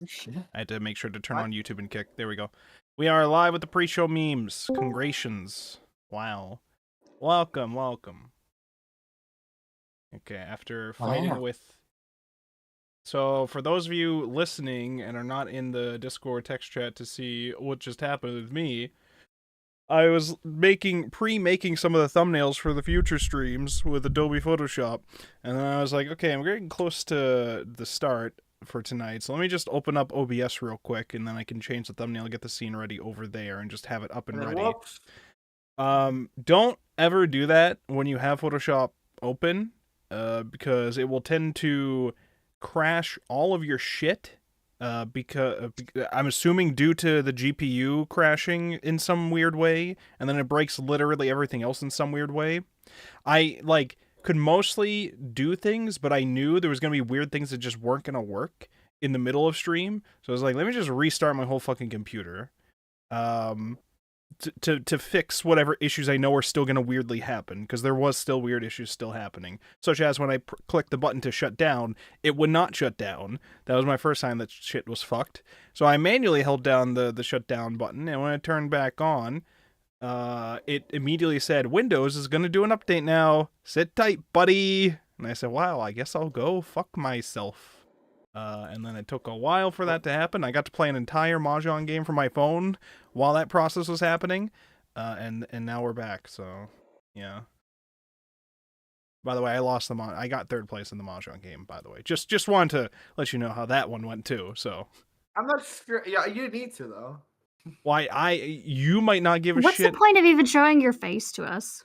I had to make sure to turn on YouTube and Kick. There we go. We are live with the pre-show memes. Congratulations. Wow. Welcome. Okay, after fighting with... So, for those of you listening and are not in the Discord text chat to see what just happened with me, I was pre-making some of the thumbnails for the future streams with Adobe Photoshop, and then I was like, okay, I'm getting close to the start for tonight, so let me just open up OBS real quick, and then I can change the thumbnail, get the scene ready over there, and just have it up and ready. Whoops. Don't ever do that when you have Photoshop open, because it will tend to crash all of your shit. Because I'm assuming due to the GPU crashing in some weird way, and then it breaks literally everything else in some weird way. I could mostly do things, but I knew there was gonna be weird things that just weren't gonna work in the middle of stream. So I was like, let me just restart my whole fucking computer, to fix whatever issues I know are still gonna weirdly happen, because there was still weird issues still happening, such as when I clicked the button to shut down, it would not shut down. That was my first time that shit was fucked. So I manually held down the shutdown button, and when I turned back on, it immediately said, Windows is gonna do an update now. Sit tight, buddy. And I said, wow, I guess I'll go fuck myself. And then it took a while for that to happen. I got to play an entire Mahjong game from my phone while that process was happening. And now we're back, so yeah. By the way, I lost I got third place in the Mahjong game, by the way. Just wanted to let you know how that one went too, so. I'm not sure. Yeah, you need to, though. Why, you might not give a What's shit. What's the point of even showing your face to us?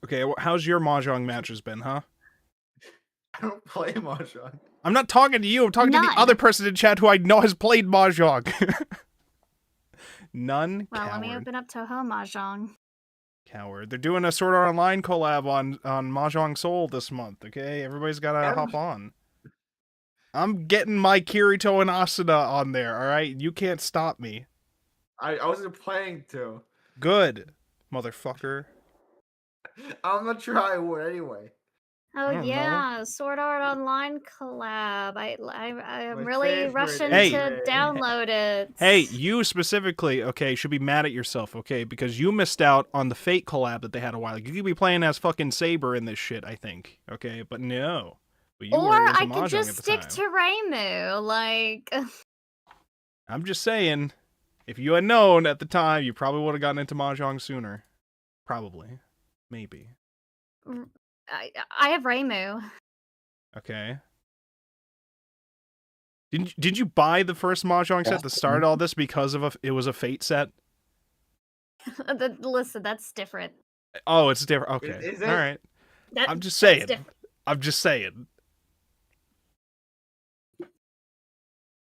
Okay, how's your Mahjong matches been, huh? I don't play Mahjong. I'm not talking to you, I'm talking to the other person in chat who I know has played Mahjong. None? Well, Coward. let me open up Toho Mahjong. Coward. They're doing a Sword Art Online collab on Mahjong Soul this month, okay? Everybody's gotta hop on. I'm getting my Kirito and Asuna on there, alright? You can't stop me. I wasn't planning to. Good, motherfucker. I'm not sure I would anyway. Oh yeah, Sword Art Online collab. I'm really rushing Hey. to download it. Hey, you specifically, okay, should be mad at yourself, okay? Because you missed out on the Fate collab that they had a while ago. You could be playing as fucking Saber in this shit, I think, okay? But no. But or I could just stick to Reimu, like... I'm just saying, if you had known at the time, you probably would have gotten into Mahjong sooner. Probably. Maybe. I have Reimu. Okay. Did you buy the first Mahjong set that started all this because of it was a Fate set? Listen, that's different. Oh, it's different. Okay. Is it? All right. I'm just saying. I'm just saying.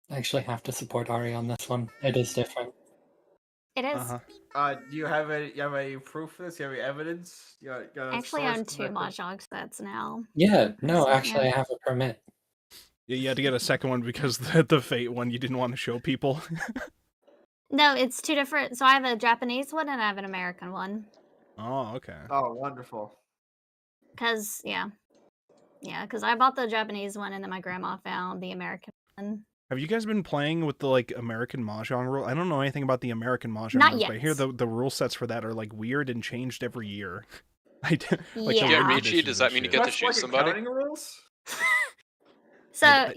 I actually have to support Ari on this one. It is different. It is. Do you have any proof for this? You have any evidence? You actually own 2 Mahjong sets now. Yeah, no, actually I have a permit. Yeah, you had to get a second one because the Fate one you didn't want to show people. No, it's 2 different. So I have a Japanese one and I have an American one. Oh, okay. Oh, wonderful. Because, because I bought the Japanese one and then my grandma found the American one. Have you guys been playing with the American Mahjong rule? I don't know anything about the American Mahjong Not rules, yet. but I hear the rule sets for that are weird and changed every year. Yeah. Yeah, Michi, does that mean you get to shoot somebody? Rules? So I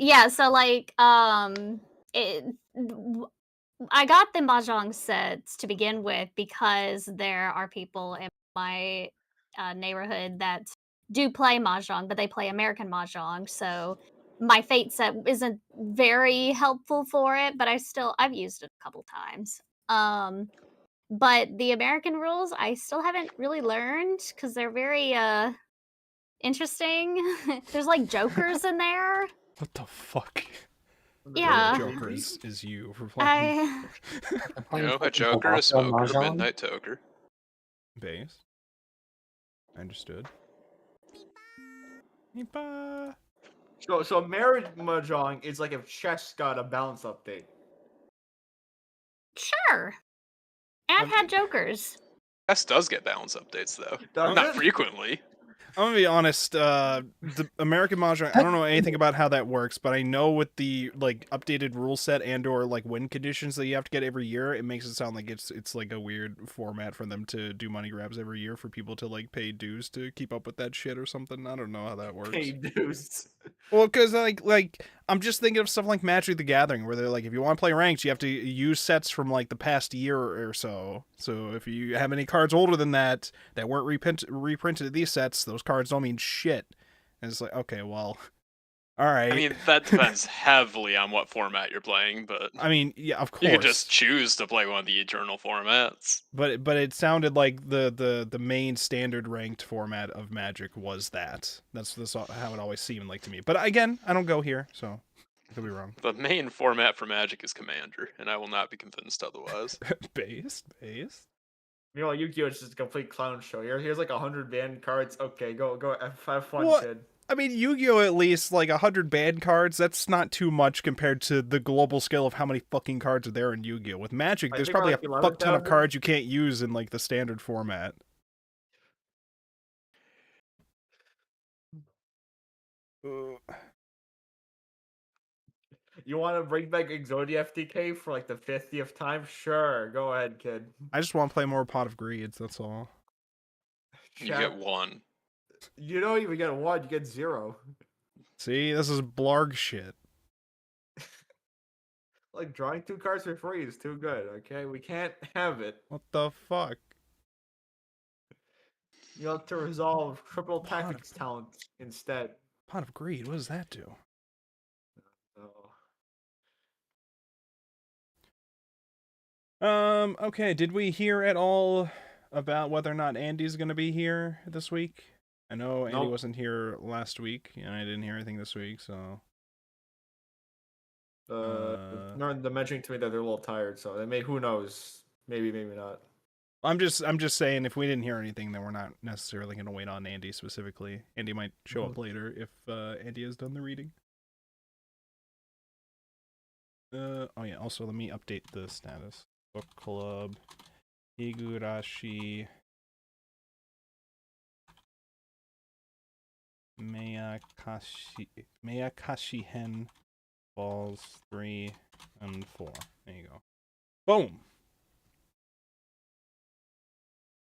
got the Mahjong sets to begin with because there are people in my neighborhood that do play Mahjong, but they play American Mahjong, so my Fate set isn't very helpful for it, but I've used it a couple times. But the American rules, I still haven't really learned because they're very interesting. There's jokers in there. What the fuck? Yeah. Joker is you for playing. You know, a joker, a smoker, a midnight toker. Base. Understood. Meepa. So marriage Mahjong is like if chess got a balance update. Sure. And I've had jokers. Chess does get balance updates, though. Not frequently. I'm gonna be honest. The American Mahjong, I don't know anything about how that works, but I know with the like updated rule set and/or like win conditions that you have to get every year, it makes it sound like it's like a weird format for them to do money grabs every year for people to like pay dues to keep up with that shit or something. I don't know how that works. Pay dues. Well, because like I'm just thinking of stuff like Magic the Gathering, where they're like, if you want to play ranked, you have to use sets from like the past year or so. So if you have any cards older than that weren't reprinted these sets, those cards don't mean shit. And it's like, okay, well, all right. I mean, that depends heavily on what format you're playing, but I mean, yeah, of course. you can just choose to play one of the eternal formats. But it sounded like the main standard ranked format of Magic was that. That's how it always seemed like to me. But again, I don't go here, so I could be wrong. The main format for Magic is Commander, and I will not be convinced otherwise. Based. You know, Yu-Gi-Oh! Is just a complete clown show. Here's like 100 banned cards. Okay, go have fun, What? kid. I mean, Yu-Gi-Oh! At least, like, 100 banned cards, that's not too much compared to the global scale of how many fucking cards are there in Yu-Gi-Oh! With Magic, I there's think probably like a fuck ton of 11,000. cards you can't use in, like, the standard format. You want to bring back Exodia FTK for like the 50th time? Sure, go ahead, kid. I just want to play more Pot of Greeds, that's all. You get one. You don't even get 1, you get 0. See, this is blarg shit. Like, drawing 2 cards for free is too good, okay? We can't have it. What the fuck? You have to resolve triple tactics talent instead. Pot of Greed, what does that do? Okay, did we hear at all about whether or not Andy's gonna be here this week? I know Andy wasn't here last week, and I didn't hear anything this week, so... They're mentioning to me that they're a little tired, so they may, who knows? Maybe not. I'm just saying, if we didn't hear anything, then we're not necessarily gonna wait on Andy specifically. Andy might show up later if Andy has done the reading. Oh yeah, also let me update the status. Book Club, Higurashi, Meyakashi Hen, Vols 3 and 4. There you go. Boom!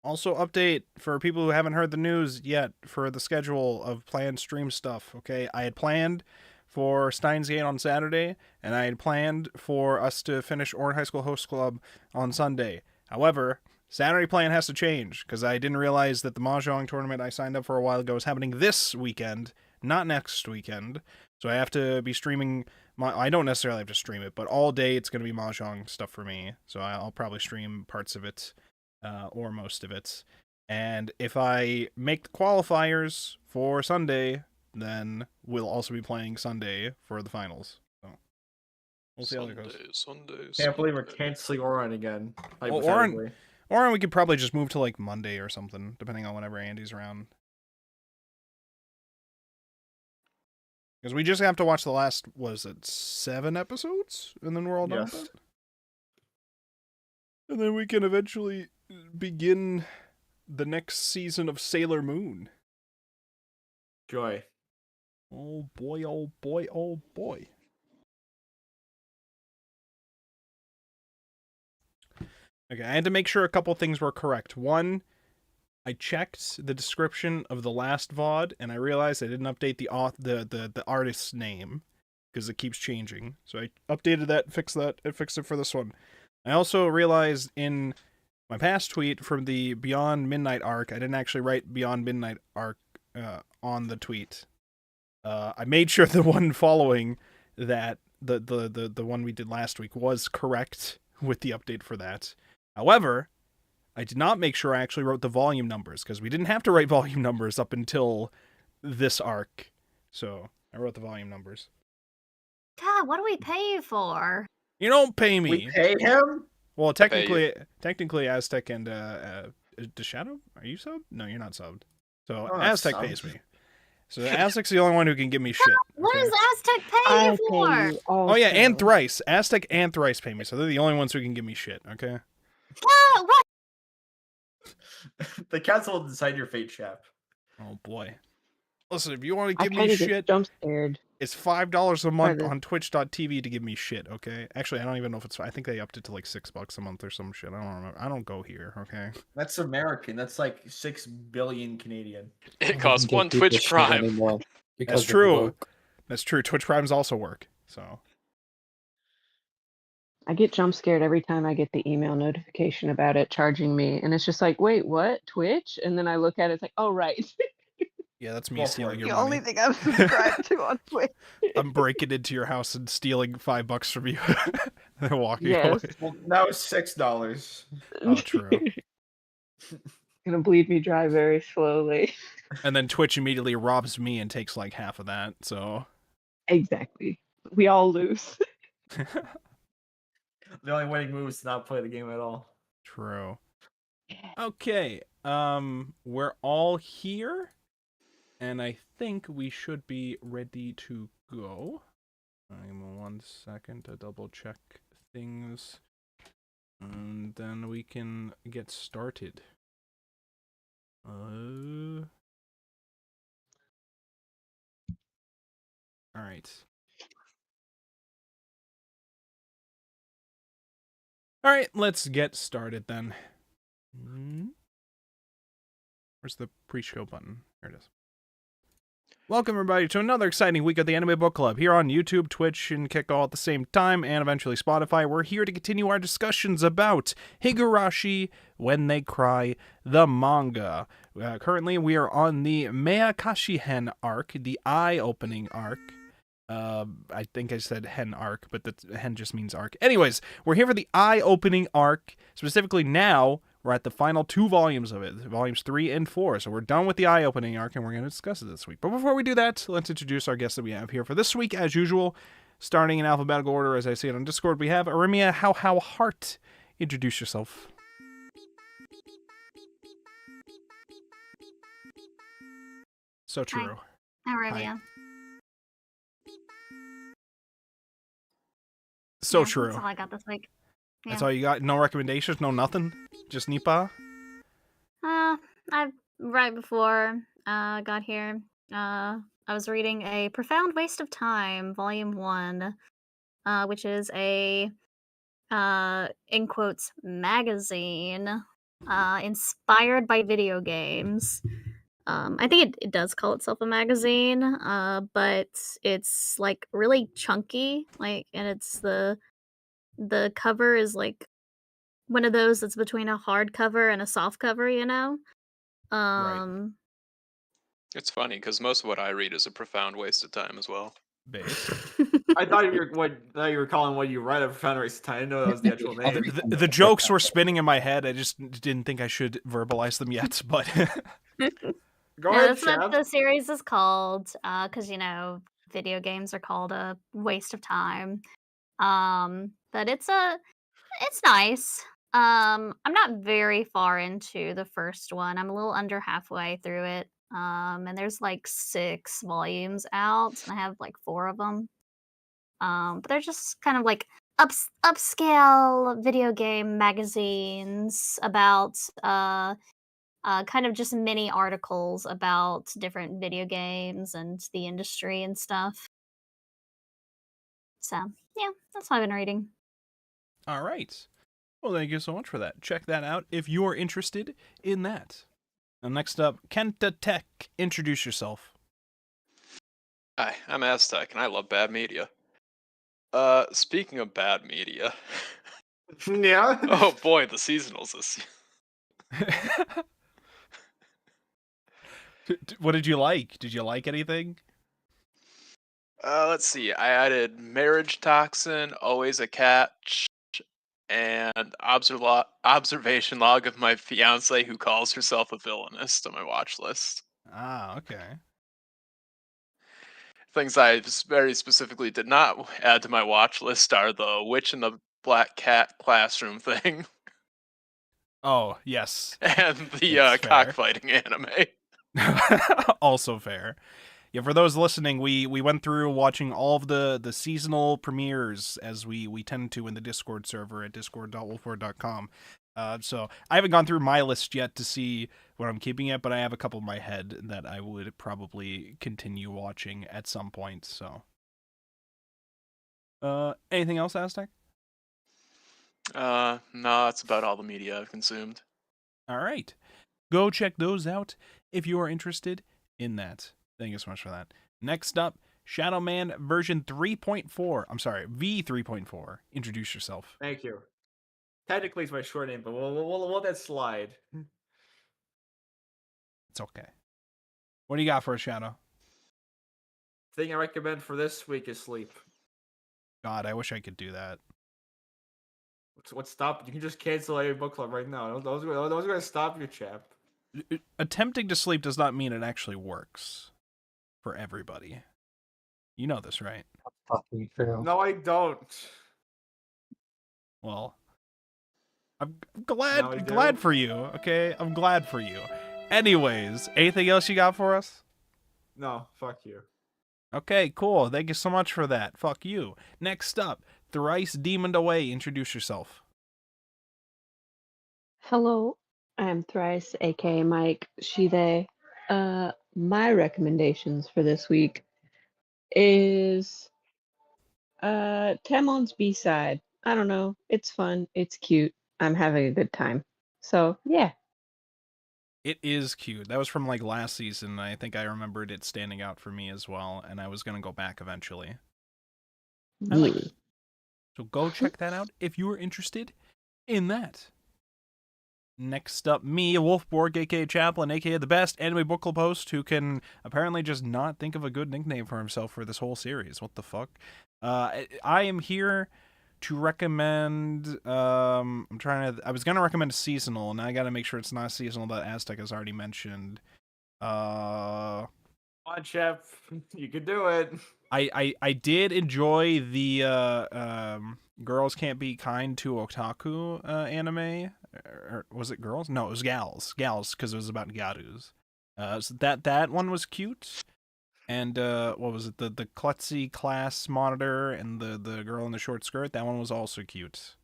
Also, update for people who haven't heard the news yet for the schedule of planned stream stuff, okay? I had planned for Steins Gate on Saturday, and I had planned for us to finish Orin High School Host Club on Sunday. However, Saturday plan has to change, because I didn't realize that the Mahjong tournament I signed up for a while ago is happening this weekend, not next weekend. So I have to be streaming... I don't necessarily have to stream it, but all day it's going to be Mahjong stuff for me. So I'll probably stream parts of it, or most of it. And if I make the qualifiers for Sunday... then we'll also be playing Sunday for the finals. So we'll see how that goes. Sunday. Can't believe we're canceling Orin again. Well, Orin, we could probably just move to like Monday or something, depending on whenever Andy's around. Because we just have to watch the last, was it 7 episodes? And then we're all done with it? And then we can eventually begin the next season of Sailor Moon. Joy. Oh boy, oh boy, oh boy. Okay, I had to make sure a couple things were correct. One, I checked the description of the last VOD, and I realized I didn't update the artist's name, because it keeps changing. So I updated that, fixed it for this one. I also realized in my past tweet from the Beyond Midnight arc, I didn't actually write Beyond Midnight arc on the tweet. I made sure the one following that, the one we did last week, was correct with the update for that. However, I did not make sure I actually wrote the volume numbers, because we didn't have to write volume numbers up until this arc. So I wrote the volume numbers. God, what do we pay you for? You don't pay me. We pay him? Well, technically, Aztec and DeShadow, are you subbed? No, you're not subbed. So Aztec pays me. So Aztec's the only one who can give me shit. What does Aztec pay you for? Oh yeah, and Thrice. Aztec and Thrice pay me, so they're the only ones who can give me shit, okay? What? The council will decide your fate, chap. Oh boy. Listen, if you want to I give me kind of shit, get jump scared. it's $5 a month the- on Twitch.tv to give me shit, okay? Actually, I don't even know if it's... I think they upped it to like $6 a month or some shit. I don't remember. I don't go here, okay? That's American. That's like 6 billion Canadian. It I costs don't one give people Twitch shit Prime. anymore because That's of true. work. That's true. Twitch Primes also work, so... I get jump scared every time I get the email notification about it charging me, and it's just like, wait, what? Twitch? And then I look at it, it's like, oh right, Yeah, that's me Wolfborg. stealing your the money. only thing I'm subscribed to on Twitch. I'm breaking into your house and stealing $5 from you. And walking Yes. away. Well, that was $6. Oh, true. Gonna bleed me dry very slowly. And then Twitch immediately robs me and takes like half of that, so... Exactly. We all lose. The only winning move is to not play the game at all. True. Okay, we're all here, and I think we should be ready to go. Give me 1 second to double check things, and then we can get started. Alright. Alright, let's get started then. Where's the pre-show button? There it is. Welcome everybody to another exciting week of the Anime Book Club here on YouTube, Twitch, and Kick all at the same time, and eventually Spotify. We're here to continue our discussions about Higurashi, When They Cry, the manga. Currently, we are on the Meakashi Hen arc, the eye-opening arc. I think I said hen arc, but the hen just means arc. Anyways, we're here for the eye-opening arc. Specifically now, we're at the final 2 volumes of it, volumes 3 and 4. So we're done with the eye-opening arc, and we're going to discuss it this week. But before we do that, let's introduce our guests that we have here for this week. As usual, starting in alphabetical order, as I see it on Discord, we have Arimia How Heart. Introduce yourself. So true. Arabia. So Yeah, true. That's all I got this week. That's all you got? No recommendations? No nothing? Just Nipa? I right before I got here, I was reading A Profound Waste of Time, Volume 1, which is a in quotes magazine inspired by video games. I think it does call itself a magazine, but it's like really chunky, like, and it's the cover is like one of those that's between a hardcover and a soft cover, you know? It's funny because most of what I read is a profound waste of time as well. Base. I thought you were calling what you read a profound waste of time. I didn't know that was the actual name. The jokes were spinning in my head. I just didn't think I should verbalize them yet, but... Go Yeah, ahead, that's what Chad. the series is called, because, you know, video games are called a waste of time. But it's nice. I'm not very far into the first one. I'm a little under halfway through it. And there's like 6 volumes out, and I have like 4 of them. But they're just kind of like upscale video game magazines about kind of just mini articles about different video games and the industry and stuff. So yeah, that's what I've been reading. All right. Well, thank you so much for that. Check that out if you're interested in that. And next up, Kenta Tech. Introduce yourself. Hi, I'm Aztec, and I love bad media. Speaking of bad media... Yeah. Oh boy, the seasonals this What did you like? Did you like anything? Let's see. I added Marriage Toxin, Always a Catch, and Observation Log of My Fiance Who Calls Herself a Villainess to my watch list. Ah, okay. Things I very specifically did not add to my watch list are the Witch and the Black Cat classroom thing. Oh, yes. And the That's fair. cockfighting anime. Also fair. yeah, for those listening, we went through watching all of the seasonal premieres as we tend to in the Discord server at discord.wolfborg.com. So I haven't gone through my list yet to see what I'm keeping it, but I have a couple in my head that I would probably continue watching at some point. So, anything else, Aztec? No, that's about all the media I've consumed. All right, go check those out if you are interested in that. Thank you so much for that. Next up, Shadow Man version 3.4. I'm sorry, V3.4. Introduce yourself. Thank you. Technically, it's my short name, but we'll let that slide. It's okay. What do you got for a Shadow? Thing I recommend for this week is sleep. God, I wish I could do that. What's stop? You can just cancel your book club right now. Those are going to stop you, chap. Attempting to sleep does not mean it actually works for everybody. You know this, right? Fucking true. No, I don't. Well, I'm glad. Now I I'm do. glad for you. Okay, I'm glad for you. Anyways, anything else you got for us? No, fuck you. Okay, cool. Thank you so much for that. Fuck you. Next up, Thrice Demoned Away. Introduce yourself. Hello, I'm Thrice, aka Mike, she, they. My recommendations for this week is Tamon's B-side. I don't know. It's fun. It's cute. I'm having a good time. So yeah. It is cute. That was from like last season. I think I remembered it standing out for me as well, and I was gonna go back eventually. I like it. So go check that out if you are interested in that. Next up, me, Wolfborg, aka Chaplain, aka the best anime book club host who can apparently just not think of a good nickname for himself for this whole series. What the fuck? I am here to recommend. I was gonna recommend a seasonal, and I gotta make sure it's not a seasonal that Aztec has already mentioned. Come on, chap. You can do it. I did enjoy the Girls Can't Be Kind to Otaku anime. Or was it girls? No, it was gals. Gals, because it was about gyarus. So that one was cute. And what was it? The klutzy class monitor and the girl in the short skirt. That one was also cute.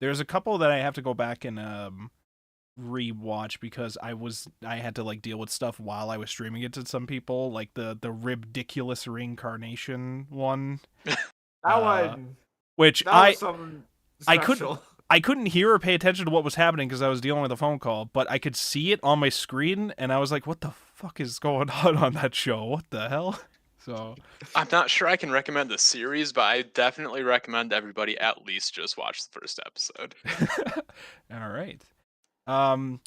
There's a couple that I have to go back and rewatch because I had to like deal with stuff while I was streaming it to some people, like the ridiculous reincarnation one. That one. Which That was something special. I couldn't hear or pay attention to what was happening because I was dealing with a phone call, but I could see it on my screen, and I was like, what the fuck is going on that show? What the hell? So I'm not sure I can recommend the series, but I definitely recommend everybody at least just watch the first episode. All right. And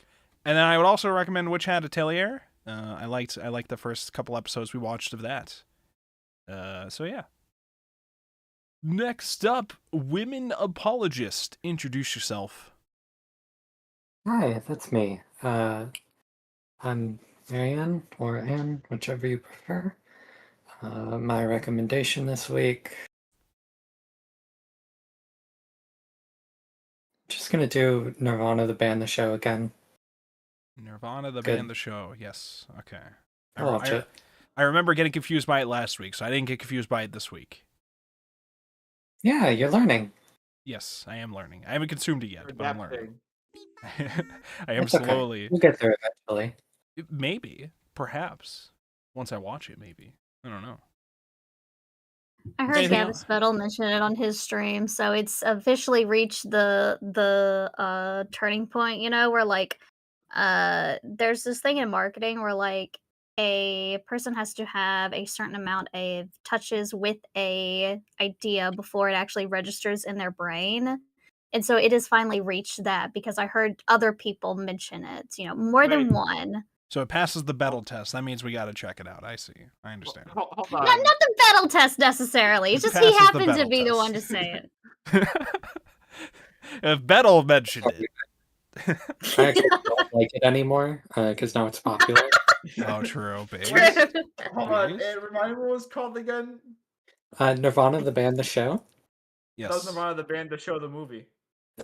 then I would also recommend Witch Hat Atelier. I liked the first couple episodes we watched of that. So yeah. Next up, Women Apologist. Introduce yourself. Hi, that's me. I'm Marianne, or Anne, whichever you prefer. My recommendation this week. Just gonna do Nirvana the band, the show again. Nirvana the Good. band, the show. Yes. Okay. I'll watch it. I remember getting confused by it last week, so I didn't get confused by it this week. Yeah, you're learning. Yes, I am learning. I haven't consumed it yet, but I'm learning. Adapting. I am It's okay. slowly. We'll get there eventually. Maybe. Perhaps. Once I watch it, maybe. I don't know. I heard Anything Gavis else? Spettle mention it on his stream, so it's officially reached the turning point, where like there's this thing in marketing where like a person has to have a certain amount of touches with a idea before it actually registers in their brain. And so it has finally reached that because I heard other people mention it, more than Wait. one. So it passes the battle test. That means we got to check it out. I see. I understand. Hold Not on. the battle test necessarily. It's just he Passes the happened to battle be the test. one to say it. If Bettel mentioned it. I actually don't like it anymore because now it's popular. Oh, true, babe. Hold on. Please? Remind me what it was called again? Nirvana the band, the show. That was Yes. Nirvana the band to show the movie.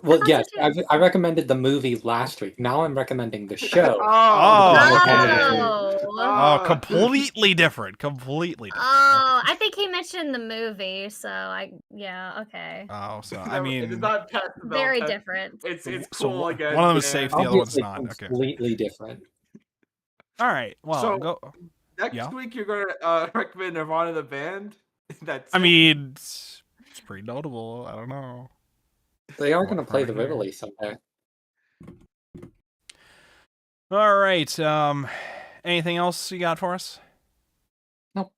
Well, thought yes, so too. I recommended the movie last week. Now I'm recommending the show. Oh. Oh. Completely different. Completely different. Oh, I think he mentioned the movie, so yeah, okay. Oh, so I No, it is mean, not past the bell Very test. different. It's so cool again. one of them is safe, the other one's Obviously, not. Okay. completely different. All right. Well, So go. next Yeah. week you're gonna recommend Nirvana the band. That's I mean, it's pretty notable. I don't know. They are What going to play the part here? Rivoli someday. All right. Anything else you got for us? Nope.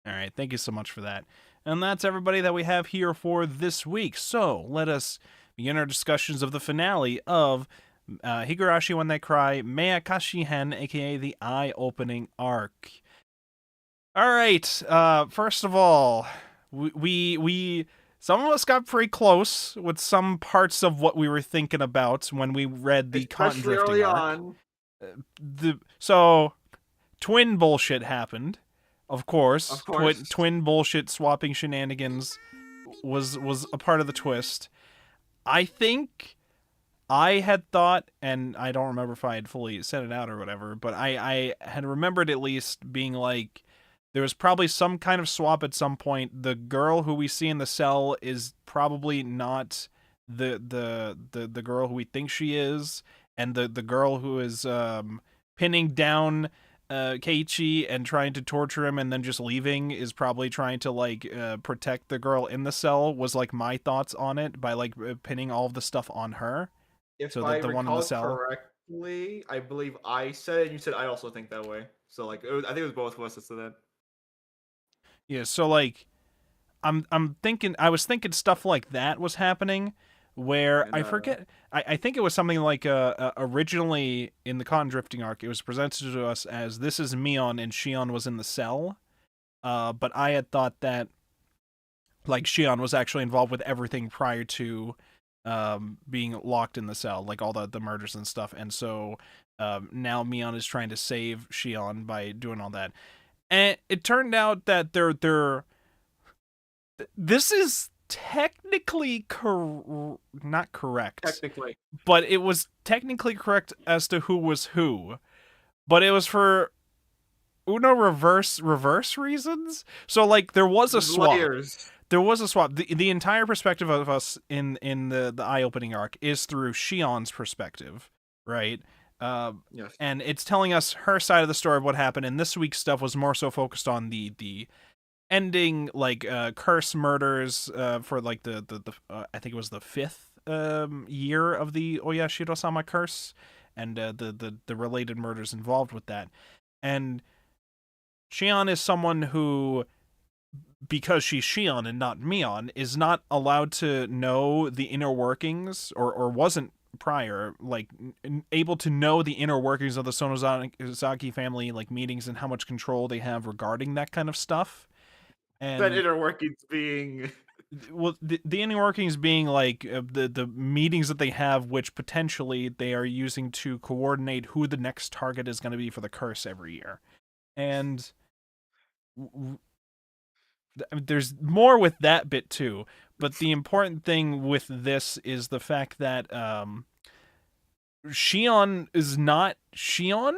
All right. Thank you so much for that. And that's everybody that we have here for this week. So let us begin our discussions of the finale of Higurashi When They Cry, Meakashi Hen, aka the eye-opening arc. All right. First of all, we some of us got pretty close with some parts of what we were thinking about when we read the cotton especially drifting early arc. on. So twin bullshit happened, of course. Of course. Twin bullshit swapping shenanigans was a part of the twist. I think I had thought, and I don't remember if I had fully said it out or whatever, but I had remembered at least being like, there was probably some kind of swap at some point. The girl who we see in the cell is probably not the girl who we think she is, and the girl who is pinning down Keiichi and trying to torture him and then just leaving is probably trying to like protect the girl in the cell, was like my thoughts on it, by like pinning all of the stuff on her. If So I the one in the recall cell? correctly, I believe I said it, and you said I also think that way. So like, I think it was both of us that said that. Yeah, so like I was thinking stuff like that was happening, where And, I forget. I think it was something like originally in the cotton drifting arc, it was presented to us as this is Mion and Shion was in the cell, but I had thought that like Shion was actually involved with everything prior to being locked in the cell, like all the murders and stuff, and so now Mion is trying to save Shion by doing all that, and it turned out that this is technically not correct. Technically, But it was technically correct as to who was who. But it was for Uno reverse reasons. So like there was a swap. layers. There was a swap. The entire perspective of us in the eye-opening arc is through Shion's perspective, right? Yes. And it's telling us her side of the story of what happened. And this week's stuff was more so focused on the ending, like curse murders for like the I think it was the 5th year of the Oyashiro-sama curse, and the related murders involved with that. And Shion is someone who, because she's Shion and not Mion, is not allowed to know the inner workings, or wasn't prior, like able to know the inner workings of the Sonozaki family, like meetings and how much control they have regarding that kind of stuff. And That inner workings being well, the inner workings being like the meetings that they have, which potentially they are using to coordinate who the next target is going to be for the curse every year. And there's more with that bit too, but the important thing with this is the fact that Shion is not Shion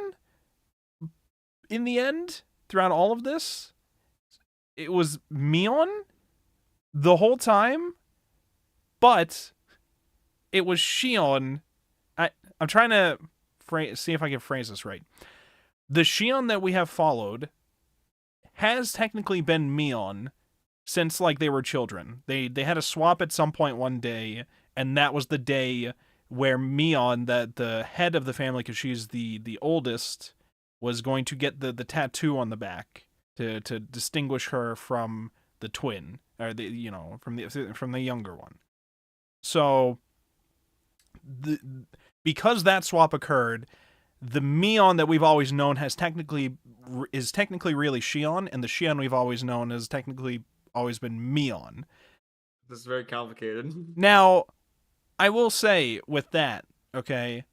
in the end throughout all of this. It was Mion the whole time, but it was Shion. I'm trying to see if I can phrase this right. The Shion that we have followed has technically been Mion since like they were children. They had a swap at some point one day, and that was the day where Mion, the head of the family, because she's the oldest, was going to get the tattoo on the back to distinguish her from the twin, or from the younger one. So because that swap occurred, the Mion that we've always known is technically really Shion, and the Shion we've always known has technically always been Mion. This is very complicated. Now, I will say with that, okay,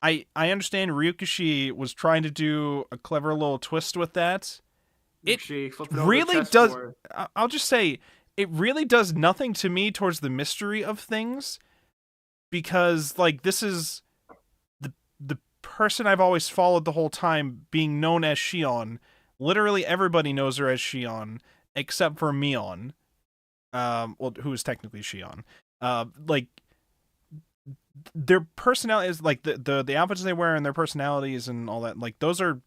I understand Ryukishi was trying to do a clever little twist with that. It really does. I'll just say, it really does nothing to me towards the mystery of things, because like this is the person I've always followed the whole time being known as Shion. Literally everybody knows her as Shion except for Mion. Well, who is technically Shion. Like their personalities, like the outfits they wear and their personalities and all that, like those are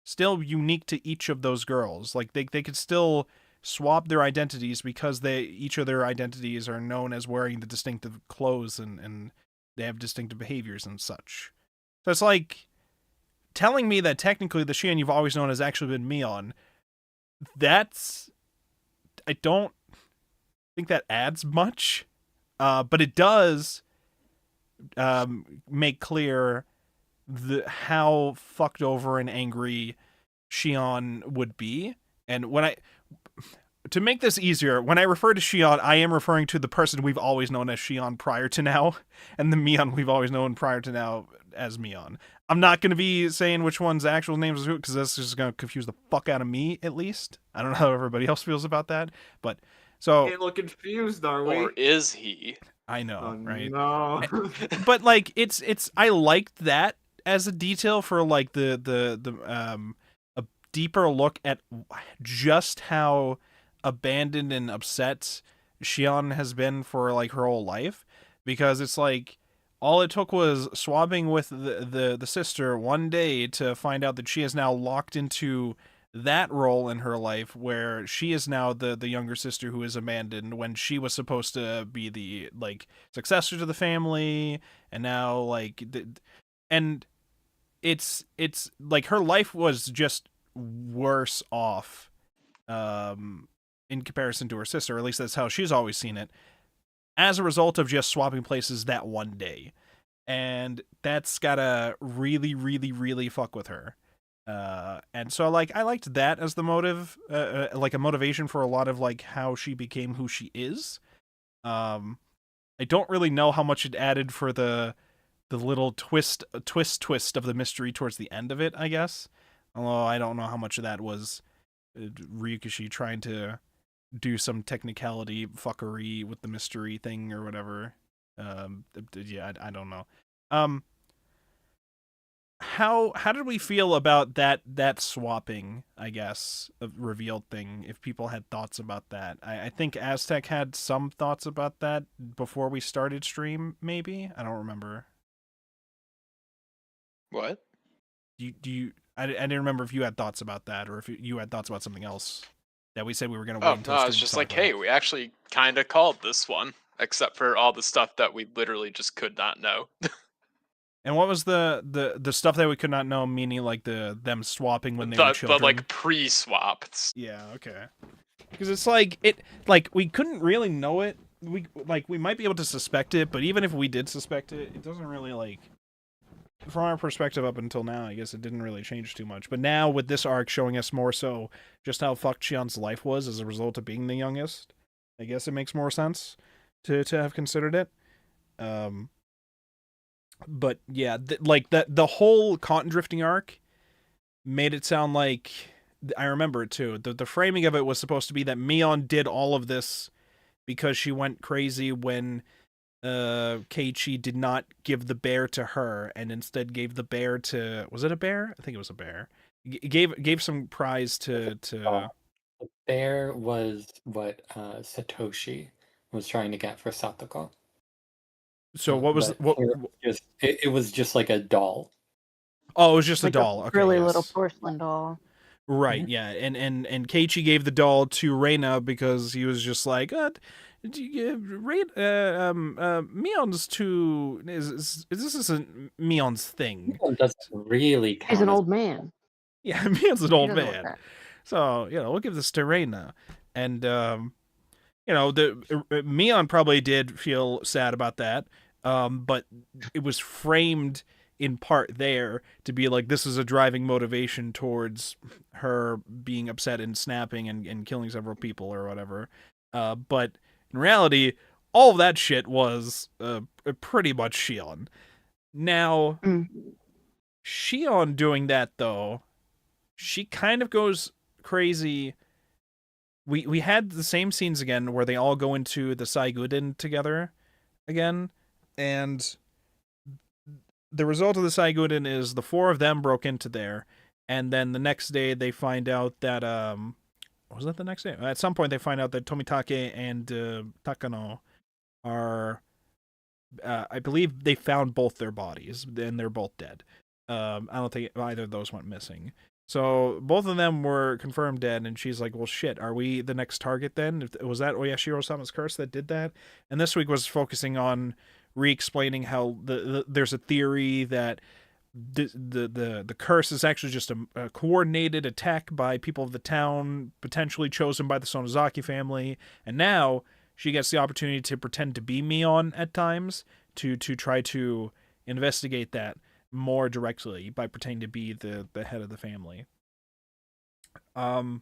still unique to each of those girls. Like they could still swap their identities because each of their identities are known as wearing the distinctive clothes and they have distinctive behaviors and such. So it's like telling me that technically the Shion you've always known has actually been Mion. I don't think that adds much, but it does make clear how fucked over and angry Shion would be. And to make this easier, when I refer to Shion, I am referring to the person we've always known as Shion prior to now, and the Mion we've always known prior to now as Mion. I'm not going to be saying which one's actual names are because that's just going to confuse the fuck out of me, at least. I don't know how everybody else feels about that, but so... Get a little confused, are we? Or is he? I know, right? No. But like, it's I liked that as a detail for like a deeper look at just how abandoned and upset Shion has been for like her whole life, because it's like all it took was swapping with the sister one day to find out that she is now locked into that role in her life where she is now the younger sister who is abandoned when she was supposed to be the like successor to the family, and now like and it's like her life was just worse off in comparison to her sister, or at least that's how she's always seen it, as a result of just swapping places that one day. And that's gotta really, really, really fuck with her. And so like I liked that as the motive, like a motivation for a lot of like how she became who she is. I don't really know how much it added for the little twist of the mystery towards the end of it, I guess. Although I don't know how much of that was Ryukishi trying to do some technicality fuckery with the mystery thing or whatever. Yeah, I don't know. How did we feel about that swapping, I guess, revealed thing, if people had thoughts about that? I think Aztec had some thoughts about that before we started stream, maybe? I don't remember. What? I didn't remember if you had thoughts about that, or if you had thoughts about something else that we said we were going to wait Oh, until no, I stream was to just talk like, about. hey, we actually kind of called this one, except for all the stuff that we literally just could not know. And what was the stuff that we could not know, meaning like them swapping when they were children? The like pre-swap. Yeah, okay. Because it's like we couldn't really know it. We might be able to suspect it, but even if we did suspect it, it doesn't really like, from our perspective up until now, I guess it didn't really change too much. But now with this arc showing us more so just how fucked Shion's life was as a result of being the youngest, I guess it makes more sense to have considered it. But yeah, the whole cotton drifting arc made it sound like, I remember it too. The framing of it was supposed to be that Mion did all of this because she went crazy when Keiichi did not give the bear to her and instead gave the bear to, was it a bear? I think it was a bear. Gave some prize to The bear was what Satoshi was trying to get for Satoko. So what was it was just like a doll. Oh, it was just like a doll. Okay, really yes. little porcelain doll. Right, yeah. And Keiichi gave the doll to Reina because he was just like, Mion's too this isn't Mion's thing. Mion doesn't really count. He's an old man. Yeah, Mion's an He old doesn't look man. that. So, we'll give this to Reina. And Mion probably did feel sad about that. But it was framed in part there to be like, this is a driving motivation towards her being upset and snapping and killing several people or whatever. But in reality, all of that shit was pretty much Shion. Now, Shion doing that, though, she kind of goes crazy. We had the same scenes again where they all go into the Saiguden together again. And the result of the Saiguden is the four of them broke into there, and then the next day they find out that was that the next day? At some point they find out that Tomitake and Takano are I believe they found both their bodies and they're both dead. I don't think either of those went missing. So both of them were confirmed dead, and she's like, well, shit, are we the next target then? Was that Oyashiro-sama's curse that did that? And this week was focusing on re-explaining how there's a theory that the curse is actually just a coordinated attack by people of the town, potentially chosen by the Sonozaki family, and now she gets the opportunity to pretend to be Mion at times to try to investigate that more directly by pretending to be the head of the family. I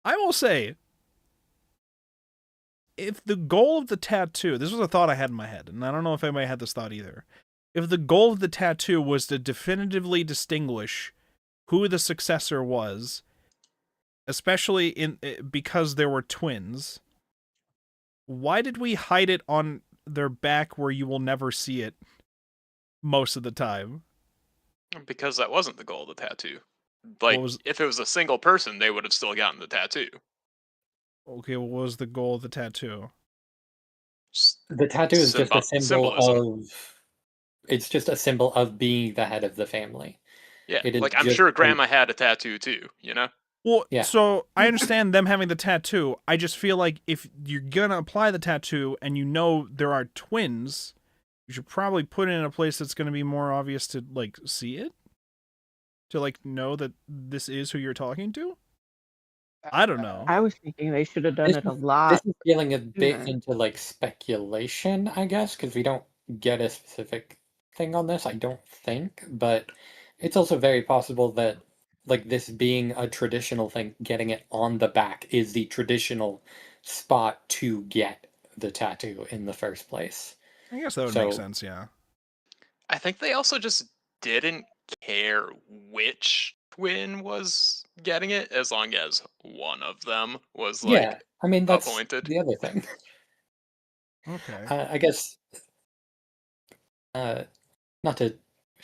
will say, if the goal of the tattoo, this was a thought I had in my head, and I don't know if anybody had this thought either. If the goal of the tattoo was to definitively distinguish who the successor was, especially because there were twins, why did we hide it on their back where you will never see it most of the time? Because that wasn't the goal of the tattoo. Like, if it was a single person, they would have still gotten the tattoo. Okay, what was the goal of the tattoo? The tattoo is just a symbol of... It's just a symbol of being the head of the family. Yeah, like, I'm sure Grandma had a tattoo too, you know? Well, yeah. So I understand them having the tattoo. I just feel like if you're gonna apply the tattoo and you know there are twins, you should probably put it in a place that's gonna be more obvious to, like, see it? To, like, know that this is who you're talking to? I don't know. I was thinking they should have done it a lot. This is feeling a bit into, like, speculation, I guess, because we don't get a specific thing on this, I don't think, but it's also very possible that, like, this being a traditional thing, getting it on the back is the traditional spot to get the tattoo in the first place. I guess that would make sense, yeah. I think they also just didn't care which twin was getting it, as long as one of them was, like, yeah, I mean, that's appointed. The other thing. Okay. I guess, not to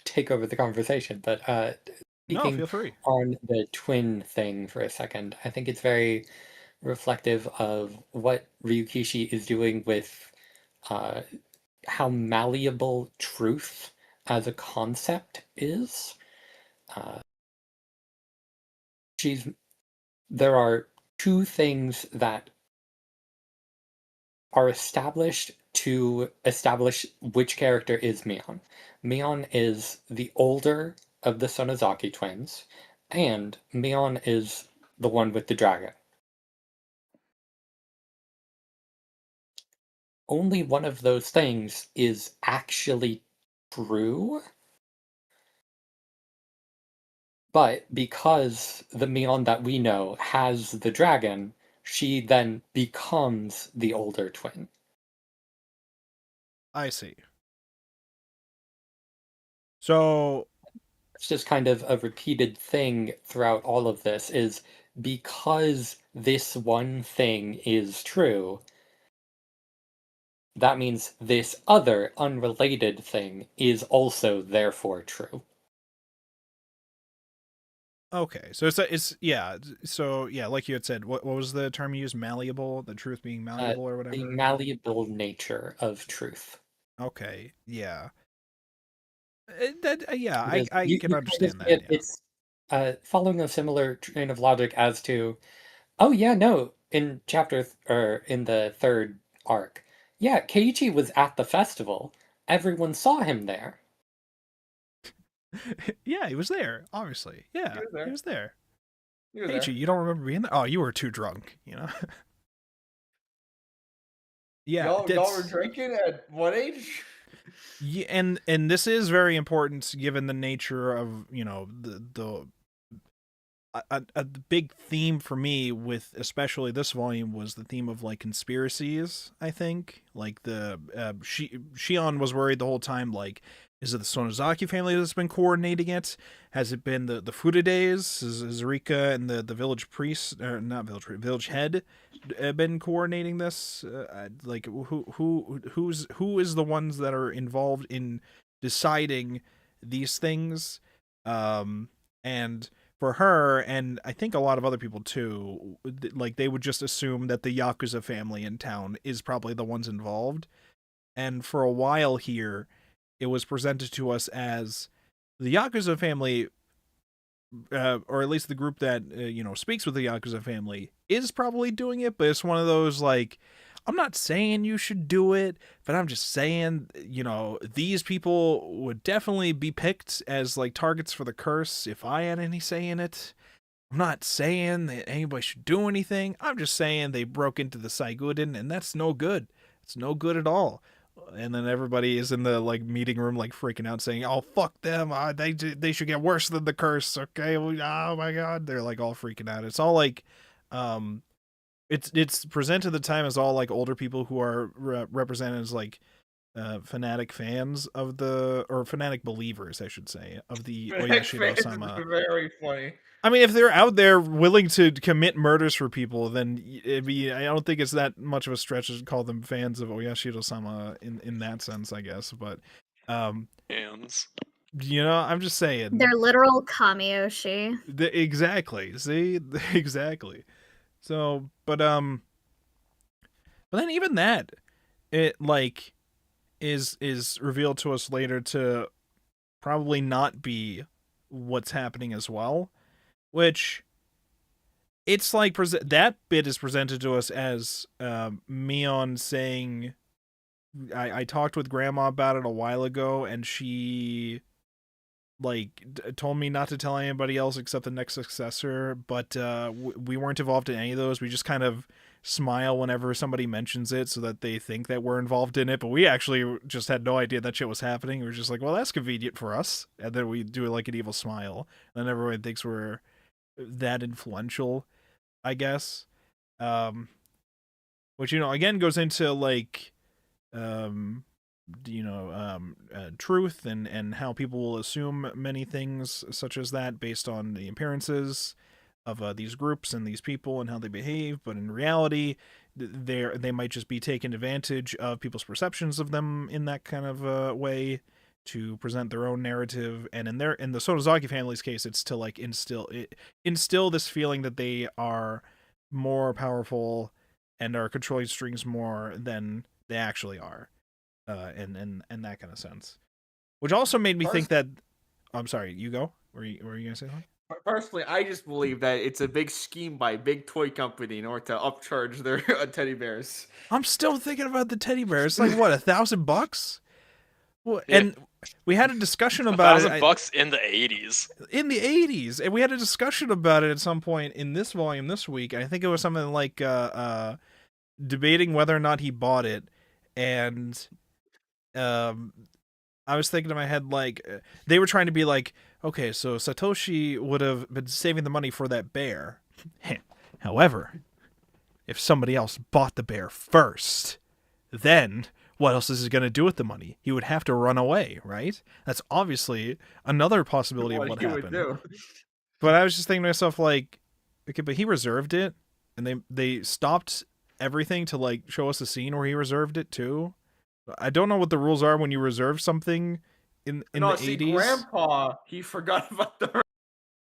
take over the conversation, but speaking feel free. on the twin thing for a second, I think it's very reflective of what Ryukishi is doing with how malleable truth as a concept is. There are two things that are established to establish which character is Mion. Mion is the older of the Sonozaki twins, and Mion is the one with the dragon. Only one of those things is actually true, but because the Mion that we know has the dragon, she then becomes the older twin. I see. So it's just kind of a repeated thing throughout all of this, is because this one thing is true, that means this other unrelated thing is also therefore true. Okay, so it's yeah. So yeah, like you had said, what was the term you used? Malleable, the truth being malleable, or whatever. The malleable nature of truth. Okay, yeah. I can understand that. It's following a similar train of logic as to, oh yeah, no, in in the third arc, yeah, Keiichi was at the festival. Everyone saw him there. Yeah, he was there, obviously. Yeah, he was there. Keiichi, you don't remember being there? Oh, you were too drunk, you know? Yeah. Y'all were drinking at what age? Yeah, and this is very important given the nature of, you know, a big theme for me with especially this volume was the theme of, like, conspiracies, I think. Like, the Shion was worried the whole time, like, is it the Sonozaki family that's been coordinating it? Has it been the Furudes? Is Rika and the village priest, or not village head been coordinating this? Like who is the ones that are involved in deciding these things? And for her, and I think a lot of other people too, like they would just assume that the Yakuza family in town is probably the ones involved. And for a while here, it was presented to us as the Yakuza family, or at least the group that speaks with the Yakuza family, is probably doing it. But it's one of those like, I'm not saying you should do it, but I'm just saying, these people would definitely be picked as like targets for the curse if I had any say in it. I'm not saying that anybody should do anything. I'm just saying they broke into the Saiguden, and that's no good. It's no good at all. And then everybody is in the like meeting room like freaking out, saying, "Oh fuck them! They should get worse than the curse." Okay, oh my god, they're like all freaking out. It's all like, it's presented at the time as all like older people who are represented as like fanatic fans of or fanatic believers, I should say, of the Oyashido-sama. Very funny. I mean, if they're out there willing to commit murders for people, then I don't think it's that much of a stretch to call them fans of Oyashido-sama in that sense, I guess. But, Hands. I'm just saying. They're literal kamiyoshi. Exactly. See? Exactly. So, but then even that, it, like, is revealed to us later to probably not be what's happening as well. Which, it's like, that bit is presented to us as Mion saying, I talked with Grandma about it a while ago, and she, like, told me not to tell anybody else except the next successor, but we weren't involved in any of those. We just kind of smile whenever somebody mentions it so that they think that we're involved in it, but we actually just had no idea that shit was happening. We were just like, well, that's convenient for us, and then we do like an evil smile, and then everyone thinks we're that influential, I guess. Which, again goes into like truth and how people will assume many things such as that based on the appearances of these groups and these people and how they behave, but in reality they might just be taking advantage of people's perceptions of them in that kind of way to present their own narrative. And in the Sonozaki family's case, it's to like instill this feeling that they are more powerful and are controlling strings more than they actually are, and that kind of sense. Which also made me think that, I'm sorry, you go? Were you gonna say something? Personally, I just believe that it's a big scheme by a big toy company in order to upcharge their teddy bears. I'm still thinking about the teddy bear. It's like, what, $1,000? Well, Yeah. and we had a discussion about it. $1,000 in the 80s. In the 80s, and we had a discussion about it at some point in this volume this week. I think it was something like debating whether or not he bought it, and I was thinking in my head, like, they were trying to be like, okay, so Satoshi would have been saving the money for that bear. However, if somebody else bought the bear first, then what else is he going to do with the money? He would have to run away, right? That's obviously another possibility of what happened. Would do. But I was just thinking to myself, like, okay, but he reserved it, and they stopped everything to like show us a scene where he reserved it too. I don't know what the rules are when you reserve something in the 80s. Grandpa, he forgot about the.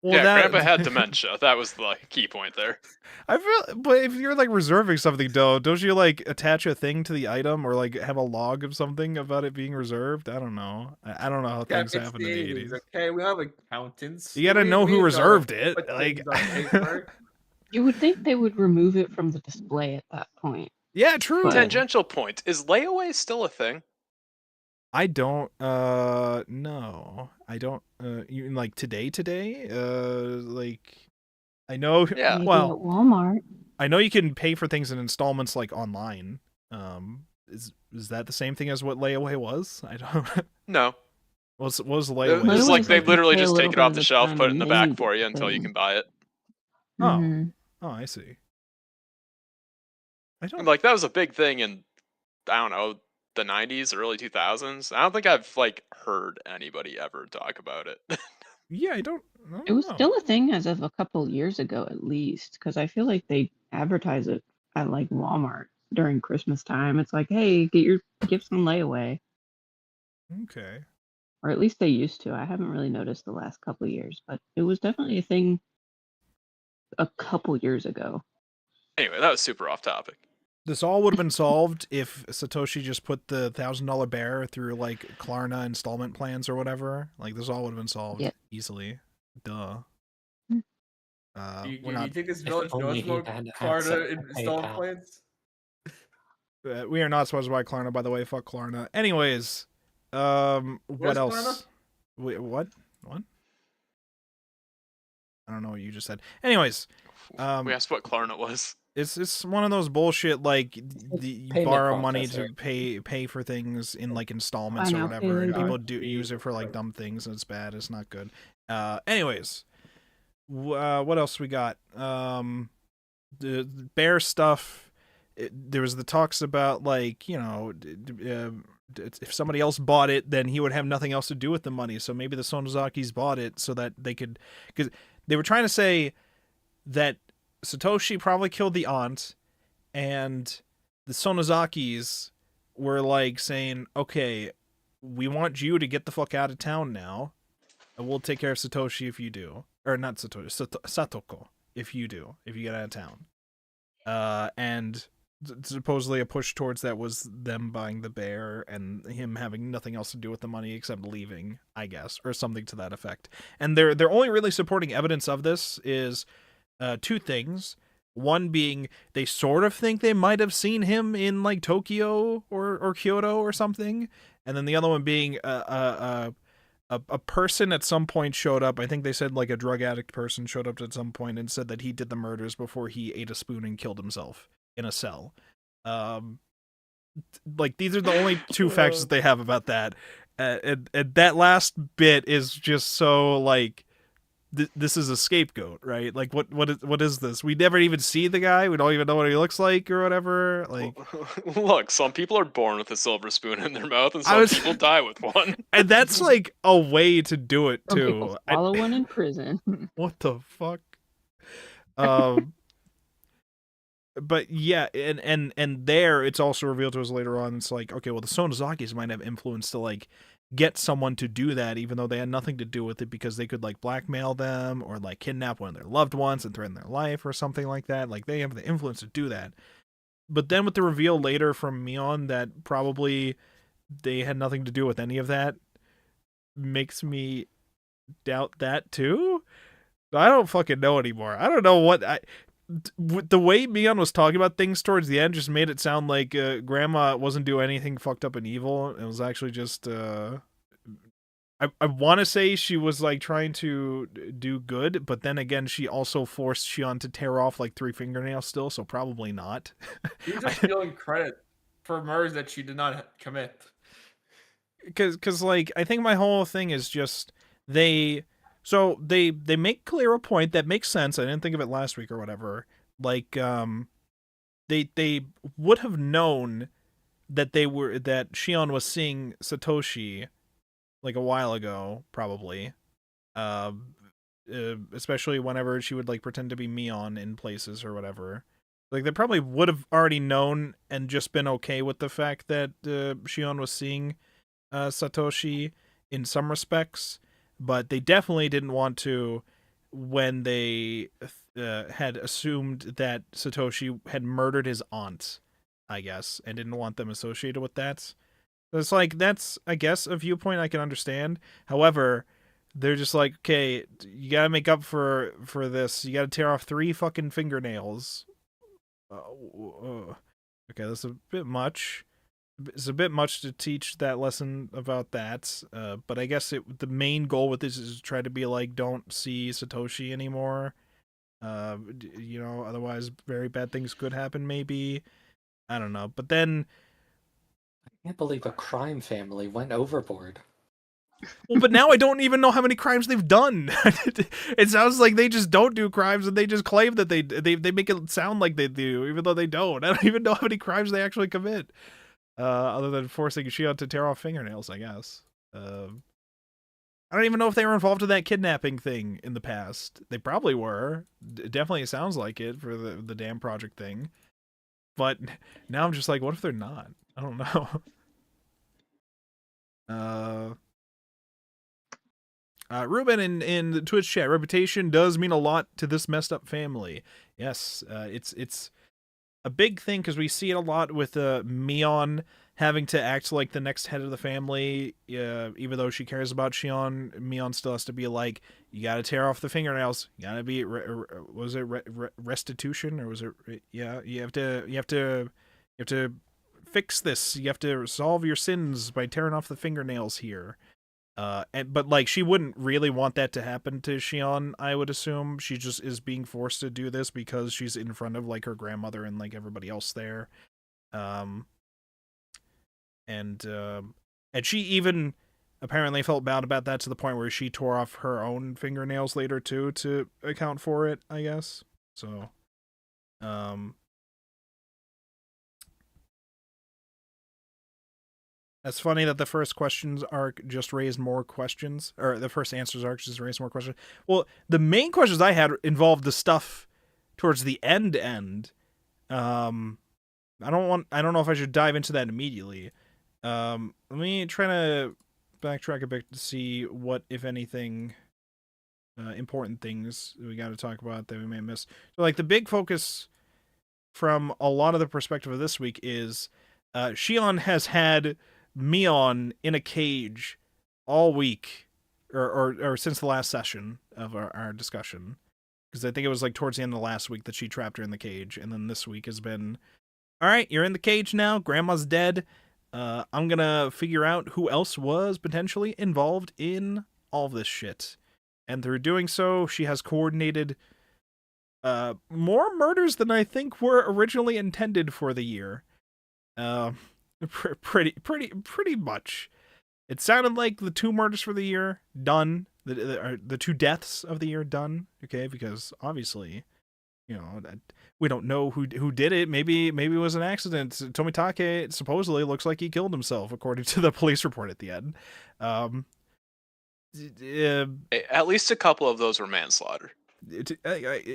Well, Yeah, Grandpa had dementia. That was the key point there. I feel, but if you're like reserving something, don't you like attach a thing to the item or like have a log of something about it being reserved? I don't know. I don't know how things happen in the 80s. Okay, we have accountants. You gotta know who reserved it. Like, you would think they would remove it from the display at that point. Yeah, true. But- Tangential point. Is layaway still a thing? I don't no. I don't you mean like today? Like I know Yeah. Maybe well at Walmart. I know you can pay for things in installments like online. Is that the same thing as what layaway was? I don't No. what was layaway? It's like they like you literally pay a just little take it bit off of the the shelf, time put it in the back made for you until you thing. can buy it. Oh. Mhm. Oh, I see. I don't And like that was a big thing in, I don't know, the 90s, early 2000s. I don't think I've like heard anybody ever talk about it. Yeah, I don't It was know. still a thing as of a couple years ago, at least, because I feel like they advertise it at like Walmart during Christmas time. It's like, hey, get your gifts on layaway. Okay. Or at least they used to. I haven't really noticed the last couple of years, but it was definitely a thing a couple years ago. Anyway, that was super off topic. This all would have been solved if Satoshi just put the $1,000 bear through like Klarna installment plans or whatever. Like this all would have been solved easily. Duh. Do you We're not. think this If village only knows he about had access Klarna to installment PayPal. plans? We are not supposed to buy Klarna, by the way. Fuck Klarna. Anyways, what Where's else? Klarna? Wait, what? What? I don't know what you just said. Anyways, We asked what Klarna was. it's one of those bullshit like you payment borrow money processor. to pay for things in like installments Buy or now, pay whatever, and later. people do use it for like dumb things, and it's bad. It's not good. Anyways, what else we got? The bear stuff. There was the talks about like, you know, if somebody else bought it, then he would have nothing else to do with the money. So maybe the Sonozakis bought it so that they could, because they were trying to say that Satoshi probably killed the aunt, and the Sonozakis were like saying, okay, we want you to get the fuck out of town now, and we'll take care of Satoshi if you do. Or not Satoshi, Satoko if you do, if you get out of town. And supposedly a push towards that was them buying the bear and him having nothing else to do with the money except leaving, I guess, or something to that effect. And they're only really supporting evidence of this is two things. One being they sort of think they might have seen him in like Tokyo or Kyoto or something, and then the other one being a person at some point showed up. I think they said like a drug addict person showed up at some point and said that he did the murders before he ate a spoon and killed himself in a cell. Like these are the only two facts that they have about that. And that last bit is just so like this is a scapegoat, right? Like what is this? We never even see the guy. We don't even know what he looks like or whatever. Like, Look, some people are born with a silver spoon in their mouth, and some people die with one. And that's like a way to do it Some too. people swallow one in prison. What the fuck? But yeah, and there it's also revealed to us later on. It's like, okay, well, the Sonozakis might have influence to like get someone to do that, even though they had nothing to do with it, because they could like blackmail them or like kidnap one of their loved ones and threaten their life or something like that. Like they have the influence to do that. But then with the reveal later from Mion that probably they had nothing to do with any of that, makes me doubt that too. I don't fucking know anymore. I don't know what the way Mion was talking about things towards the end just made it sound like Grandma wasn't doing anything fucked up and evil. It was actually just I want to say she was like trying to do good, but then again she also forced Shion to tear off like 3 fingernails still, so probably not. You're just stealing credit for murders that she did not commit. Because like I think my whole thing is just they make clear a point that makes sense. I didn't think of it last week or whatever. Like they would have known that that Shion was seeing Satoshi like a while ago, probably. Especially whenever she would like pretend to be Mion in places or whatever. Like they probably would have already known and just been okay with the fact that Shion was seeing Satoshi in some respects, but they definitely didn't want to when they had assumed that Satoshi had murdered his aunt, I guess, and didn't want them associated with that. It's like, that's, I guess, a viewpoint I can understand. However, they're just like, okay, you gotta make up for this. You gotta tear off 3 fucking fingernails. Okay, that's a bit much. It's a bit much to teach that lesson about that, but I guess the main goal with this is to try to be like, don't see Satoshi anymore. You know, otherwise very bad things could happen, maybe. I don't know. But then I can't believe a crime family went overboard. well, but now I don't even know how many crimes they've done. It sounds like they just don't do crimes and they just claim that they make it sound like they do, even though they don't. I don't even know how many crimes they actually commit. Other than forcing Shion to tear off fingernails, I guess. I don't even know if they were involved in that kidnapping thing in the past. They probably were. Definitely sounds like it for the damn project thing. But now I'm just like, what if they're not? I don't know. Ruben in the Twitch chat, reputation does mean a lot to this messed up family. Yes, it's a big thing because we see it a lot with Mion having to act like the next head of the family. Even though she cares about Shion, Mion still has to be like, you gotta tear off the fingernails. You gotta be was it restitution or was it yeah? You have to fix this. You have to resolve your sins by tearing off the fingernails here. But like she wouldn't really want that to happen to Shion, I would assume. She just is being forced to do this because she's in front of like her grandmother and like everybody else there. And she even apparently felt bad about that to the point where she tore off her own fingernails later too to account for it, I guess. So It's funny that the first questions arc just raised more questions, or the first answers arc just raised more questions. Well, the main questions I had involved the stuff towards the end. I don't know if I should dive into that immediately. Let me try to backtrack a bit to see what, if anything, important things we got to talk about that we may miss. So, like, the big focus from a lot of the perspective of this week is Shion has had Mion in a cage all week, or since the last session of our discussion, because I think it was like towards the end of the last week that she trapped her in the cage, and then this week has been, all right, you're in the cage now, grandma's dead, I'm gonna figure out who else was potentially involved in all this shit, and through doing so, she has coordinated more murders than I think were originally intended for the year. Pretty much. It sounded like the 2 murders for the year done, the 2 deaths of the year done. Okay, because obviously, you know, we don't know who did it. Maybe it was an accident. Tomitake supposedly looks like he killed himself, according to the police report at the end. At least a couple of those were manslaughter.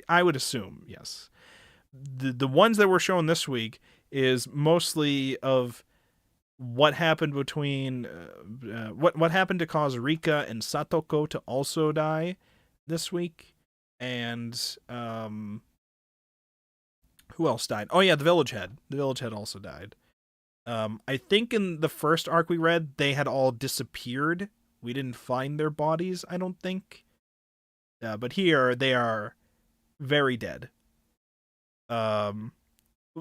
I would assume, yes. The ones that were shown this week is mostly of what happened between what happened to cause Rika and Satoko to also die this week, and who else died? Oh yeah, the village head. The village head also died. I think in the first arc we read, they had all disappeared. We didn't find their bodies, I don't think. But here they are very dead.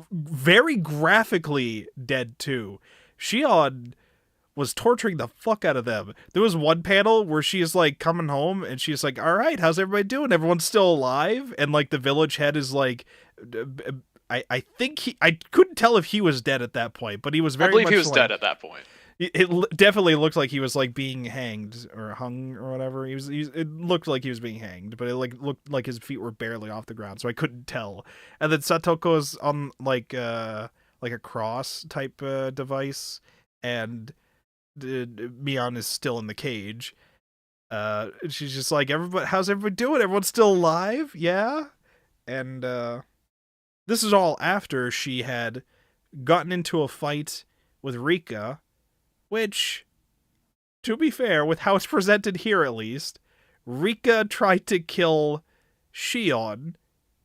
Very graphically dead too. Shion was torturing the fuck out of them. There was one panel where she's like coming home and she's like, all right, how's everybody doing? Everyone's still alive? And like the village head is like, I think I couldn't tell if he was dead at that point, but he was very much, I believe he was like, dead at that point. It definitely looked like he was like being hanged or hung or whatever. It looked like he was being hanged, but it like looked like his feet were barely off the ground, so I couldn't tell. And then Satoko's on like a cross type device, and Mion is still in the cage. She's just like, everybody, how's everybody doing? Everyone's still alive? Yeah. And this is all after she had gotten into a fight with Rika, which, to be fair, with how it's presented here at least, Rika tried to kill Shion.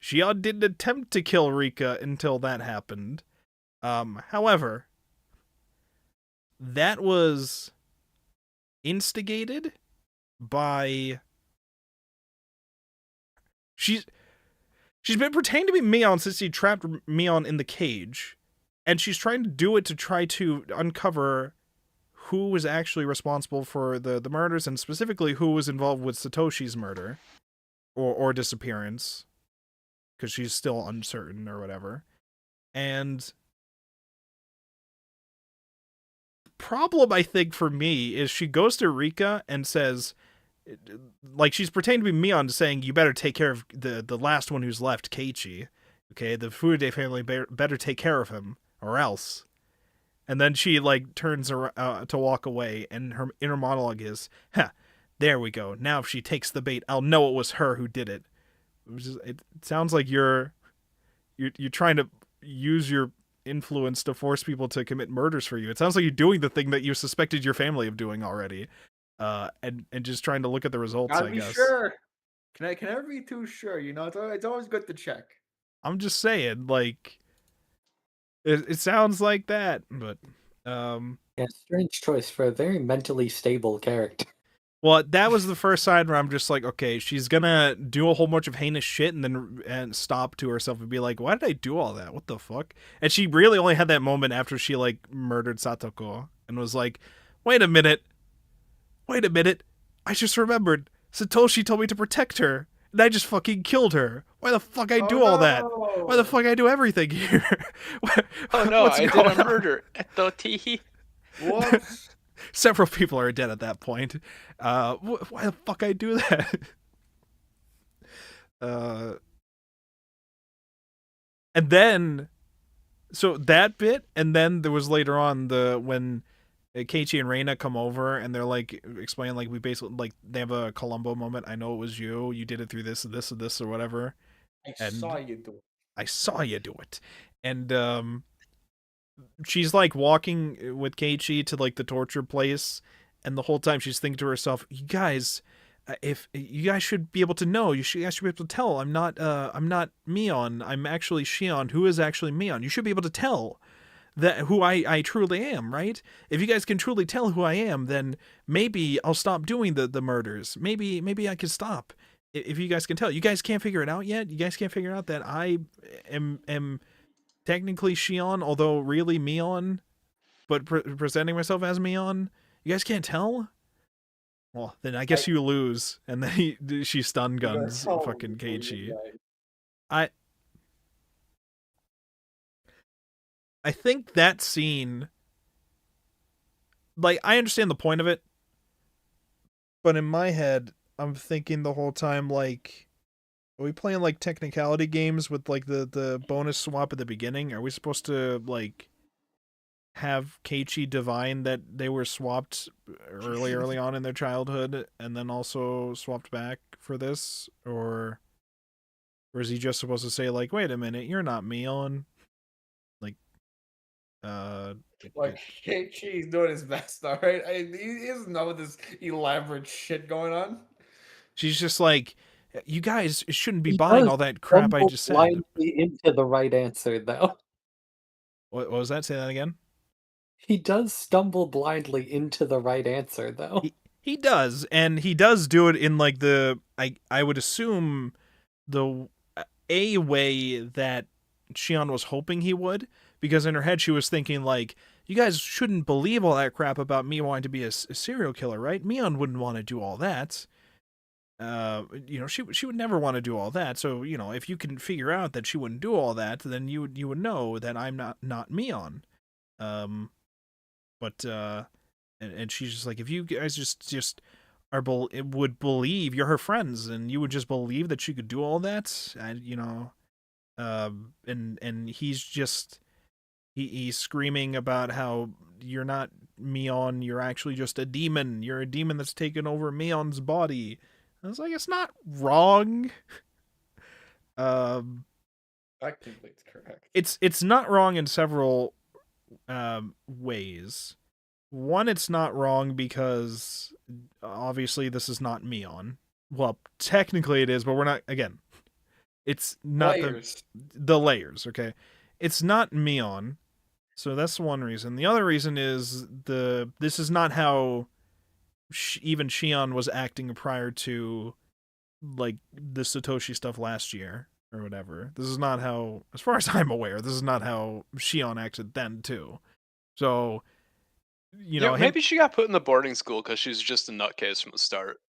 Shion didn't attempt to kill Rika until that happened. However, that was instigated by... She's been pretending to be Mion since he trapped Mion in the cage, and she's trying to do it to try to uncover who was actually responsible for the murders, and specifically who was involved with Satoshi's murder or disappearance, because she's still uncertain or whatever. And the problem, I think, for me is she goes to Rika and says, like, she's pretending to be Mion, saying, you better take care of the last one who's left, Keiichi. Okay, the Furude family better take care of him, or else. And then she, like, turns around, to walk away, and her inner monologue is, there we go. Now if she takes the bait, I'll know it was her who did it. It sounds like you're trying to use your influence to force people to commit murders for you. It sounds like you're doing the thing that you suspected your family of doing already, and just trying to look at the results. Gotta I be guess. sure. Can I never be too sure? You know, it's always good to check. I'm just saying, like, it sounds like that, but Yeah, strange choice for a very mentally stable character. well, that was the first side where I'm just like, okay, she's gonna do a whole bunch of heinous shit and stop to herself and be like, why did I do all that? What the fuck? And she really only had that moment after she like murdered Satoko and was like, wait a minute, I just remembered. Satoshi told me to protect her, and I just fucking killed her. Why the fuck I do all that? Why the fuck I do everything here? Oh no, What's I did going a on? murder. Etoti. Whoops. Several people are dead at that point. Why the fuck I do that? And then, so that bit, and then there was later on when Keiichi and Reina come over and they're like explaining like we basically like they have a Columbo moment. I know it was you. You did it through this and this and this or whatever. I saw you do it. I saw you do it. And she's like walking with Keiichi to like the torture place, and the whole time she's thinking to herself, "You guys, if you guys should be able to know, you guys should be able to tell. I'm not Mion. I'm actually Shion, who is actually Mion. You should be able to tell that who I truly am, right? If you guys can truly tell who I am, then maybe I'll stop doing the murders. Maybe I can stop. If you guys can tell. You guys can't figure it out yet. You guys can't figure out that I am technically Shion, although really Mion, but presenting myself as Mion. You guys can't tell? Well, then I guess you lose. And then she stun guns fucking Keiichi. I think that scene, like, I understand the point of it, but in my head, I'm thinking the whole time, like, are we playing, like, technicality games with, like, the bonus swap at the beginning? Are we supposed to, like, have Keiichi divine that they were swapped early on in their childhood and then also swapped back for this? Or is he just supposed to say, like, wait a minute, you're not Mion? Like Keiichi's doing his best, all right. He doesn't know this elaborate shit going on. She's just like, you guys shouldn't be He buying does all that crap I stumble just said. blindly into the right answer, though. What was that? Say that again. He does stumble blindly into the right answer, though. He does, and he does do it in like I would assume the a way that Shion was hoping he would, because in her head she was thinking like, you guys shouldn't believe all that crap about me wanting to be a serial killer, right? Mion wouldn't want to do all that. She would never want to do all that. So, if you can figure out that she wouldn't do all that, then you would know that I'm not Mion. And she's just like, if you guys just would believe, you're her friends, and you would just believe that she could do all that, and he's just he's screaming about how you're not Mion, you're actually just a demon. You're a demon that's taken over Mion's body. I was like, it's not wrong. Technically, it's correct. It's not wrong in several ways. One, it's not wrong because obviously this is not Mion. Well, technically it is, but we're not. Again, it's not Layers. the layers. Okay, it's not Mion, so that's one reason. The other reason is this is not how even Shion was acting prior to like the Satoshi stuff last year or whatever. This is not how, as far as I'm aware, this is not how Shion acted then too. So, maybe she got put in the boarding school because she was just a nutcase from the start.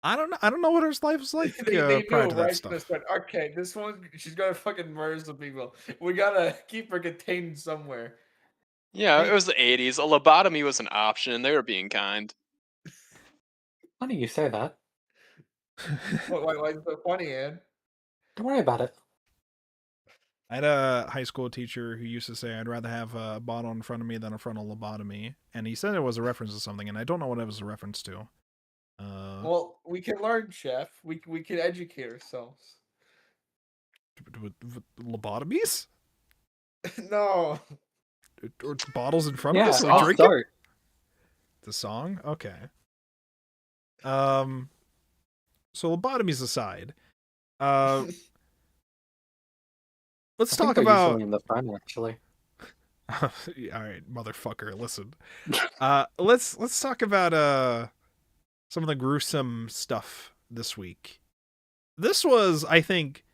I don't know what her life was like they prior knew to that right stuff. from the start. Okay, this one, she's gonna fucking murder some people. We gotta keep her contained somewhere. Yeah, it was the 80s. A lobotomy was an option. They were being kind. Funny you say that. Why is it so funny, Ann? Don't worry about it. I had a high school teacher who used to say, I'd rather have a bottle in front of me than a frontal lobotomy. And he said it was a reference to something, and I don't know what it was a reference to. Well, we can learn, Chef. We can educate ourselves. With lobotomies? No. Or bottles in front of Yeah, us, so we I'll drink it? start. The song? Okay. So lobotomies aside, let's I think talk they're about. usually in the front, actually. All right, motherfucker, listen. Let's talk about some of the gruesome stuff this week. This was, I think,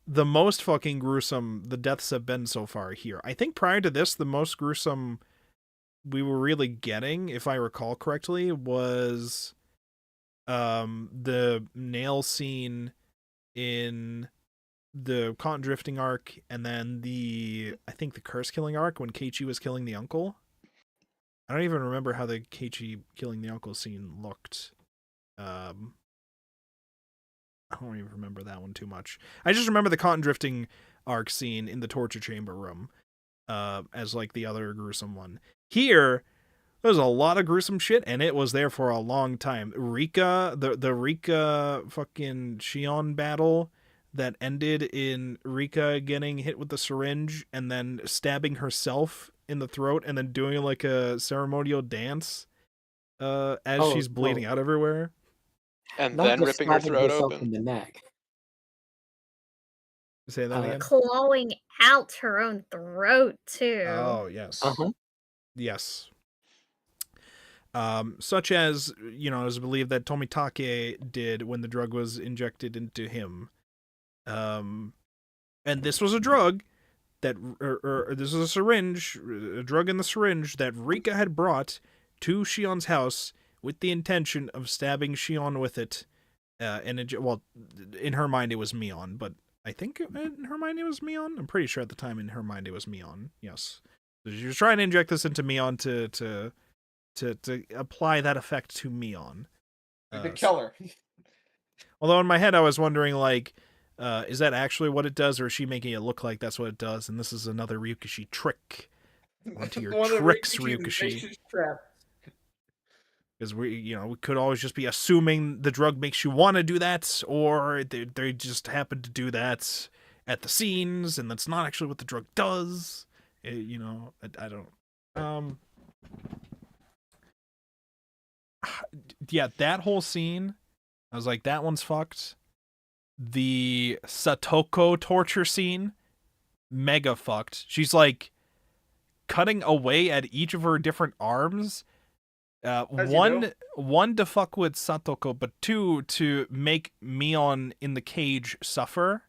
the most fucking gruesome the deaths have been so far here. I think prior to this, the most gruesome we were really getting, if I recall correctly, was the nail scene in the cotton drifting arc, and then I think the curse killing arc when Keiichi was killing the uncle. I don't even remember how the Keiichi killing the uncle scene looked. I don't even remember that one too much. I just remember the cotton drifting arc scene in the torture chamber room as like the other gruesome one. Here, there's a lot of gruesome shit, and it was there for a long time. Rika, the Rika fucking Shion battle that ended in Rika getting hit with the syringe and then stabbing herself in the throat and then doing like a ceremonial dance as she's bleeding out everywhere. And Not then just ripping her stabbing throat herself open. in the neck. Say that again? Clawing out her own throat too. Oh, yes. Uh-huh. Yes. Such as, it was believed that Tomitake did when the drug was injected into him. And this was a drug that, or this was a syringe, a drug in the syringe that Rika had brought to Shion's house with the intention of stabbing Shion with it. Well, in her mind it was Mion, but I think in her mind it was Mion. I'm pretty sure at the time in her mind it was Mion. Yes. So she was trying to inject this into Mion to apply that effect to Mion. The killer. Although in my head I was wondering, like, is that actually what it does, or is she making it look like that's what it does, and this is another Ryukishi trick? Onto your tricks, Ryukishi. Because we could always just be assuming the drug makes you want to do that, or they just happen to do that at the scenes, and that's not actually what the drug does. I don't. Yeah, that whole scene, I was like, that one's fucked. The Satoko torture scene, mega fucked. She's like cutting away at each of her different arms. One to fuck with Satoko, but two to make Mion in the cage suffer.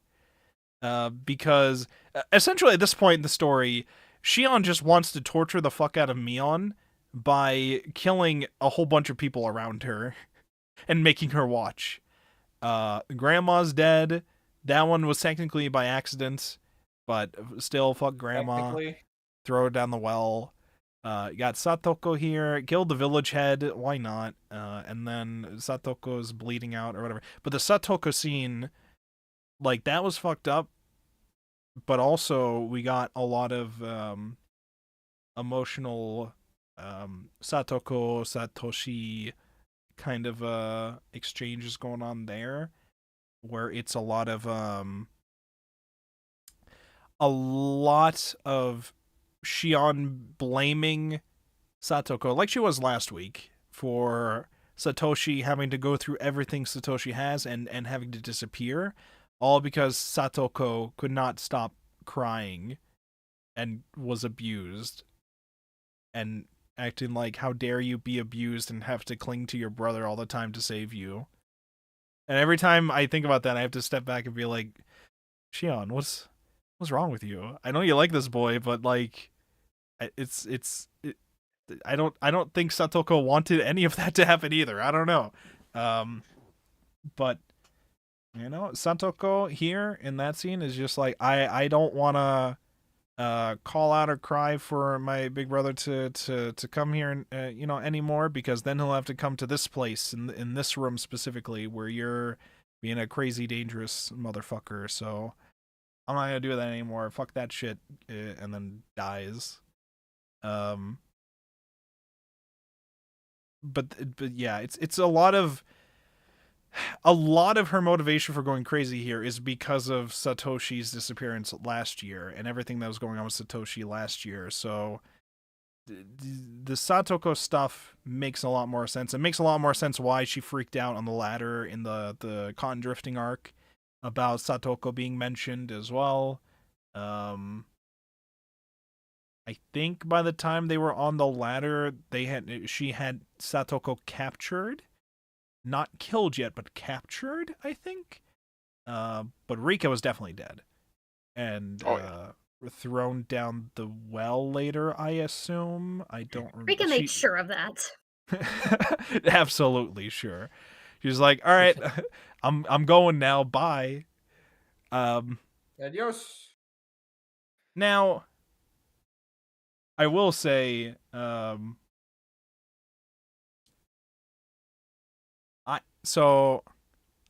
Because essentially at this point in the story, Shion just wants to torture the fuck out of Mion by killing a whole bunch of people around her and making her watch. Grandma's dead. That one was technically by accident, but still, fuck Grandma. Throw her down the well. You got Satoko here. Killed the village head. Why not? And then Satoko's bleeding out or whatever. But the Satoko scene, like, that was fucked up. But also, we got a lot of emotional Satoko, Satoshi kind of exchanges going on there, where it's a lot of Shion blaming Satoko, like she was last week, for Satoshi having to go through everything Satoshi has and having to disappear, all because Satoko could not stop crying and was abused and acting like, how dare you be abused and have to cling to your brother all the time to save you. And every time I think about that, I have to step back and be like, Shion, what's wrong with you? I know you like this boy, but like, I don't think Satoko wanted any of that to happen either. I don't know. But Satoko here in that scene is just like, I don't want to call out or cry for my big brother to come here anymore, because then he'll have to come to this place in this room specifically where you're being a crazy dangerous motherfucker. So I'm not gonna do that anymore. Fuck that shit, and then dies. But yeah, it's a lot of a lot of her motivation for going crazy here is because of Satoshi's disappearance last year and everything that was going on with Satoshi last year. So the Satoko stuff makes a lot more sense. It makes a lot more sense why she freaked out on the ladder in the cotton drifting arc about Satoko being mentioned as well. I think by the time they were on the ladder, she had Satoko captured. Not killed yet, but captured, I think. But Rika was definitely dead. And thrown down the well later, I assume. I don't remember. Rika made sure of that. Absolutely sure. She was like, all right, I'm going now. Bye. Adios. Now, I will say, so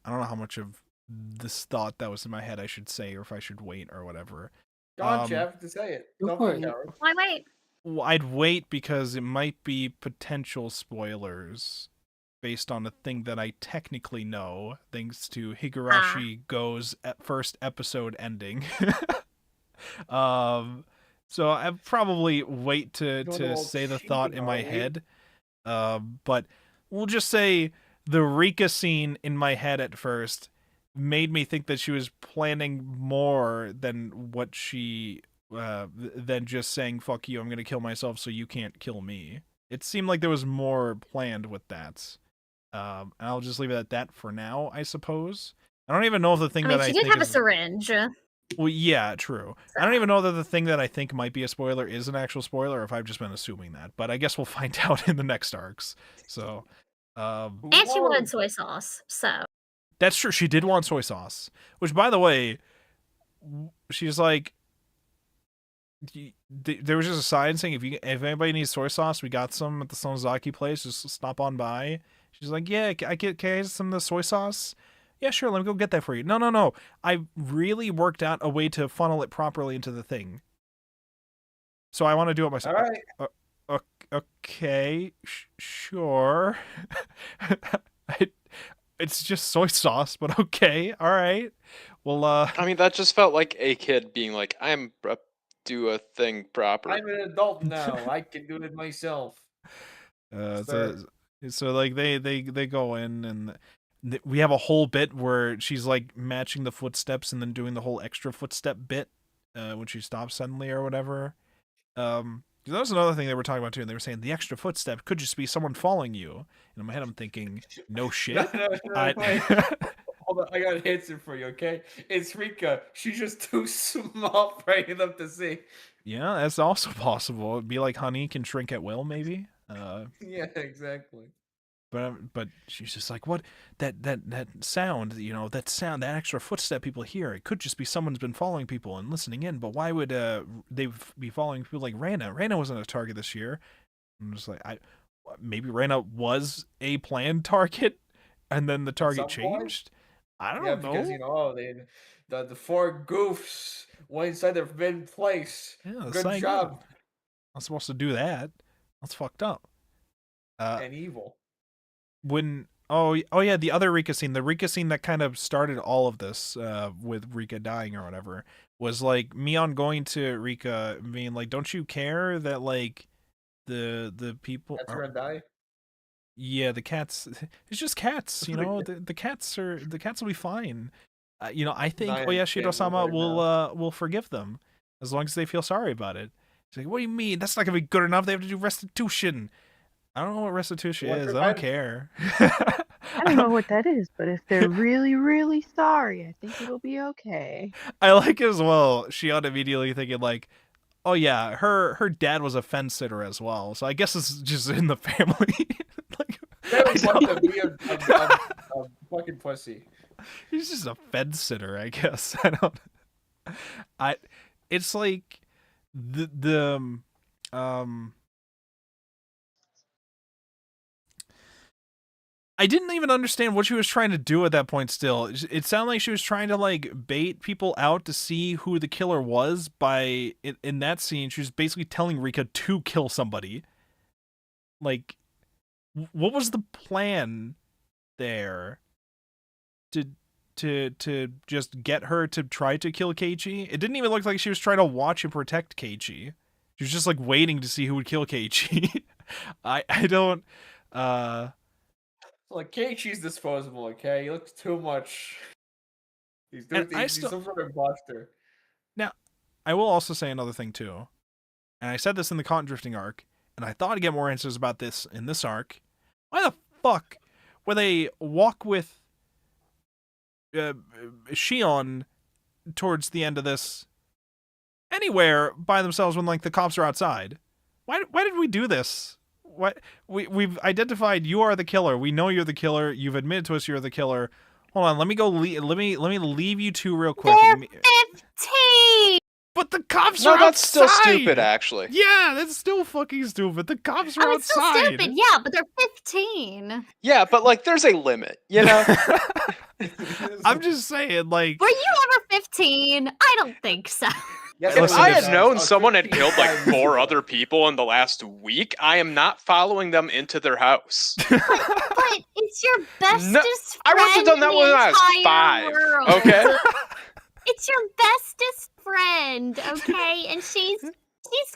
I don't know how much of this thought that was in my head I should say, or if I should wait or whatever. Go on, Jeff, to say it. Go Don't for be it. coward. Why wait? Well, I'd wait because it might be potential spoilers based on a thing that I technically know, thanks to Higurashi Go's first episode ending. So I'd probably wait to say the thought in my head. But we'll just say the Rika scene in my head at first made me think that she was planning more than what she than just saying "fuck you, I'm gonna kill myself so you can't kill me." It seemed like there was more planned with that. I'll just leave it at that for now, I suppose. I don't even know if the thing I mean, that she I did think have a is... syringe. Well, yeah, true. I don't even know that the thing that I think might be a spoiler is an actual spoiler, or if I've just been assuming that. But I guess we'll find out in the next arcs. So, And she wanted soy sauce, so. that's true. She did want soy sauce. Which, by the way, she's like, there was just a sign saying if anybody needs soy sauce, we got some at the Sonozaki place. Just stop on by. She's like, yeah, can I get some of the soy sauce? Yeah, sure, let me go get that for you. No. I really worked out a way to funnel it properly into the thing. So I want to do it myself. All right. Okay, sure. It's just soy sauce, but okay, all right. Well, I mean, that just felt like a kid being like, "I'm do a thing proper." I'm an adult now. I can do it myself. So like they go in and we have a whole bit where she's like matching the footsteps and then doing the whole extra footstep bit when she stops suddenly or whatever. That was another thing they were talking about too, and they were saying the extra footstep could just be someone following you. And in my head, I'm thinking, no shit. No, wait. Hold on, I got an answer for you, okay? It's Rika. She's just too small for any of them to see. Yeah, that's also possible. It'd be like honey can shrink at will, maybe. Yeah, exactly. But she's just like, what? That sound, that extra footstep people hear, it could just be someone's been following people and listening in. But why would they be following people like Rana? Rana wasn't a target this year. I'm just like, maybe Rana was a planned target, and then the target changed. I don't know. Because the four goofs went inside their forbidden place. Yeah, Good job. I'm supposed to do that. That's fucked up. And evil. Oh yeah, the other Rika scene, the Rika scene that kind of started all of this with Rika dying or whatever, was like Mion going to Rika being like, don't you care that like the people Cats are gonna die? Yeah, the cats, it's just cats, the cats will be fine. I think Oyashiro-sama will forgive them as long as they feel sorry about it. She's like, what do you mean? That's not gonna be good enough. They have to do restitution. I don't know what restitution is. I don't care. I don't know what that is, but if they're really, really sorry, I think it'll be okay. I like as well, Shion immediately thinking like, oh yeah, her dad was a fence sitter as well, so I guess it's just in the family. Like, That was be a fucking pussy. He's just a fence sitter, I guess. It's like I didn't even understand what she was trying to do at that point still. It sounded like she was trying to like bait people out to see who the killer was by in that scene. She was basically telling Rika to kill somebody. Like, what was the plan there? to just get her to try to kill Keiichi. It didn't even look like she was trying to watch and protect Keiichi. She was just like waiting to see who would kill Keiichi. I don't Like, Keiichi's disposable, okay? He looks too much. He's some sort of imposter. Now, I will also say another thing too. And I said this in the Cotton Drifting arc, and I thought I'd get more answers about this in this arc. Why the fuck would they walk with Shion towards the end of this anywhere by themselves when like the cops are outside? Why did we do this? What we've identified you are the killer. We know you're the killer. You've admitted to us you're the killer. Hold on, let me go. Let me leave you two real quick. They're 15. But the cops No, are that's outside. still stupid, actually. Yeah, that's still fucking stupid. The cops are It's still outside. stupid, yeah, but they're 15. Yeah, but like, there's a limit, you know. I'm just saying, like. Were you ever 15? I don't think so. Yes, If Listen, I if- had known someone had 15 killed like times. 4 other people in the last week, I am not following them into their house. But it's your bestest I friend wouldn't have done that in the when I was entire 5. world. Okay. It's your bestest friend, okay? And she's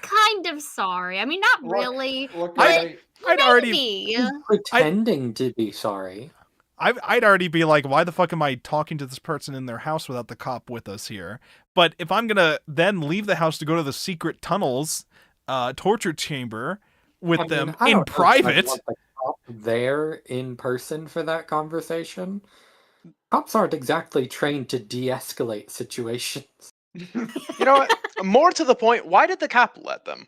kind of sorry. I mean, not Look, really. Look, But I'd already, maybe. Pretending to be sorry. I'd already be like, why the fuck am I talking to this person in their house without the cop with us here? But if I'm gonna then leave the house to go to the secret tunnels, torture chamber with I mean, them I in don't know if I'd private. want the cop there in person for that conversation. Cops aren't exactly trained to de-escalate situations. You know what? More to the point, why did the cop let them?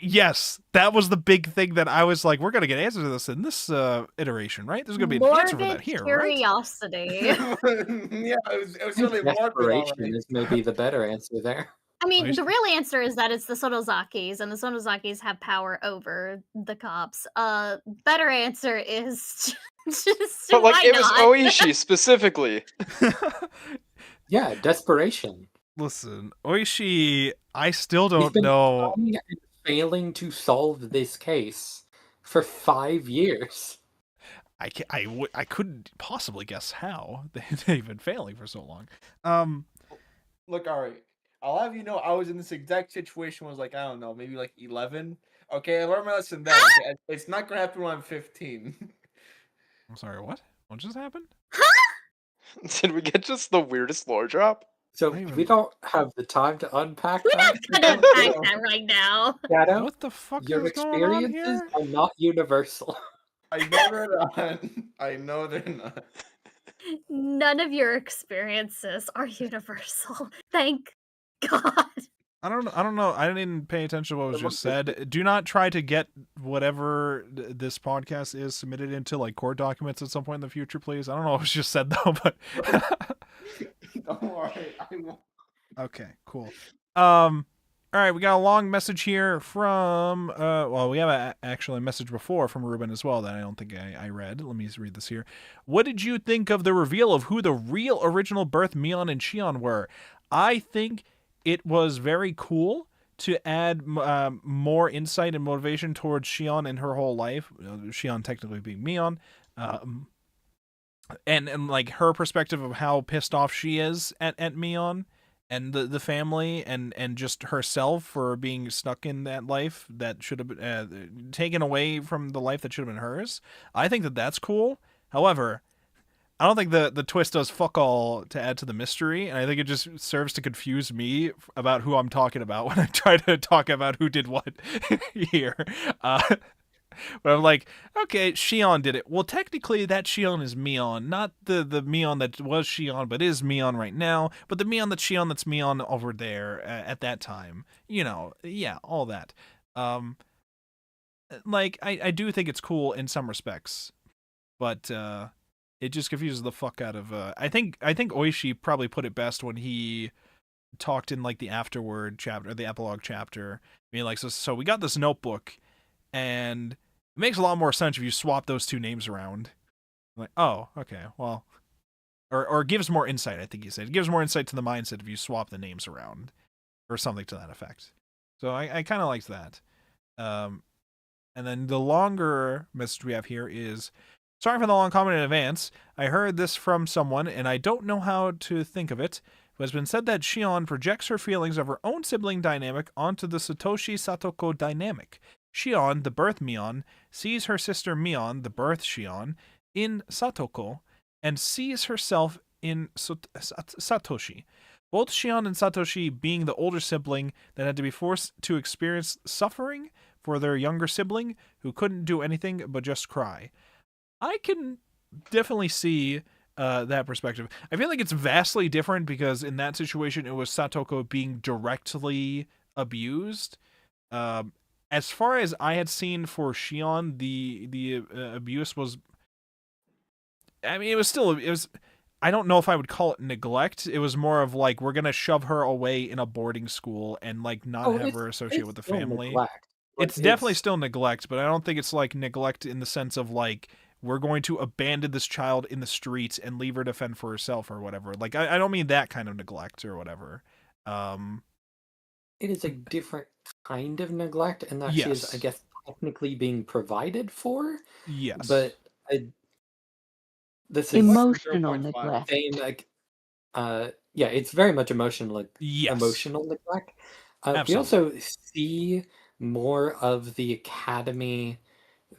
Yes, that was the big thing that I was like, we're gonna get answers to this in this iteration, right? There's gonna be an answer for that here, right? curiosity. yeah, it was really morbid Desperation already. is maybe the better answer there. I mean, Nice. the real answer is that it's the Sonozakis, and the Sonozakis have power over the cops. Better answer is just But like, why it was not? Oishi specifically. Yeah, desperation. Listen, Oishi, I still He's don't been know. trying and failing to solve this case for 5 years. I couldn't possibly guess how they've been failing for so long. Look, all right. I'll have you know, I was in this exact situation. Was like, I don't know, maybe like 11. Okay, I learned my lesson then. Okay? It's not gonna happen when I'm 15. I'm sorry, what? What just happened? Did we get just the weirdest lore drop? So I even- we don't have the time to unpack We're that. not gonna unpack that right now. Shadow, What the fuck your is going on experiences here? are not universal. I know they're not. I know they're not. None of your experiences are universal. Thank God. I don't know. I didn't pay attention to what was just said. Do not try to get whatever this podcast is submitted into like court documents at some point in the future, please. I don't know what was just said though, but Don't worry. I won't. okay, cool. All right, we got a long message here from well, we have actually a message before from Ruben as well that I don't think I read. Let me read this here. What did you think of the reveal of who the real original birth Mion and Shion were? I think it was very cool to add more insight and motivation towards Shion and her whole life. Shion technically being Mion, and like her perspective of how pissed off she is at Mion and the family and just herself for being stuck in that life that should have been taken away from the life that should have been hers. I think that that's cool. However, I don't think the twist does fuck all to add to the mystery, and I think it just serves to confuse me about who I'm talking about when I try to talk about who did what here. But I'm like, okay, Shion did it. Well, technically, that Shion is Mion, not the Mion that was Shion, but is Mion right now, but the Mion that's Shion that's Mion over there at that time. You know, yeah, all that. Like, I do think it's cool in some respects, but it just confuses the fuck out of. I think Oishi probably put it best when he talked in like the afterward chapter, the epilogue chapter, being like, so we got this notebook, and it makes a lot more sense if you swap those two names around. I'm like, oh, okay, well, or gives more insight. I think he said it gives more insight to the mindset if you swap the names around, or something to that effect. So I kind of liked that. And then the longer message we have here is, Sorry for the long comment in advance. I heard this from someone, and I don't know how to think of it. It has been said that Shion projects her feelings of her own sibling dynamic onto the Satoshi Satoko dynamic. Shion, the birth Mion, sees her sister Mion, the birth Shion, in Satoko, and sees herself in Satoshi. Both Shion and Satoshi being the older sibling that had to be forced to experience suffering for their younger sibling who couldn't do anything but just cry. I can definitely see that perspective. I feel like it's vastly different because in that situation it was Satoko being directly abused. As far as I had seen for Shion, the abuse was, I mean, it was. I don't know if I would call it neglect. It was more of like, we're gonna shove her away in a boarding school and like not have her associate with the family. Neglect. It's definitely still neglect, but I don't think it's like neglect in the sense of like, we're going to abandon this child in the streets and leave her to fend for herself or whatever. Like, I don't mean that kind of neglect or whatever. It is a different kind of neglect, and that she is, I Yes. guess, technically being provided for. Yes. But this is Emotional 0.5. neglect. saying like, yeah, it's very much emotional Yes. emotional neglect. We Absolutely. also see more of the academy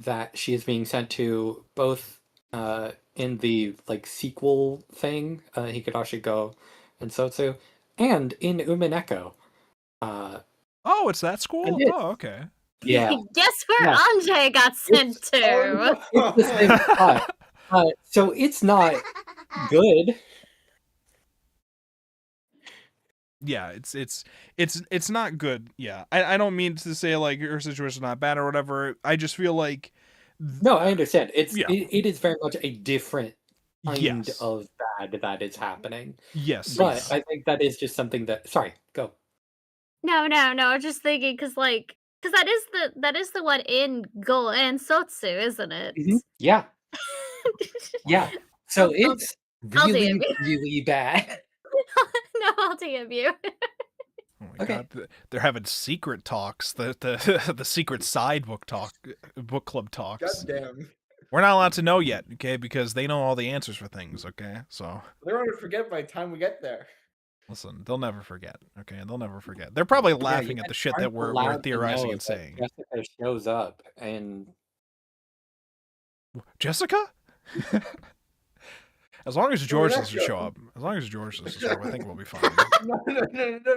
that she is being sent to, both in the like sequel thing, Higurashi Go and Sotsu, and in Umineko. Oh, it's that school? And it's- Oh, okay. Yeah, Guess where Yeah. Anjay got sent to? it's the same spot. So it's not good. Yeah, it's not good. Yeah. I don't mean to say like her situation's not bad or whatever. I just feel like No, I understand. Yeah. It is very much a different kind Yes. of bad that is happening. Yes. But yes. I think that is just something that. Sorry, go. No, I was just thinking because that is the one in Go and Sotsu, isn't it? Yeah, yeah. So I'll- it's I'll really, DM you. really bad. No, I'll DM you. Oh my Okay. god, they're having secret talks. The secret side book club talks. Goddamn. We're not allowed to know yet, okay? Because they know all the answers for things, okay? So They're going to forget by the time we get there. listen, they'll never forget, okay? They'll never forget. They're probably Yeah, laughing you at the guys shit that aren't we're allowed to theorizing know and that saying. Jessica shows up, and Jessica? As long as George that doesn't show. show up. As long as George doesn't show up, I think we'll be fine. No,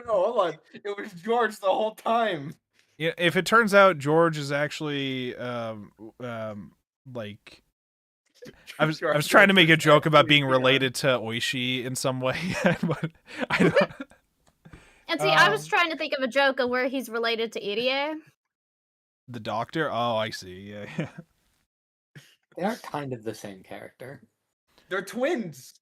hold on. It was George the whole time. Yeah, if it turns out George is actually like I was trying to make a joke about being related to Oishi in some way, but I don't. And see, I was trying to think of a joke of where he's related to Irie. The doctor? Oh, I see. Yeah. they are kind of the same character. They're twins.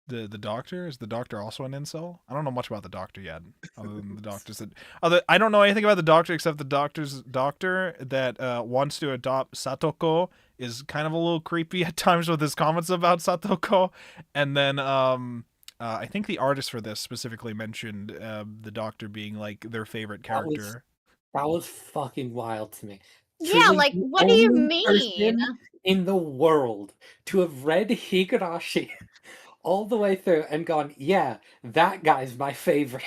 The doctor? Is the doctor also an incel? I don't know much about the doctor yet. Other than the doctors that I don't know anything about the doctor except the doctor's doctor that wants to adopt Satoko is kind of a little creepy at times with his comments about Satoko. And then I think the artist for this specifically mentioned the doctor being like their favorite character. That was fucking wild to me. Yeah, Truly like the what do you only mean? person in the world to have read Higurashi all the way through and gone, yeah, that guy's my favorite.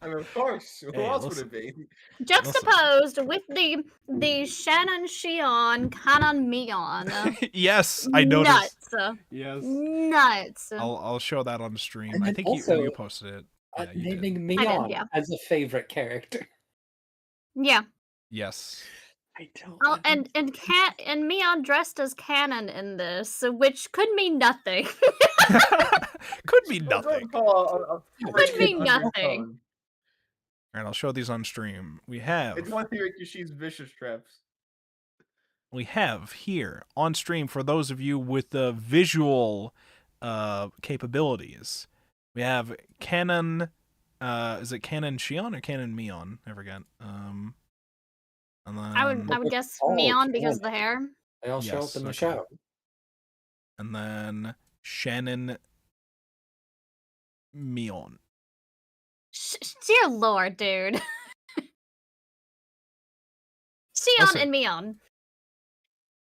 I mean, of course. Who Hey, else listen. would it be? Juxtaposed with the Shannon Shion Kanon Mion. Yes, I noticed. Nuts. Yes. Nuts. I'll show that on the stream. And I then think also, you posted it. Yeah, you did. naming I did, Mion yeah. as a favorite character. Yeah. Yes. I don't. Oh, and Mion dressed as Canon in this, which could mean nothing. Could be nothing. Could mean nothing. Alright, I'll show these on stream. We have It's one thing like Yoshi's vicious traps. here on stream for those of you with the visual capabilities. We have Canon is it Canon Shion or Canon Mion? I forget. And then I would guess Oh, Mion because yeah. of the hair. They all show Yes, up in the okay. show. and then Shannon Mion. Dear Lord, dude. Shion Listen. and Mion.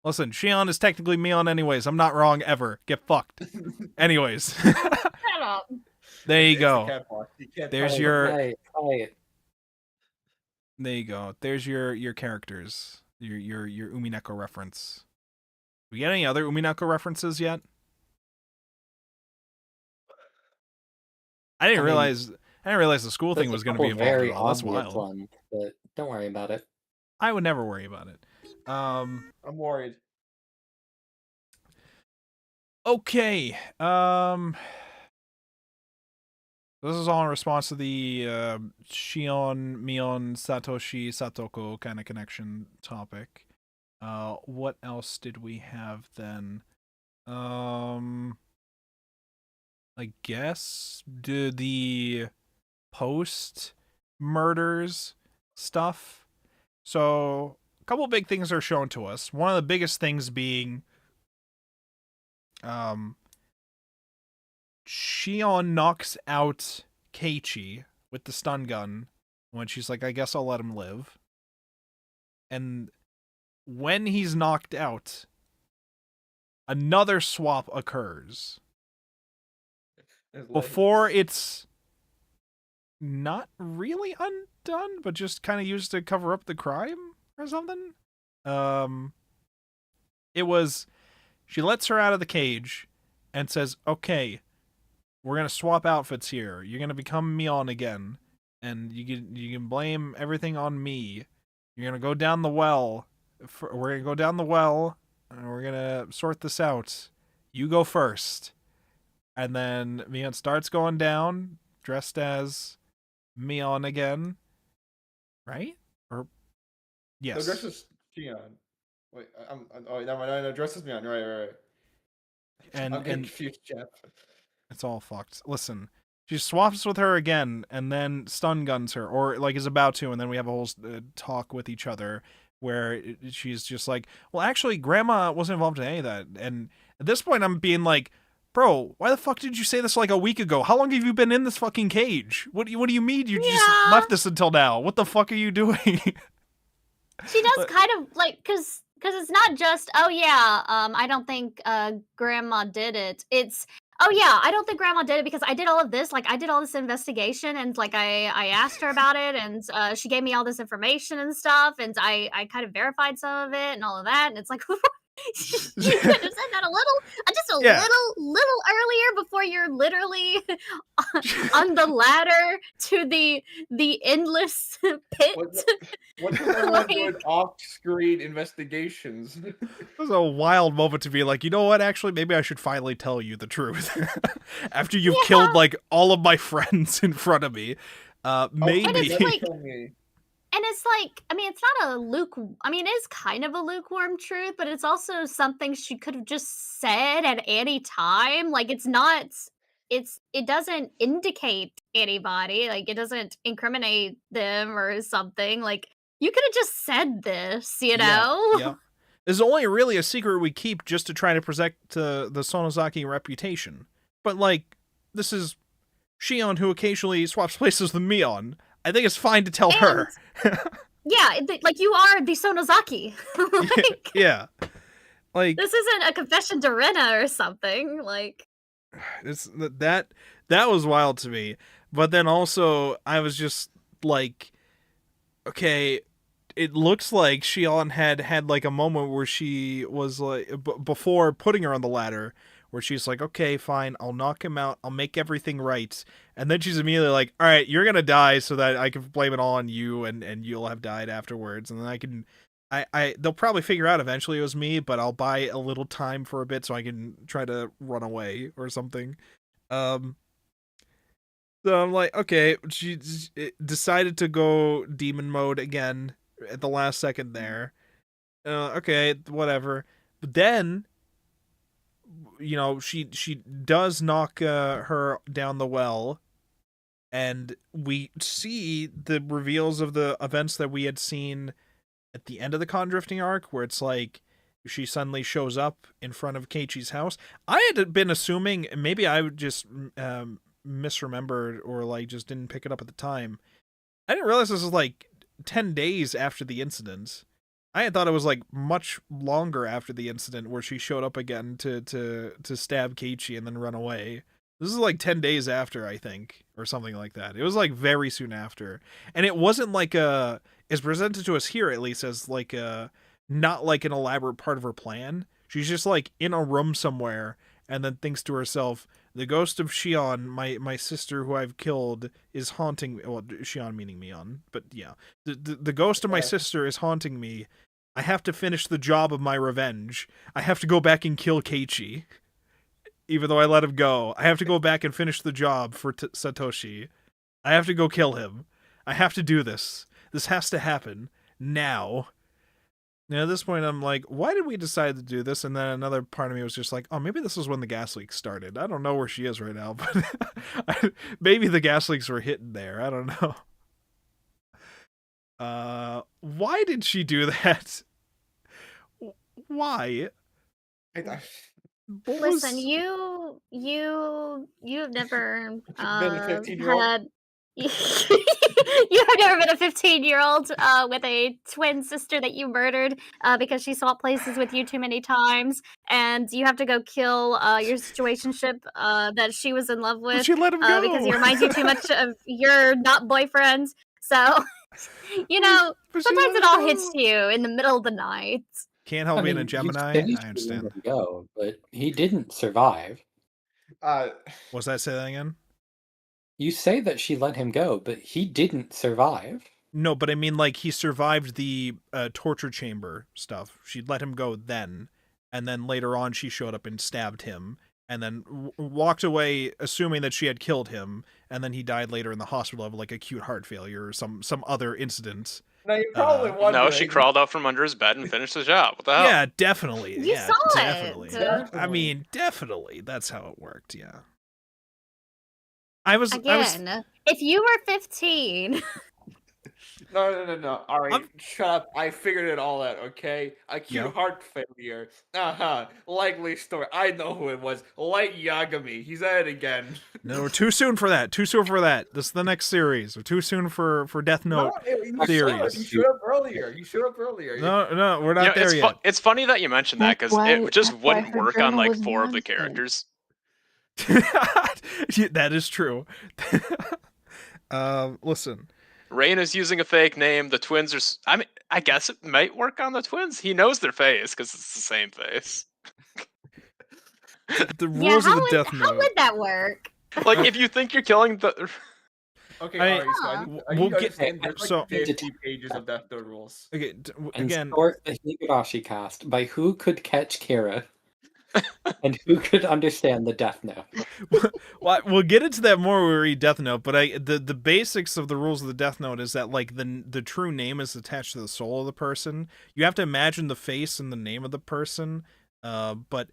Listen, Shion is technically Mion anyways. I'm not wrong ever. Get fucked. Anyways. Shut up. There you It's a go. catwalk. You can't There's touch your- it. Right. There you go. There's your characters. Your Umineko reference. We get any other Umineko references yet? I didn't mean, realize the school thing There's was a going to be couple involved very at all. That's obvious wild. ones, but don't worry about it. I would never worry about it. I'm worried. Okay. This is all in response to the Shion, Mion, Satoshi, Satoko kind of connection topic. What else did we have then? I guess the post murders stuff. So a couple big things are shown to us. One of the biggest things being Shion knocks out Keiichi with the stun gun when she's like, I guess I'll let him live. And when he's knocked out, another swap occurs. Before it's not really undone, but just kind of used to cover up the crime or something. It was, she lets her out of the cage and says, okay, we're going to swap outfits here. You're going to become Mion again. And you can blame everything on me. You're going to go down the well. We're going to go down the well, and we're going to sort this out. You go first. And then Mion starts going down, dressed as Mion again. Right? Or, yes. No, dressed as Shion. Wait, oh, never mind. No, dressed as Mion. Right. And I'm getting confused, Jeff. It's all fucked. Listen, she swaps with her again and then stun guns her, or like is about to, and then we have a whole talk with each other where she's just like, well, actually, Grandma wasn't involved in any of that. And at this point, I'm being like, bro, why the fuck did you say this like a week ago? How long have you been in this fucking cage? What do you mean you just left this until now? What the fuck are you doing? She does kind of like, because it's not just, oh yeah, I don't think Grandma did it. It's, oh yeah, I don't think Grandma did it because I did all of this. Like, I did all this investigation, and like I asked her about it, and she gave me all this information and stuff, and I kind of verified some of it and all of that. And it's like, you could have said that a little, just a little earlier before you're literally on the ladder to the endless pit. What's going on doing off-screen investigations? It was a wild moment to be like, you know what, actually, maybe I should finally tell you the truth. After you've killed, like, all of my friends in front of me. Maybe. And it's like, and it's like, I mean, it's not it is kind of a lukewarm truth, but it's also something she could have just said at any time. Like, it doesn't indicate anybody. Like, it doesn't incriminate them or something. Like, you could have just said this, you know? Yeah. There's only really a secret we keep just to try to protect the Sonozaki reputation. But, like, this is Shion who occasionally swaps places with Mion. I think it's fine to tell her. Yeah, like, you are the Sonozaki. Like, yeah. Like, this isn't a confession to Rena or something. Like, it's that was wild to me. But then also, I was just like, okay, it looks like Shion had like a moment where she was like, before putting her on the ladder, where she's like, okay, fine, I'll knock him out, I'll make everything right. And then she's immediately like, all right, you're gonna die so that I can blame it all on you, and you'll have died afterwards. And then they'll probably figure out eventually it was me, but I'll buy a little time for a bit so I can try to run away or something. So I'm like, okay, she decided to go demon mode again at the last second there. Okay, whatever. But then, you know, she does knock her down the well, and we see the reveals of the events that we had seen at the end of the Con Drifting arc, where it's like she suddenly shows up in front of Keiichi's house. I had been assuming, maybe I would just misremembered or like just didn't pick it up at the time. I didn't realize this was like 10 days after the incident. I had thought it was like much longer after the incident where she showed up again to stab Keiichi and then run away. This is like 10 days after, I think, or something like that. It was like very soon after. And it wasn't like it's presented to us here at least as like not like an elaborate part of her plan. She's just like in a room somewhere and then thinks to herself, the ghost of Shion, my sister who I've killed, is haunting me. Well, Shion meaning Mion, but yeah. The ghost of my sister is haunting me. I have to finish the job of my revenge. I have to go back and kill Keiichi. Even though I let him go. I have to go back and finish the job for Satoshi. I have to go kill him. I have to do this. This has to happen. Now. And at this point, I'm like, why did we decide to do this? And then another part of me was just like, oh, maybe this was when the gas leak started. I don't know where she is right now, but maybe the gas leaks were hitting there. I don't know. Why did she do that? Why? Listen, you've never Been a 15-year-old? had you have never been a 15-year-old with a twin sister that you murdered because she swapped places with you too many times, and you have to go kill your situationship that she was in love Well, with she let him go. because he reminds you too much of your not boyfriend. So, you know, But she sometimes let it all him hits go. you in the middle of the night. Can't help being a Gemini. You I understand. let him go, but he didn't survive. What's that? Say that again? You say that she let him go, but he didn't survive. No, but I mean, like, he survived the torture chamber stuff. She let him go then, and then later on she showed up and stabbed him, and then walked away assuming that she had killed him, and then he died later in the hospital of, like, acute heart failure or some other incident. Now you're probably wondering. No, she crawled out from under his bed and finished the job. What the hell? Yeah, definitely. You yeah, saw definitely. it. I mean, definitely. That's how it worked, yeah. Again, if you were 15... No. All right, shut up. I figured it all out, okay? Acute heart failure. Likely story. I know who it was. Light Yagami. He's at it again. No, we're too soon for that. Too soon for that. This is the next series. We're too soon for Death Note theories. You showed up earlier. No, we're not there yet. It's funny that you mentioned that because it just wouldn't work on like 4 of the characters. That is true. Listen. Rain is using a fake name. The twins are. I mean, I guess it might work on the twins. He knows their face because it's the same face. The rules of the Death Note. How would that work? Like, if you think you're killing the. Okay, alright, so I we'll need to get understand there's like 50 pages of Death Note rules. Okay, And again. sort the Higurashi cast by who could catch Kira. And who could understand the Death Note? Well, we'll get into that more when we read Death Note, but the basics of the rules of the Death Note is that like the true name is attached to the soul of the person. You have to imagine the face and the name of the person, but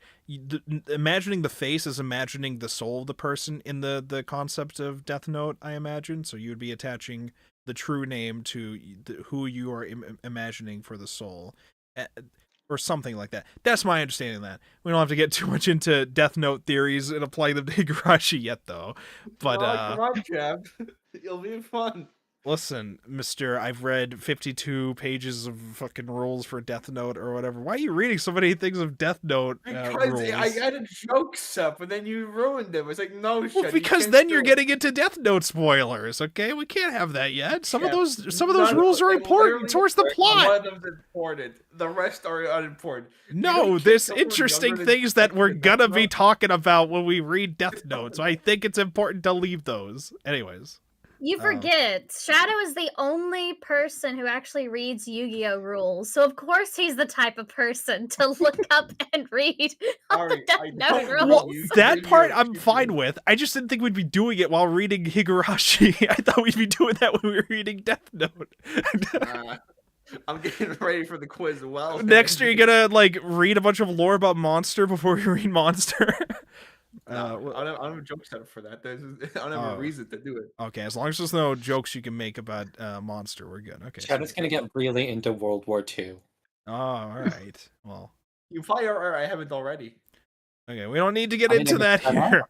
imagining the face is imagining the soul of the person in the concept of Death Note, I imagine. So you would be attaching the true name to who you are imagining for the soul. Or something like that. That's my understanding of that. We don't have to get too much into Death Note theories and applying them to Higurashi yet, though. But come on, Jeff. It'll be fun. Listen, mister, I've read 52 pages of fucking rules for Death Note or whatever. Why are you reading so many things of Death Note because rules? I added jokes up, and then you ruined them. It's like, no, well, because then you're getting into Death Note spoilers, okay? We can't have that yet. Some of those rules are important towards the plot. One of them's important. The rest are unimportant. No, there's interesting things that we're gonna be talking about when we read Death Note, so I think it's important to leave those. Anyways. You forget, Shadow is the only person who actually reads Yu-Gi-Oh! Rules, so of course he's the type of person to look up and read all the Death Note rules. Well, that part I'm fine with. I just didn't think we'd be doing it while reading Higurashi. I thought we'd be doing that when we were reading Death Note. I'm getting ready for the quiz as well. Next, you're gonna like read a bunch of lore about Monster before you read Monster. No, I don't have a joke set up for that. I don't have a reason to do it. Okay, as long as there's no jokes you can make about Monster, we're good. Okay. Shadow's gonna get really into World War II. Oh, all right. Well, you fire, or I haven't already. Okay, we don't need to get into that here.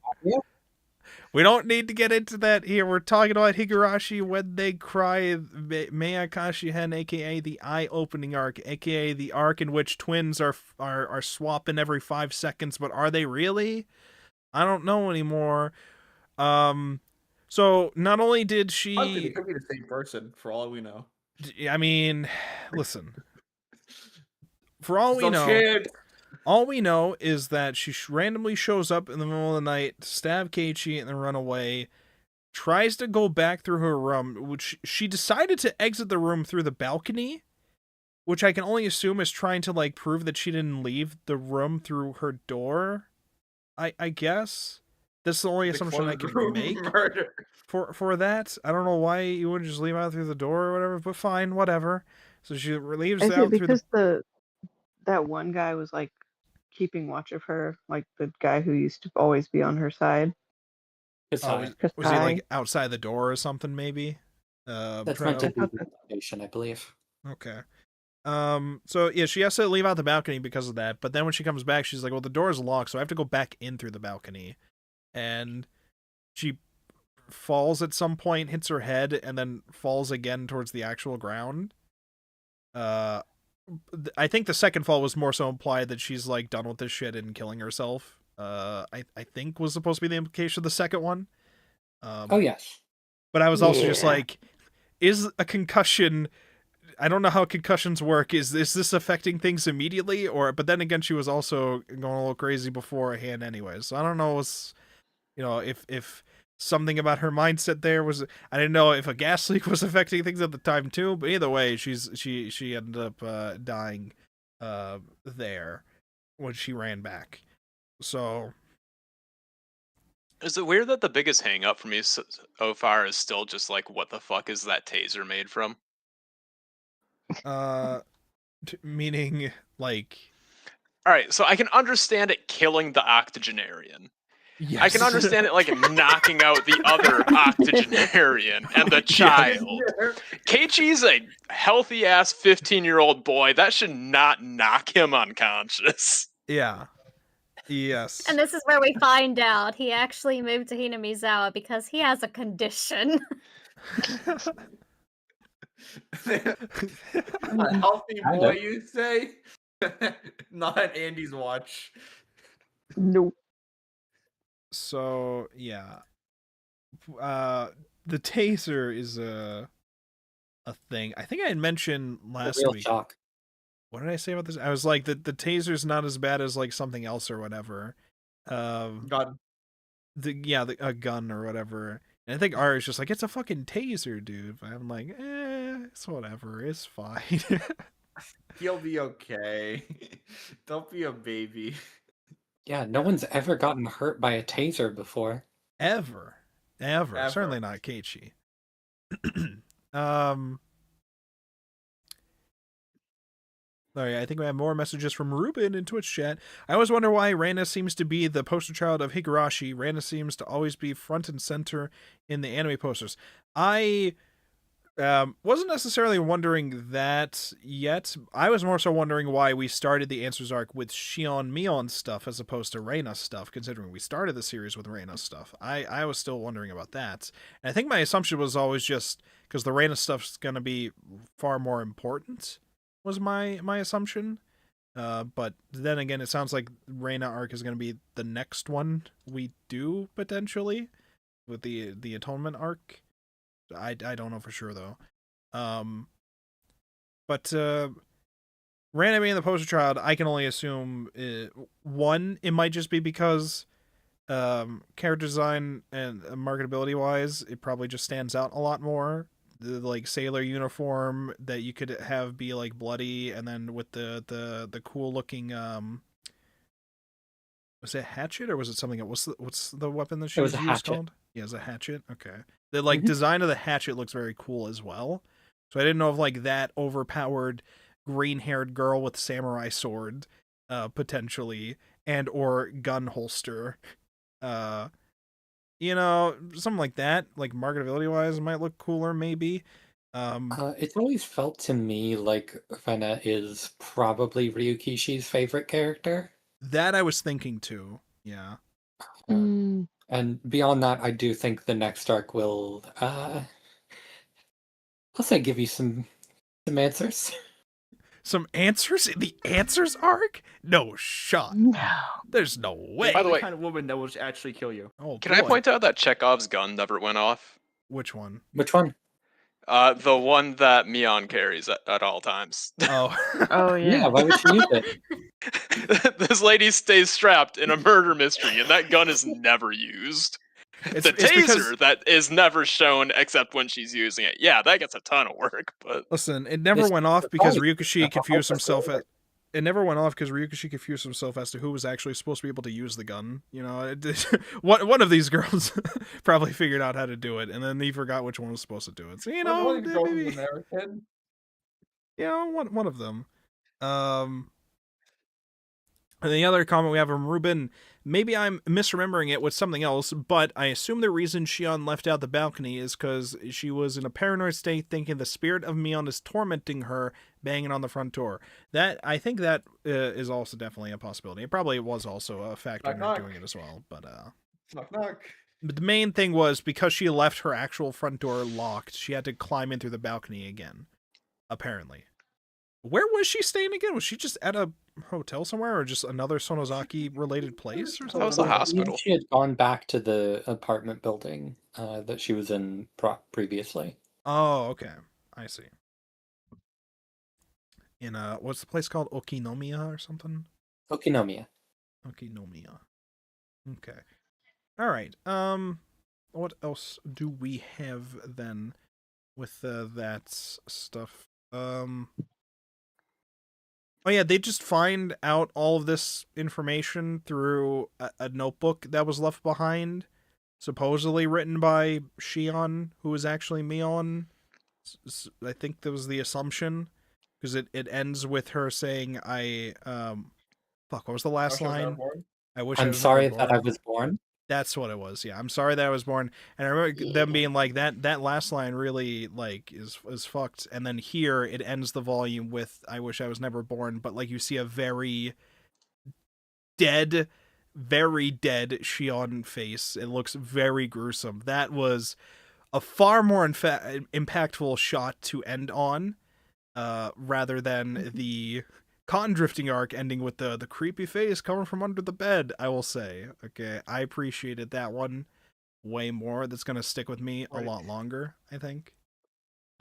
We don't need to get into that here. We're talking about Higurashi when they cry, Meyakashi Hen, aka the eye-opening arc, aka the arc in which twins are swapping every 5 seconds, but are they really? I don't know anymore. So not only did It she... could be the same person, for all we know. I mean, listen. For all we Still know... shit. All we know is that she randomly shows up in the middle of the night, stab Keiichi, and then run away. Tries to go back through her room, which she decided to exit the room through the balcony, which I can only assume is trying to, like, prove that she didn't leave the room through her door. I guess. That's the only assumption I can make for that. I don't know why you wouldn't just leave out through the door or whatever, but fine, whatever. So she leaves Is out it through because that one guy was like keeping watch of her, like the guy who used to always be on her side? Was he like outside the door or something? Maybe. That's meant to be the foundation, I believe. Okay. So yeah, she has to leave out the balcony because of that. But then when she comes back, she's like, "Well, the door is locked, so I have to go back in through the balcony." And she falls at some point, hits her head, and then falls again towards the actual ground. I think the second fall was more so implied that she's like done with this shit and killing herself. I think was supposed to be the implication of the second one. Oh yes. But I was also just like, is a concussion? I don't know how concussions work. Is this affecting things immediately, or? But then again, she was also going a little crazy beforehand, anyways. So I don't know. If something about her mindset there was, I didn't know if a gas leak was affecting things at the time too. But either way, she ended up dying there when she ran back. So. Is it weird that the biggest hang up for me so far is still just like, what the fuck is that taser made from? Meaning like... Alright, so I can understand it killing the octogenarian. Yes. I can understand it like knocking out the other octogenarian and the child. Keiichi's a healthy ass 15-year-old boy. That should not knock him unconscious. Yeah. Yes. And this is where we find out he actually moved to Hinamizawa because he has a condition. A healthy boy, you say? Not Andy's watch. Nope. So yeah, the taser is a thing. I think I had mentioned last week. Shock. What did I say about this? I was like, the taser's not as bad as like something else or whatever. Gun. A gun or whatever. And I think R is just like, it's a fucking taser, dude. But I'm like, it's whatever. It's fine. He'll be okay. Don't be a baby. Yeah, no one's ever gotten hurt by a taser before. Ever. Certainly not Keiichi. Sorry, I think we have more messages from Ruben in Twitch chat. I always wonder why Reina seems to be the poster child of Higurashi. Reina seems to always be front and center in the anime posters. I wasn't necessarily wondering that yet. I was more so wondering why we started the Answers arc with Shion Mion stuff as opposed to Reina stuff, considering we started the series with Reina stuff. I was still wondering about that. And I think my assumption was always just because the Reina stuff's going to be far more important, was my assumption. But then again, it sounds like Reina arc is going to be the next one we do, potentially, with the Atonement arc. I don't know for sure though. But Reina being the poster child, I can only assume one, it might just be because character design and marketability wise, it probably just stands out a lot more. The like sailor uniform that you could have be like bloody, and then with the cool looking was it hatchet or was it something else? What's the weapon that she was used called? Yeah, it's a hatchet. Okay. The like design of the hatchet looks very cool as well. So I didn't know if like that overpowered green-haired girl with samurai sword potentially, and or gun holster. Something like that, like marketability wise, might look cooler maybe. It's always felt to me like Rena is probably Ryukishi's favorite character. That I was thinking too. Yeah. And beyond that, I do think the next arc will, I'll say, give you some answers. Some answers in the answers arc? No shot. No. There's no way. By the The way- kind of woman that will actually kill you. Oh, Can I boy. point out that Chekhov's gun never went off? Which one? Which one? The one that Mion carries at all times. Oh. Oh Yeah, yeah. why would she use it? This lady stays strapped in a murder mystery, and that gun is never used. It's- the it's because- taser that is never shown except when she's using it. Yeah, that gets a ton of work, but Listen, it never This- went off because probably- Ryukishi confused himself at. It never went off because Ryukishi confused himself as to who was actually supposed to be able to use the gun. You know, one of these girls probably figured out how to do it, and then he forgot which one was supposed to do it. So you know, One of these girls is maybe, American. you know, one of them. And the other comment we have from Ruben, maybe I'm misremembering it with something else, but I assume the reason Shion left out the balcony is because she was in a paranoid state thinking the spirit of Mion is tormenting her, banging on the front door. I think that is also definitely a possibility. It probably was also a factor in her Knock, doing it as well, but Knock knock. but the main thing was because she left her actual front door locked, she had to climb in through the balcony again, apparently. Where was she staying again? Was she just at a hotel somewhere or just another Sonozaki-related place or that was something? the I believe hospital. She had gone back to the apartment building that she was in previously. Oh, okay. I see. In, what's the place called? Okinomiya or something? Okinomiya. Okinomiya. Okay. Alright, what else do we have then with that stuff? Oh yeah, they just find out all of this information through a notebook that was left behind, supposedly written by Shion, who was actually Mion. I think that was the assumption, because it ends with her saying, fuck, what was the last line? I wish I I'm was sorry never that I born. was born. That's what it was. Yeah, I'm sorry that I was born. And I remember them being like that last line really like is fucked. And then here it ends the volume with I wish I was never born, but like you see a very dead Shion face. It looks very gruesome. That was a far more impactful shot to end on rather than the Cotton Drifting arc ending with the creepy face coming from under the bed, I will say. Okay, I appreciated that one way more. That's going to stick with me a lot longer, I think.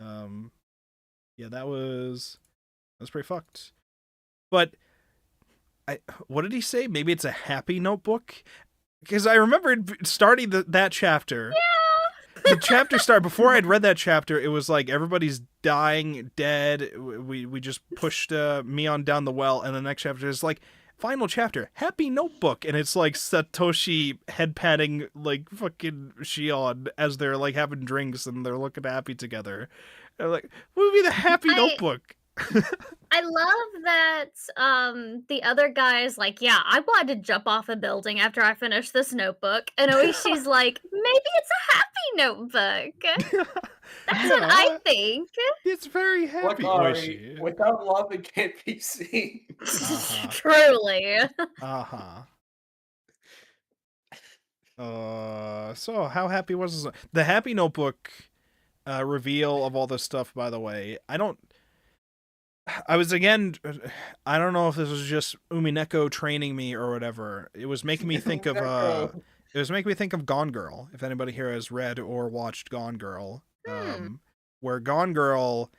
Yeah, that was pretty fucked. But what did he say? Maybe it's a happy notebook? Because I remembered starting that chapter. The chapter started before I'd read that chapter. It was like everybody's dying, dead. We just pushed Mion down the well, and the next chapter is like final chapter, happy notebook, and it's like Satoshi head patting like fucking Shion as they're like having drinks and they're looking happy together. And like, what would be the happy notebook? I love that the other guy's like, yeah, I wanted to jump off a building after I finished this notebook. And Oishi's like, maybe it's a happy notebook. That's what I think. It's very happy, Look, Oishi. without love, it can't be seen. Truly. So how happy was this? The happy notebook reveal of all this stuff, by the way? I don't know if this was just Umineko training me or whatever. It was making me think of Gone Girl, if anybody here has read or watched Gone Girl. Where Gone Girl,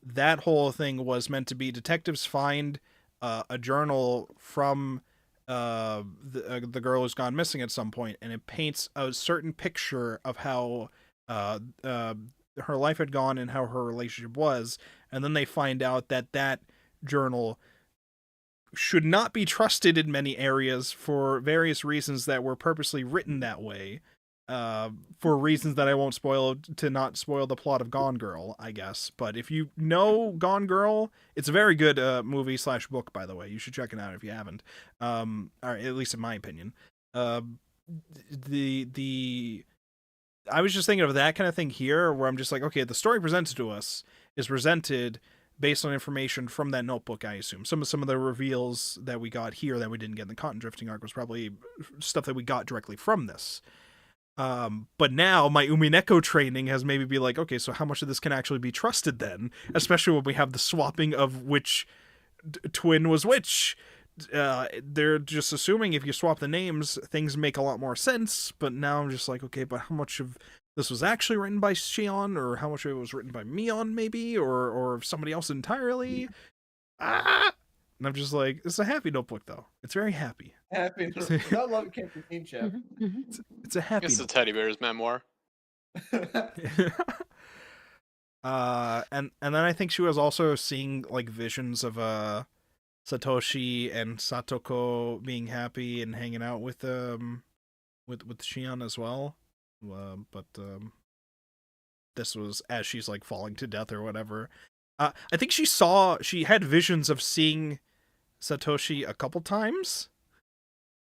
that whole thing was meant to be detectives find a journal from the girl who's gone missing at some point, and it paints a certain picture of how her life had gone and how her relationship was, and then they find out that journal should not be trusted in many areas for various reasons that were purposely written that way, for reasons that I won't spoil to not spoil the plot of Gone Girl, I guess. But if you know Gone Girl, it's a very good movie/book, by the way. You should check it out if you haven't, or at least in my opinion. I was just thinking of that kind of thing here, where I'm just like, okay, the story presented to us is presented based on information from that notebook, I assume. Some of the reveals that we got here that we didn't get in the Cotton Drifting arc was probably stuff that we got directly from this. But now my Umineko training has maybe be like, okay, so how much of this can actually be trusted then? Especially when we have the swapping of which twin was which. They're just assuming if you swap the names, things make a lot more sense. But now I'm just like, okay, but how much of this was actually written by Shion, or how much of it was written by Mion, maybe, or somebody else entirely? And I'm just like, it's a happy notebook, though. It's very happy. Happy. Not love can't be seen, Jeff. It's a happy. It's the teddy bear's memoir. And then I think she was also seeing like visions of Satoshi and Satoko being happy and hanging out with Shion as well. But this was as she's like falling to death or whatever. I think she had visions of seeing Satoshi a couple times.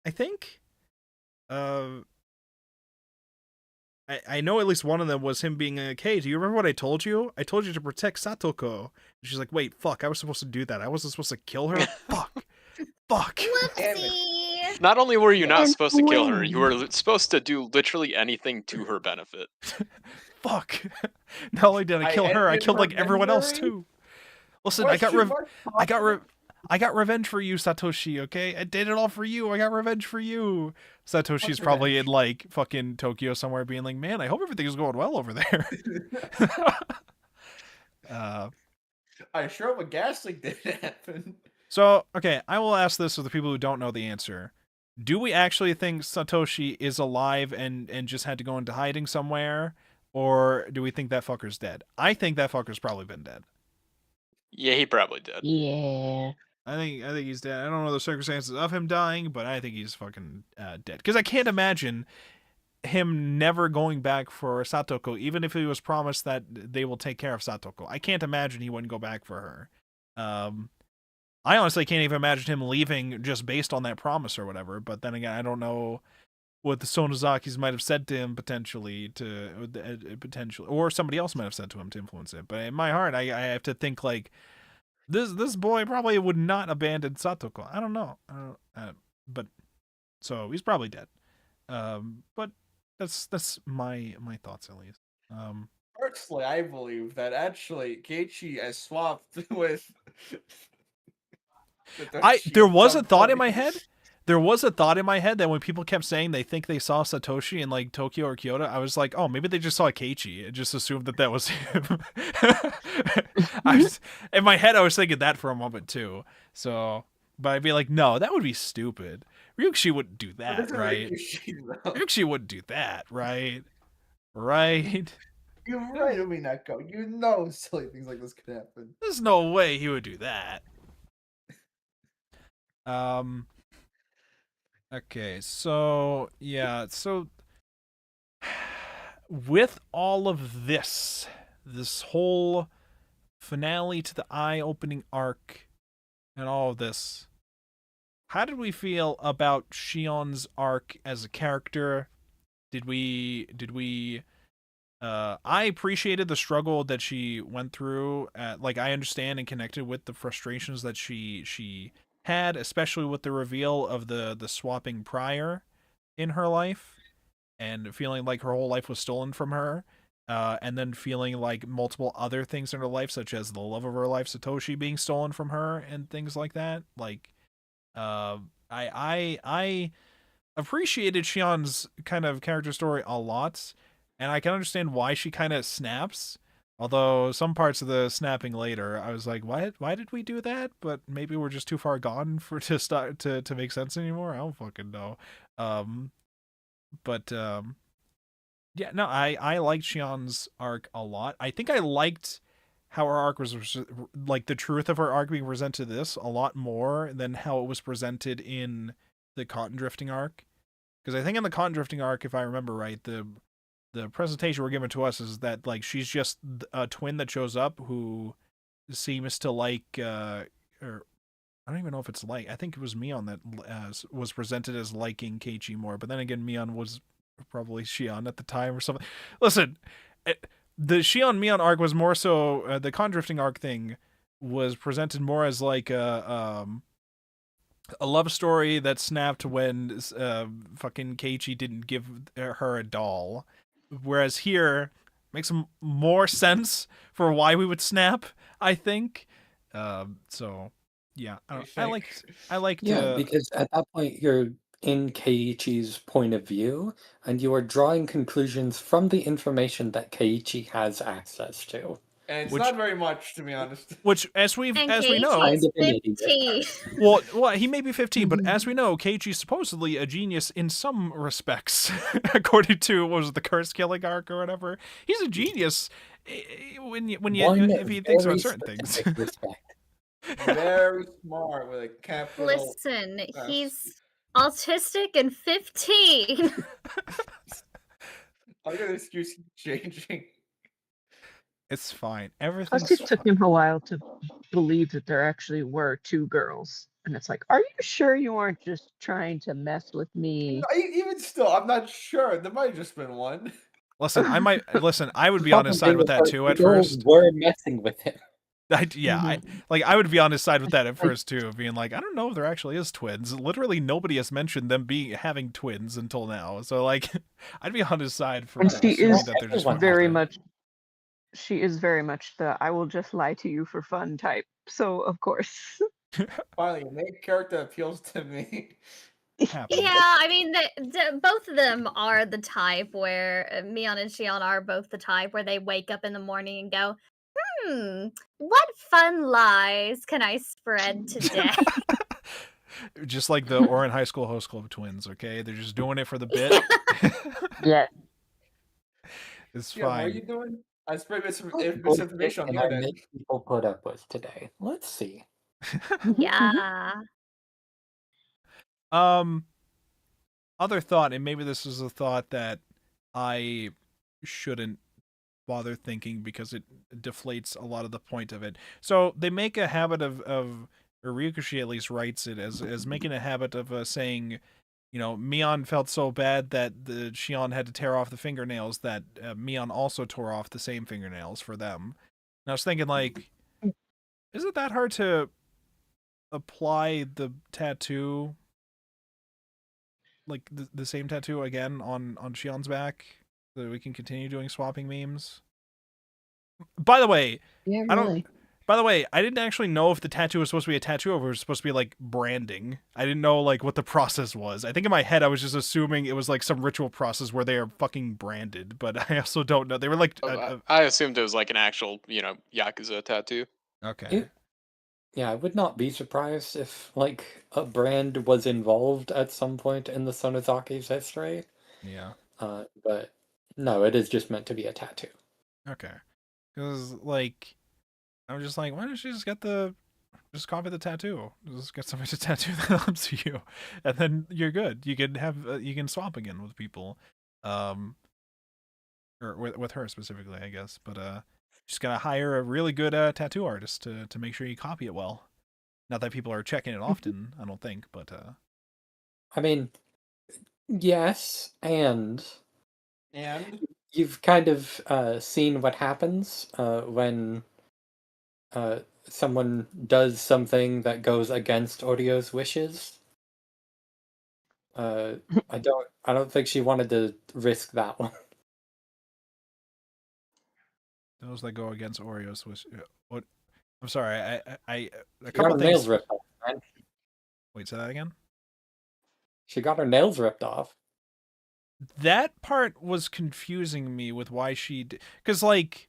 I think. I know at least one of them was him being like, hey, do you remember what I told you? I told you to protect Satoko. And she's like, wait, fuck, I was supposed to do that. I wasn't supposed to kill her? Fuck. Fuck. Whoopsie. Not only were you not And supposed to kill her, when? you were supposed to do literally anything to her benefit. Fuck. Not only did I kill her, I killed like everyone else too. Listen, I got revenge for you, Satoshi, okay? I did it all for you. I got revenge for you. Satoshi's probably in like fucking Tokyo somewhere being like, man, I hope everything's going well over there. I sure hope a gas leak didn't happen. So, okay, I will ask this to the people who don't know the answer. Do we actually think Satoshi is alive and just had to go into hiding somewhere? Or do we think that fucker's dead? I think that fucker's probably been dead. Yeah, he probably did. Yeah. I think he's dead. I don't know the circumstances of him dying, but I think he's fucking dead. Because I can't imagine him never going back for Satoko, even if he was promised that they will take care of Satoko. I can't imagine he wouldn't go back for her. I honestly can't even imagine him leaving just based on that promise or whatever. But then again, I don't know what the Sonozakis might have said to him potentially, or somebody else might have said to him to influence it. But in my heart, I have to think like this boy probably would not abandon Satoko. I don't know. But so he's probably dead. But that's my thoughts at least. Personally, I believe that actually Keiichi has swapped with. There was a thought in my head. There was a thought in my head that when people kept saying they think they saw Satoshi in like Tokyo or Kyoto, I was like, oh, maybe they just saw Keiichi and just assumed that was him. In my head, I was thinking that for a moment too. So, but I'd be like, no, that would be stupid. Ryukishi wouldn't do that, right? Ryukishi wouldn't do that, right? Right? You're right, Umineko. You know silly things like this could happen. There's no way he would do that. Okay, so yeah, so with all of this whole finale to the eye-opening arc and all of this, how did we feel about Shion's arc as a character? Did we I appreciated the struggle that she went through. Like, I understand and connected with the frustrations that she had, especially with the reveal of the swapping prior in her life, and feeling like her whole life was stolen from her, and then feeling like multiple other things in her life, such as the love of her life, Satoshi, being stolen from her, and things like that. Like, I appreciated Shion's kind of character story a lot, and I can understand why she kind of snaps. Although some parts of the snapping later, I was like, why did we do that? But maybe we're just too far gone to start to make sense anymore. I don't fucking know. Yeah, no, I liked Shion's arc a lot. I think I liked how her arc was, like, the truth of her arc being presented to this a lot more than how it was presented in the Cotton Drifting arc. Because I think in the Cotton Drifting arc, if I remember right, the presentation we're given to us is that, like, she's just a twin that shows up who seems to like, or I don't even know if it's like, I think it was Mion that was presented as liking Keiichi more, but then again, Mion was probably Shion at the time or something. Listen, the Shion-Mion arc was more so, the Con Drifting arc thing was presented more as like a, a love story that snapped when fucking Keiichi didn't give her a doll, whereas here makes more sense for why we would snap. I think. So yeah, I liked. Yeah, because at that point you're in Keiichi's point of view, and you are drawing conclusions from the information that Keiichi has access to. And it's Which- not very much, to be honest. Which, as we know, Kind Keiichi's of an idiot. 15. well, he may be 15, but as we know, Keiichi's supposedly a genius in some respects, according to what was it, the curse killing arc or whatever. He's a genius if he thinks about certain things. Respect. Very smart with a capital. Listen, S. he's autistic and 15. I got an excuse changing. It's fine. Plus, Everything's it took him a while to believe that there actually were 2 girls. And it's like, are you sure you aren't just trying to mess with me? Even still, I'm not sure. There might have just been one. Listen, I would be on his side with that too at first. We're messing with him. I would be on his side with that at first too, being like, I don't know if there actually is twins. Literally, nobody has mentioned them having twins until now. So like, I'd be on his side for And she is that they're just very much. She is very much the "I will just lie to you for fun" type. So of course. Finally, a main character appeals to me. Yeah, I mean, both of them are the type where Mion and Shion are both the type where they wake up in the morning and go, what fun lies can I spread today? Just like the Orin High School Host Club twins, okay? They're just doing it for the bit. Yeah. It's fine. What are you doing? I spread misinformation on the internet. People put up with today. Let's see. Yeah. Other thought, and maybe this is a thought that I shouldn't bother thinking because it deflates a lot of the point of it. So they make a habit of or Ryukoshi at least writes it as making a habit of saying, you know, Mion felt so bad that the Shion had to tear off the fingernails that Mion also tore off the same fingernails for them. And I was thinking, like, is it that hard to apply the tattoo, like the same tattoo again on Shion's back, so that we can continue doing swapping memes? By the way, Yeah, really. I didn't actually know if the tattoo was supposed to be a tattoo or if it was supposed to be like branding. I didn't know like what the process was. I think in my head I was just assuming it was like some ritual process where they are fucking branded, but I also don't know. They were like I assumed it was like an actual, Yakuza tattoo. Okay. Yeah, I would not be surprised if like a brand was involved at some point in the Sonozaki's history. Yeah. But no, it is just meant to be a tattoo. Okay. Because like, I'm just like, why don't you just copy the tattoo? Just get somebody to tattoo that onto you, and then you're good. You can have you can swap again with people, or with her specifically, I guess. But just gotta hire a really good tattoo artist to make sure you copy it well. Not that people are checking it often, I don't think, but I mean, yes, and you've kind of seen what happens when someone does something that goes against Orio's wishes. I don't think she wanted to risk that one. those that go against Oreo's wish. What? I'm sorry. A She couple got her things. nails ripped off, man. Wait, say that again. She got her nails ripped off. That part was confusing me with why she because like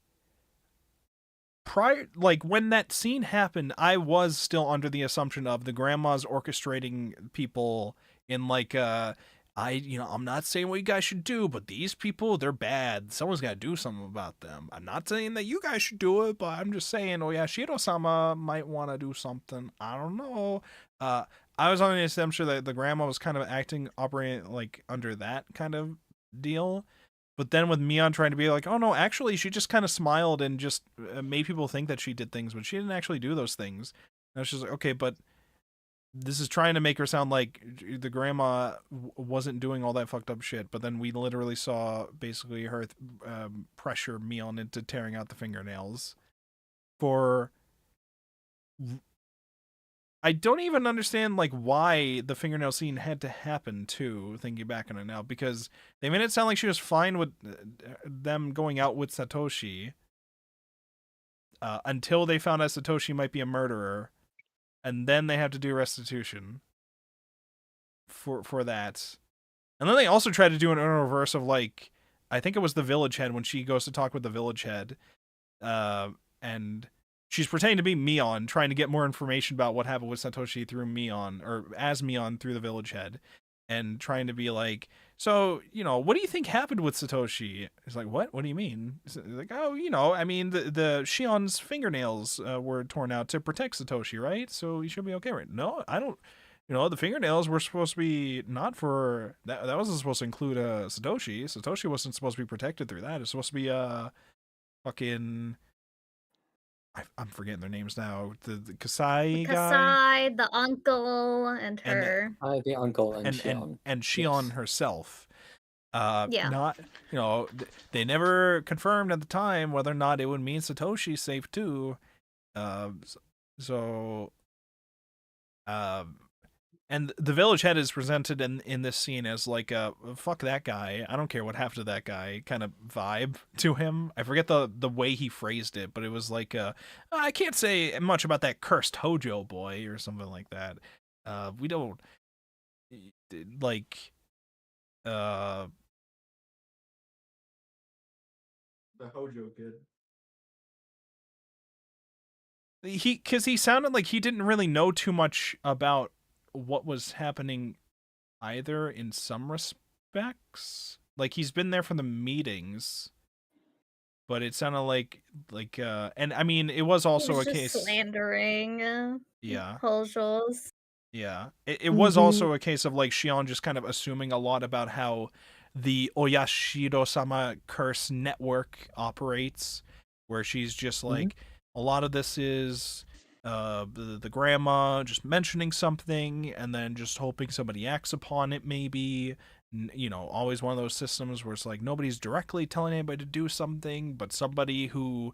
prior, like when that scene happened, I was still under the assumption of the grandma's orchestrating people in like I'm not saying what you guys should do, but these people, they're bad. Someone's got to do something about them. I'm not saying that you guys should do it, but I'm just saying, oh yeah, Shiro-sama might want to do something. I don't know. I was on the assumption that the grandma was kind of operating like under that kind of deal. But then with Mion trying to be like, oh no, actually she just kind of smiled and just made people think that she did things, but she didn't actually do those things. And it's just like, okay, but this is trying to make her sound like the grandma wasn't doing all that fucked up shit. But then we literally saw basically her pressure Mion into tearing out the fingernails for... I don't even understand like why the fingernail scene had to happen too, thinking back on it now, because they made it sound like she was fine with them going out with Satoshi until they found out Satoshi might be a murderer, and then they have to do restitution for that. And then they also tried to do an reverse of like, I think it was the village head when she goes to talk with the village head, and she's pretending to be Mion, trying to get more information about what happened with Satoshi through Mion, or as Mion through the village head, and trying to be like, so, what do you think happened with Satoshi? It's like, what? What do you mean? It's like, oh, I mean, the Shion's fingernails were torn out to protect Satoshi, right? So he should be okay, right? No, I don't. The fingernails were supposed to be not for that. That wasn't supposed to include Satoshi. Satoshi wasn't supposed to be protected through that. It's supposed to be fucking. I'm forgetting their names now. The Kasai guy. Kasai, the uncle, and her. The uncle and Shion. And Shion herself. Yeah. Not, they never confirmed at the time whether or not it would mean Satoshi's safe too. And the village head is presented in this scene as like a fuck that guy, I don't care what happened to that guy kind of vibe to him. I forget the way he phrased it, but it was like I can't say much about that cursed Hojo boy or something like that. We don't like the Hojo kid. Because he sounded like he didn't really know too much about what was happening either in some respects. Like, he's been there for the meetings, but it sounded like and I mean, it was also a case slandering Hojo's. Yeah. It was also a case of like Shion just kind of assuming a lot about how the Oyashiro-sama curse network operates, where she's just like, a lot of this is the grandma just mentioning something and then just hoping somebody acts upon it, maybe. Always one of those systems where it's like nobody's directly telling anybody to do something, but somebody who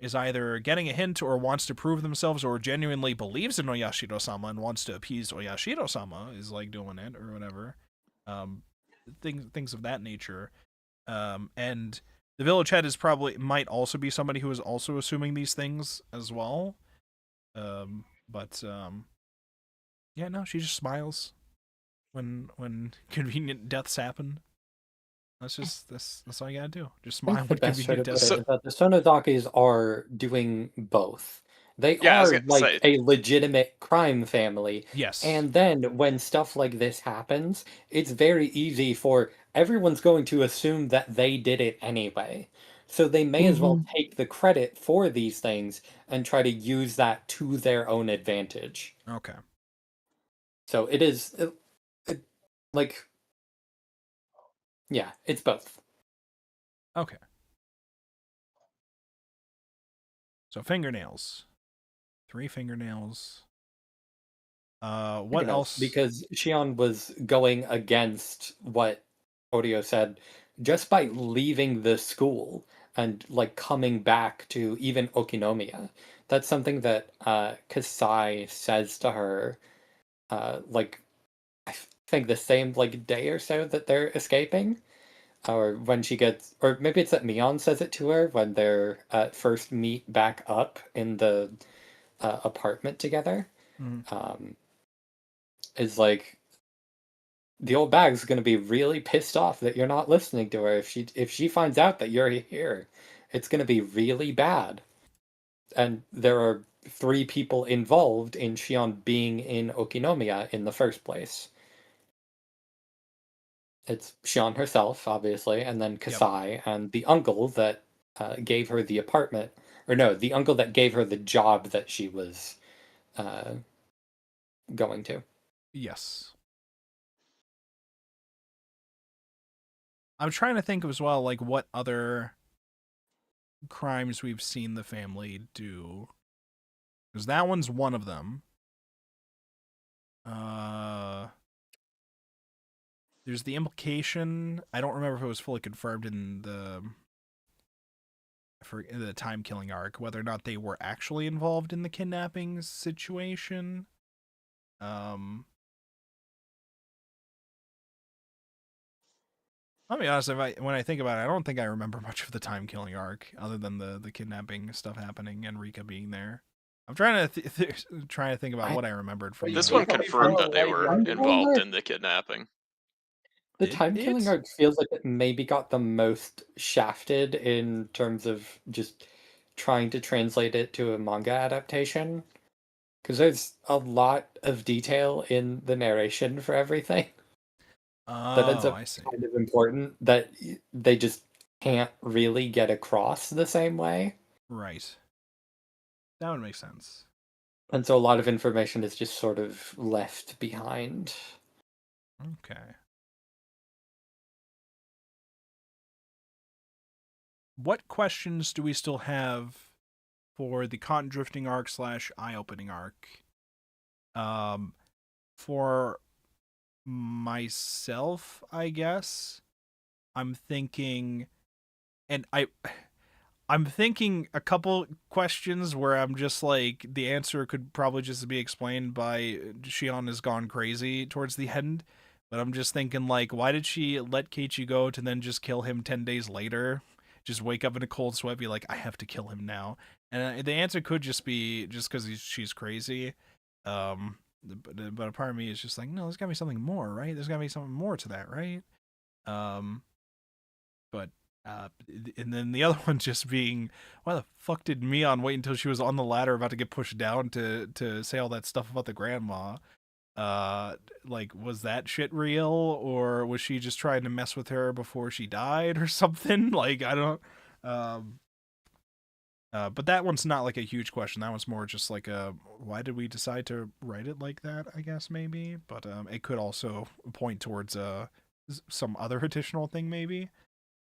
is either getting a hint or wants to prove themselves or genuinely believes in Oyashiro-sama and wants to appease Oyashiro-sama is like doing it or whatever. Things of that nature. And the village head might also be somebody who is also assuming these things as well. Yeah, no, she just smiles when convenient deaths happen. That's all you gotta do. Just smile when convenient deaths happen. The Sonodakis are doing both. They are like a legitimate crime family. Yes. And then when stuff like this happens, it's very easy for everyone's going to assume that they did it anyway. So they may as well take the credit for these things and try to use that to their own advantage. Okay. So it is yeah, it's both. Okay. So fingernails. 3 fingernails. What else? Because Shion was going against what Odio said just by leaving the school and like coming back to even Okinomiya. That's something that Kasai says to her like I think the same like day or so that they're escaping. Or when she gets, or maybe it's that Mion says it to her when they're first meet back up in the apartment together. Is like the old bag's gonna be really pissed off that you're not listening to her. If she finds out that you're here, it's gonna be really bad. And there are 3 people involved in Shion being in Okinomiya in the first place. It's Shion herself, obviously, and then Kasai, and the uncle that gave her the apartment. Or no, the uncle that gave her the job that she was going to. Yes. I'm trying to think as well, like, what other crimes we've seen the family do. Because that one's one of them. There's the implication. I don't remember if it was fully confirmed in the... I for the time killing arc, whether or not they were actually involved in the kidnapping situation. I'll be honest, when I think about it, I don't think I remember much of the time killing arc other than the kidnapping stuff happening and Rika being there. I'm trying to trying to think about what I remembered from This the... one confirmed that they were involved in the kidnapping. The time killing arc feels like it maybe got the most shafted in terms of just trying to translate it to a manga adaptation. Because there's a lot of detail in the narration for everything. That ends up kind of important that they just can't really get across the same way. Right. That would make sense. And so a lot of information is just sort of left behind. Okay. What questions do we still have for the cotton drifting arc / eye-opening arc? For myself, I guess, I'm thinking, and I'm thinking a couple questions where I'm just like, the answer could probably just be explained by Shion has gone crazy towards the end. But I'm just thinking, like, why did she let Keiichi go to then just kill him 10 days later? Just wake up in a cold sweat, be like, I have to kill him now. And the answer could just be just because she's crazy. But a part of me is just like, no, there's got to be something more, right? There's got to be something more to that, right? And then the other one just being, why the fuck did Mion wait until she was on the ladder about to get pushed down to say all that stuff about the grandma? Like, was that shit real, or was she just trying to mess with her before she died or something? Like, I don't, but that one's not like a huge question. That one's more just like why did we decide to write it like that, I guess, maybe. But it could also point towards some other additional thing, maybe.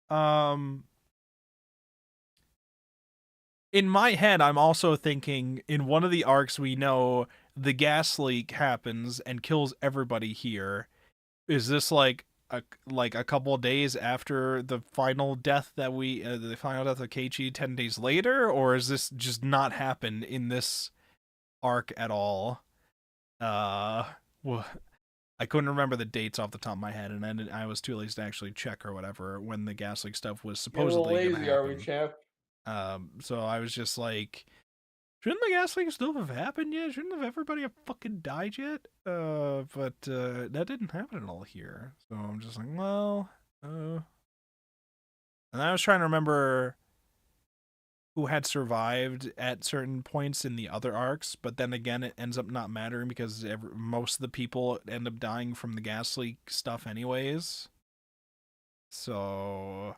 In my head, I'm also thinking in one of the arcs we know the gas leak happens and kills everybody here. Is this like a couple of days after the final death that the final death of Keiichi 10 days later, or is this just not happen in this arc at all? Well, I couldn't remember the dates off the top of my head, and I was too lazy to actually check or whatever when the gas leak stuff was supposedly going to happen. Are we, champ? So I was just like, shouldn't the gas leak still have happened yet? Shouldn't have everybody have fucking died yet? But that didn't happen at all here. So I'm just like, well, and I was trying to remember who had survived at certain points in the other arcs, but then again, it ends up not mattering because most of the people end up dying from the gas leak stuff anyways. So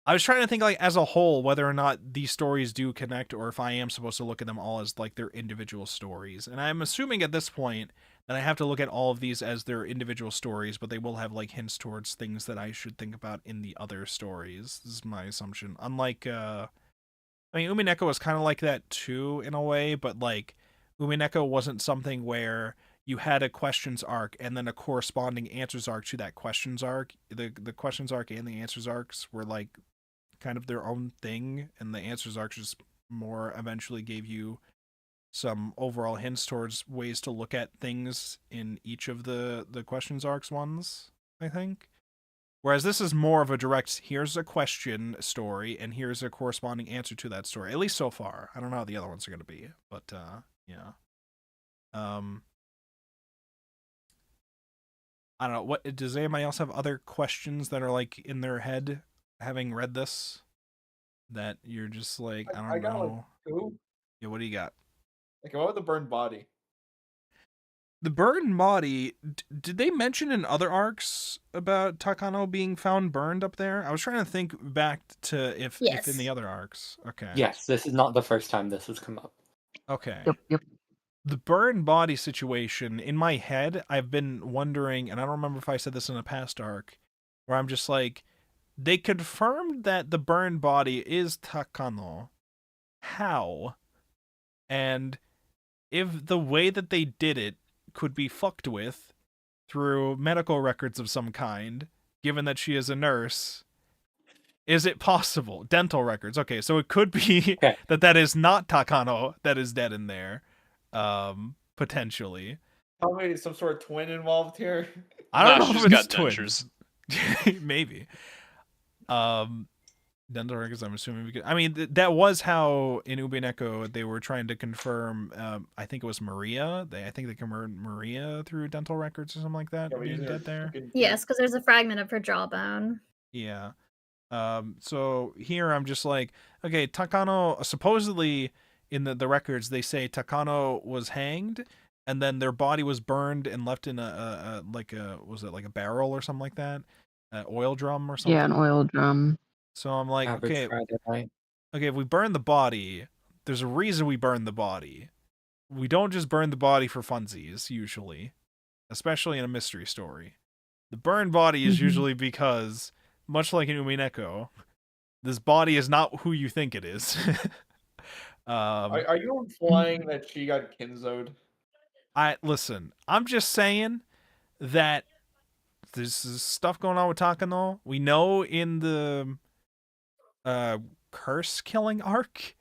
I was trying to think, like, as a whole, whether or not these stories do connect, or if I am supposed to look at them all as, like, their individual stories. And I'm assuming at this point that I have to look at all of these as their individual stories, but they will have, like, hints towards things that I should think about in the other stories. This is my assumption. Unlike, I mean, Umineko was kind of like that, too, in a way, but, like, Umineko wasn't something where you had a questions arc and then a corresponding answers arc to that questions arc. The questions arc and the answers arcs were, like, kind of their own thing, and the answers arc just more eventually gave you some overall hints towards ways to look at things in each of the questions arcs ones, I think. Whereas this is more of a direct, here's a question story, and here's a corresponding answer to that story, at least so far. I don't know how the other ones are going to be, but, yeah. I don't know, what, does anybody else have other questions that are, like, in their head having read this, that you're just like, I don't know. Like, who? Yeah, what do you got? Like, what about the burned body? The burned body, did they mention in other arcs about Takano being found burned up there? I was trying to think back to if in the other arcs. Okay. Yes, this is not the first time this has come up. Okay. Yep. The burned body situation, in my head, I've been wondering, and I don't remember if I said this in a past arc, where I'm just like, they confirmed that the burned body is Takano. How? And if the way that they did it could be fucked with through medical records of some kind, given that she is a nurse, Is it possible? Dental records. Okay, so it could be Okay. that is not Takano that is dead in there, potentially. Probably some sort of twin involved here. I don't know she's if it's got twins. Maybe. Dental records, I'm assuming. Because, I mean, that was how in Ubineko they were trying to confirm, I think it was Maria. I think they confirmed Maria through dental records or something like that, being dead there. Yes, because there's a fragment of her jawbone. Yeah. So here I'm just like, okay, Takano, supposedly in the records, they say Takano was hanged, and then their body was burned and left in was it like a barrel or something like that? An oil drum or something? Yeah, an oil drum. So I'm like, Average okay, Friday night. if we burn the body, there's a reason we burn the body. We don't just burn the body for funsies, usually, especially in a mystery story. The burned body is usually because, much like in Umineko, this body is not who you think it is. Are you implying that she got kinzoed? Listen, I'm just saying that there's stuff going on with Takano. We know in the curse killing arc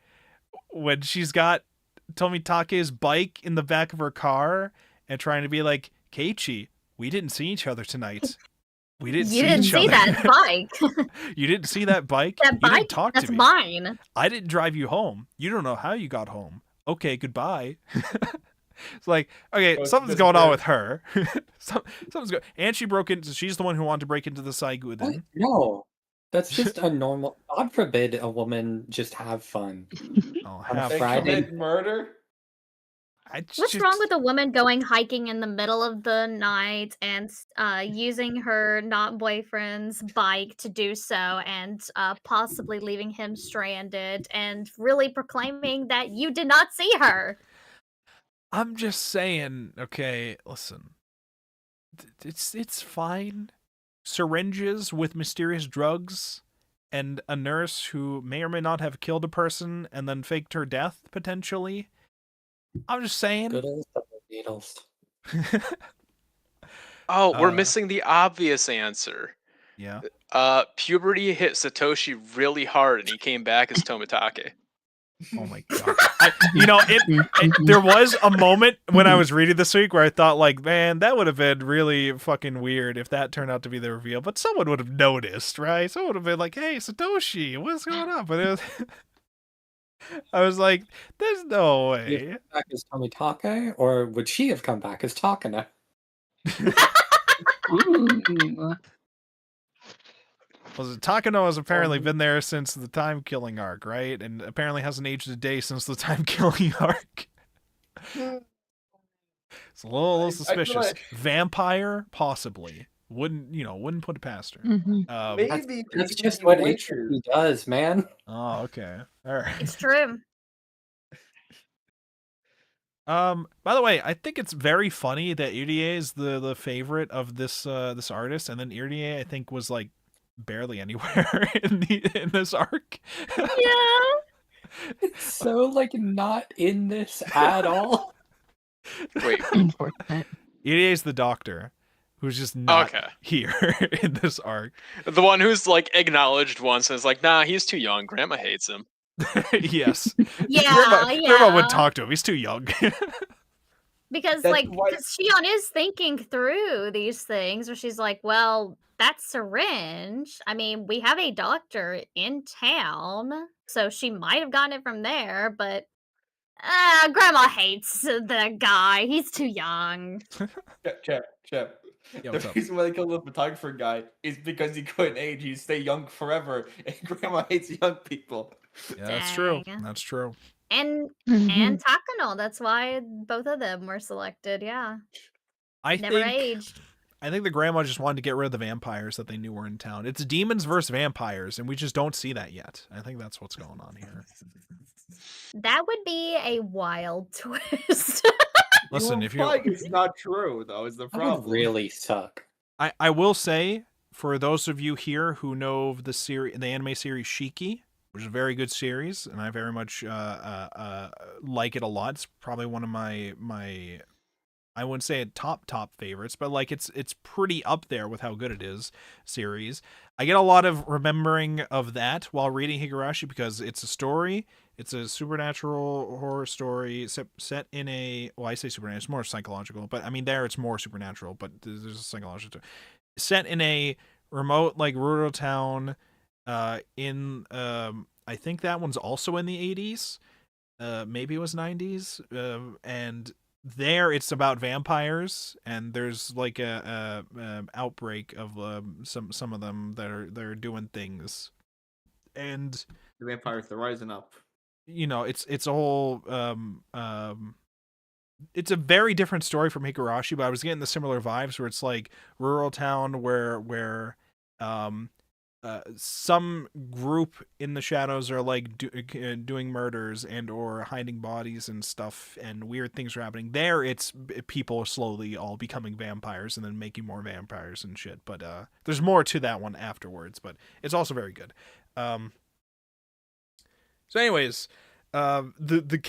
when she's got Tomitake's bike in the back of her car and trying to be like, Keiichi, we didn't see each other tonight. We didn't You see didn't each see other. that bike. You didn't see that bike? That You bike? didn't talk That's to me. mine. I didn't drive you home. You don't know how you got home. Okay, goodbye. It's like, okay, So something's going on with her. Something's going. And she broke into. She's the one who wanted to break into the Saigu. What? Then No, that's just a normal. God forbid a woman just have fun. oh, On a have They Friday. commit murder? What's wrong with a woman going hiking in the middle of the night and using her not boyfriend's bike to do so and possibly leaving him stranded and really proclaiming that you did not see her? I'm just saying. Okay, listen. It's fine. Syringes with mysterious drugs, and a nurse who may or may not have killed a person and then faked her death potentially. I'm just saying. Good old needles. Oh, we're missing the obvious answer. Yeah. Puberty hit Satoshi really hard, and he came back as Tomitake. Oh my god! There was a moment when I was reading this week where I thought, like, man, that would have been really fucking weird if that turned out to be the reveal. But someone would have noticed, right? Someone would have been like, "Hey, Satoshi, what's going on?" But it was I was like, "There's no Would he have way." come back as Tomitake, or would she have come back as Takano? Ooh. Well, Takano has apparently been there since the time killing arc, right? And apparently hasn't aged a day since the time killing arc. It's a little suspicious. like- Vampire, possibly. Wouldn't put it past her. Maybe That's people just need what witches. H does, man. Oh, okay. All right. It's true. By the way, I think it's very funny that Irie is the favorite of this artist, and then Irie I think was like barely anywhere in this arc. Yeah. It's so like not in this at all. Wait, Unfortunate. Irie is the doctor, who's just not okay. here in this arc. The one who's like acknowledged once and is like, nah, he's too young. Grandma hates him. Yes. Yeah, Grandma wouldn't yeah. talk to him. He's too young. Because That's like why- because Shion is thinking through these things where she's like, well, that syringe, I mean, we have a doctor in town, so she might have gotten it from there, but grandma hates the guy. He's too young. Chep. Yeah, The what's up? reason why they killed the photographer guy is because he couldn't age. He'd stay young forever, and grandma hates young people. Yeah, that's true. Dang. That's true. And Mhm. and Takano, that's why both of them were selected, yeah. I Never think aged. I think the grandma just wanted to get rid of the vampires that they knew were in town. It's demons versus vampires, and we just don't see that yet. I think that's what's going on here. That would be a wild twist. Listen, if you it's not true though, is the That would problem. really suck. I will say, for those of you here who know of the anime series Shiki, which is a very good series, and I very much like it a lot. It's probably one of my I wouldn't say a top favorites, but like it's pretty up there with how good it is series. I get a lot of remembering of that while reading Higurashi because it's a story. It's a supernatural horror story set in a, well, I say supernatural, it's more psychological, but I mean there it's more supernatural, but there's a psychological too. Set in a remote like rural town in I think that one's also in the 80s. Maybe it was 90s. And there it's about vampires, and there's like a outbreak of some of them that are doing things, and The vampires, they're rising up. you know, it's a whole it's a very different story from Higurashi, but I was getting the similar vibes where it's like rural town where some group in the shadows are like doing murders and or hiding bodies and stuff, and weird things are happening. There it's people slowly all becoming vampires and then making more vampires and shit, but there's more to that one afterwards, but it's also very good. So anyways, the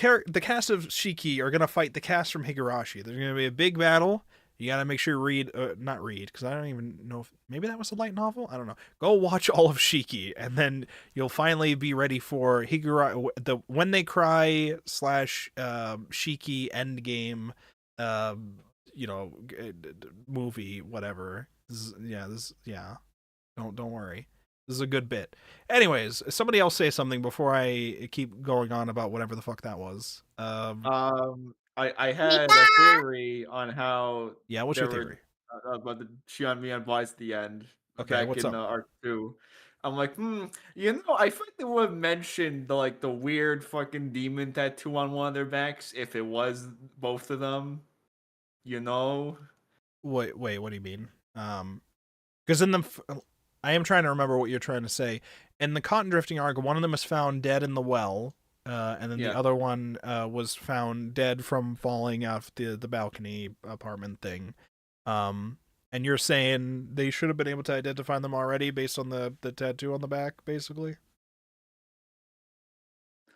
cast of Shiki are gonna fight the cast from Higurashi. There's gonna be a big battle. You gotta make sure you not read, because I don't even know if maybe that was a light novel. I don't know. Go watch all of Shiki, and then you'll finally be ready for Higurashi, the When They Cry / Shiki Endgame, movie, whatever. Don't worry. This is a good bit. Anyways, somebody else say something before I keep going on about whatever the fuck that was. I had a theory on how. Yeah, what's your theory? About the Shion Mian buys at the end. Okay, back what's in up? Arc 2. I'm like, I feel like they would have mentioned the weird fucking demon tattoo on one of their backs if it was both of them. You know? Wait, what do you mean? Because I am trying to remember what you're trying to say. In the Cotton Drifting arc, one of them is found dead in the well, and then the other one was found dead from falling off the balcony apartment thing. And you're saying they should have been able to identify them already based on the tattoo on the back, basically?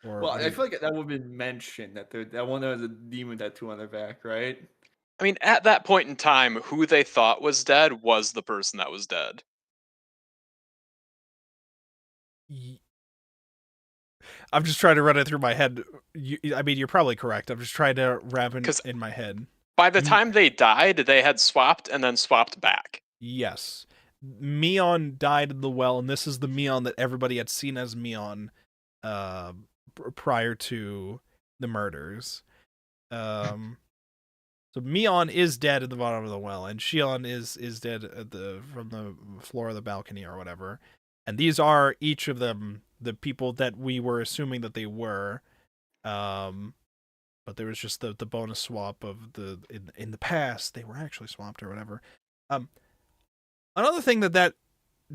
Well, I feel like that would have been mentioned, that one has a demon tattoo on their back, right? I mean, at that point in time, who they thought was dead was the person that was dead. I'm just trying to run it through my head. I mean, you're probably correct. I'm just trying to wrap it in my head. By the time they died, they had swapped and then swapped back. Yes. Mion died in the well, and this is the Mion that everybody had seen as Mion prior to the murders. So Mion is dead at the bottom of the well, and Shion is dead from the floor of the balcony or whatever. And these are each of them the people that we were assuming that they were. But there was just the bonus swap of in the past they were actually swapped or whatever. Another thing that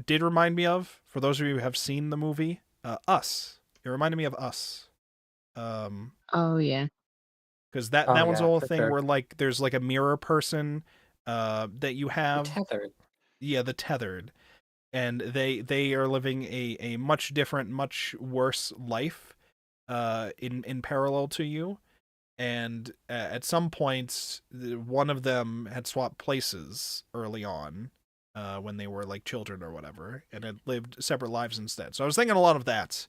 did remind me of, for those of you who have seen the movie, Us. It reminded me of Us. Oh yeah. Because that one's the whole thing where like there's like a mirror person that you have. The tethered. Yeah, the tethered. And they are living a much different, much worse life in parallel to you. And at some points, one of them had swapped places early on when they were like children or whatever, and had lived separate lives instead. So I was thinking a lot of that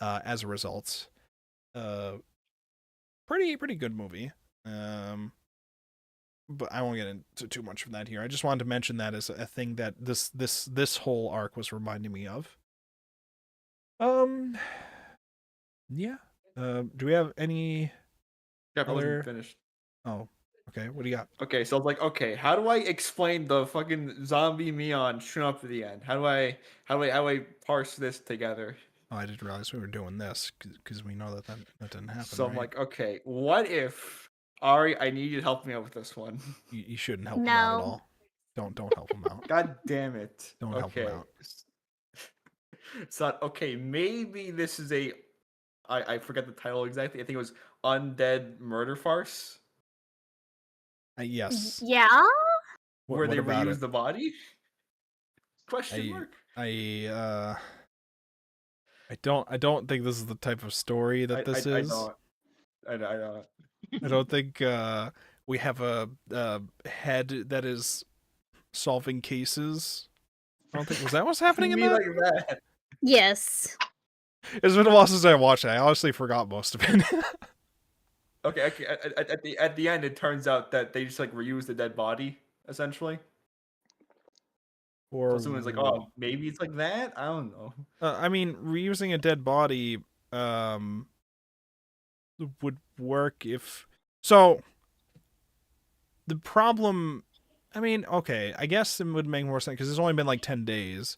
as a result. Pretty good movie. But I won't get into too much from that here. I just wanted to mention that as a thing that this whole arc was reminding me of. Yeah. Do we have any Chapter other... wasn't finished. Oh, okay. What do you got? Okay, so I was like, okay, how do I explain the fucking zombie Mion showing up at the end? How do I parse this together? Oh, I didn't realize we were doing this because we know that didn't happen. So I'm right? like, okay, what if Ari? I need you to help me out with this one. You shouldn't help him out at all. Don't help him out. God damn it! Don't help him out. So okay, maybe this is I forget the title exactly. I think it was Undead Murder Farce. Yes. Yeah. Where they about reuse it? the body? Question mark. I don't think this is the type of story that this is. I don't. I don't think we have a head that is solving cases. I don't think was that what's happening in Me that? like that. Yes. It's been a while since I watched it. I honestly forgot most of it. Okay. At the end, it turns out that they just like reused the dead body essentially. So Or someone's like, oh, maybe it's like that. I don't know. I mean, reusing a dead body would work if so. The problem, I mean, okay, I guess it would make more sense because it's only been like 10 days.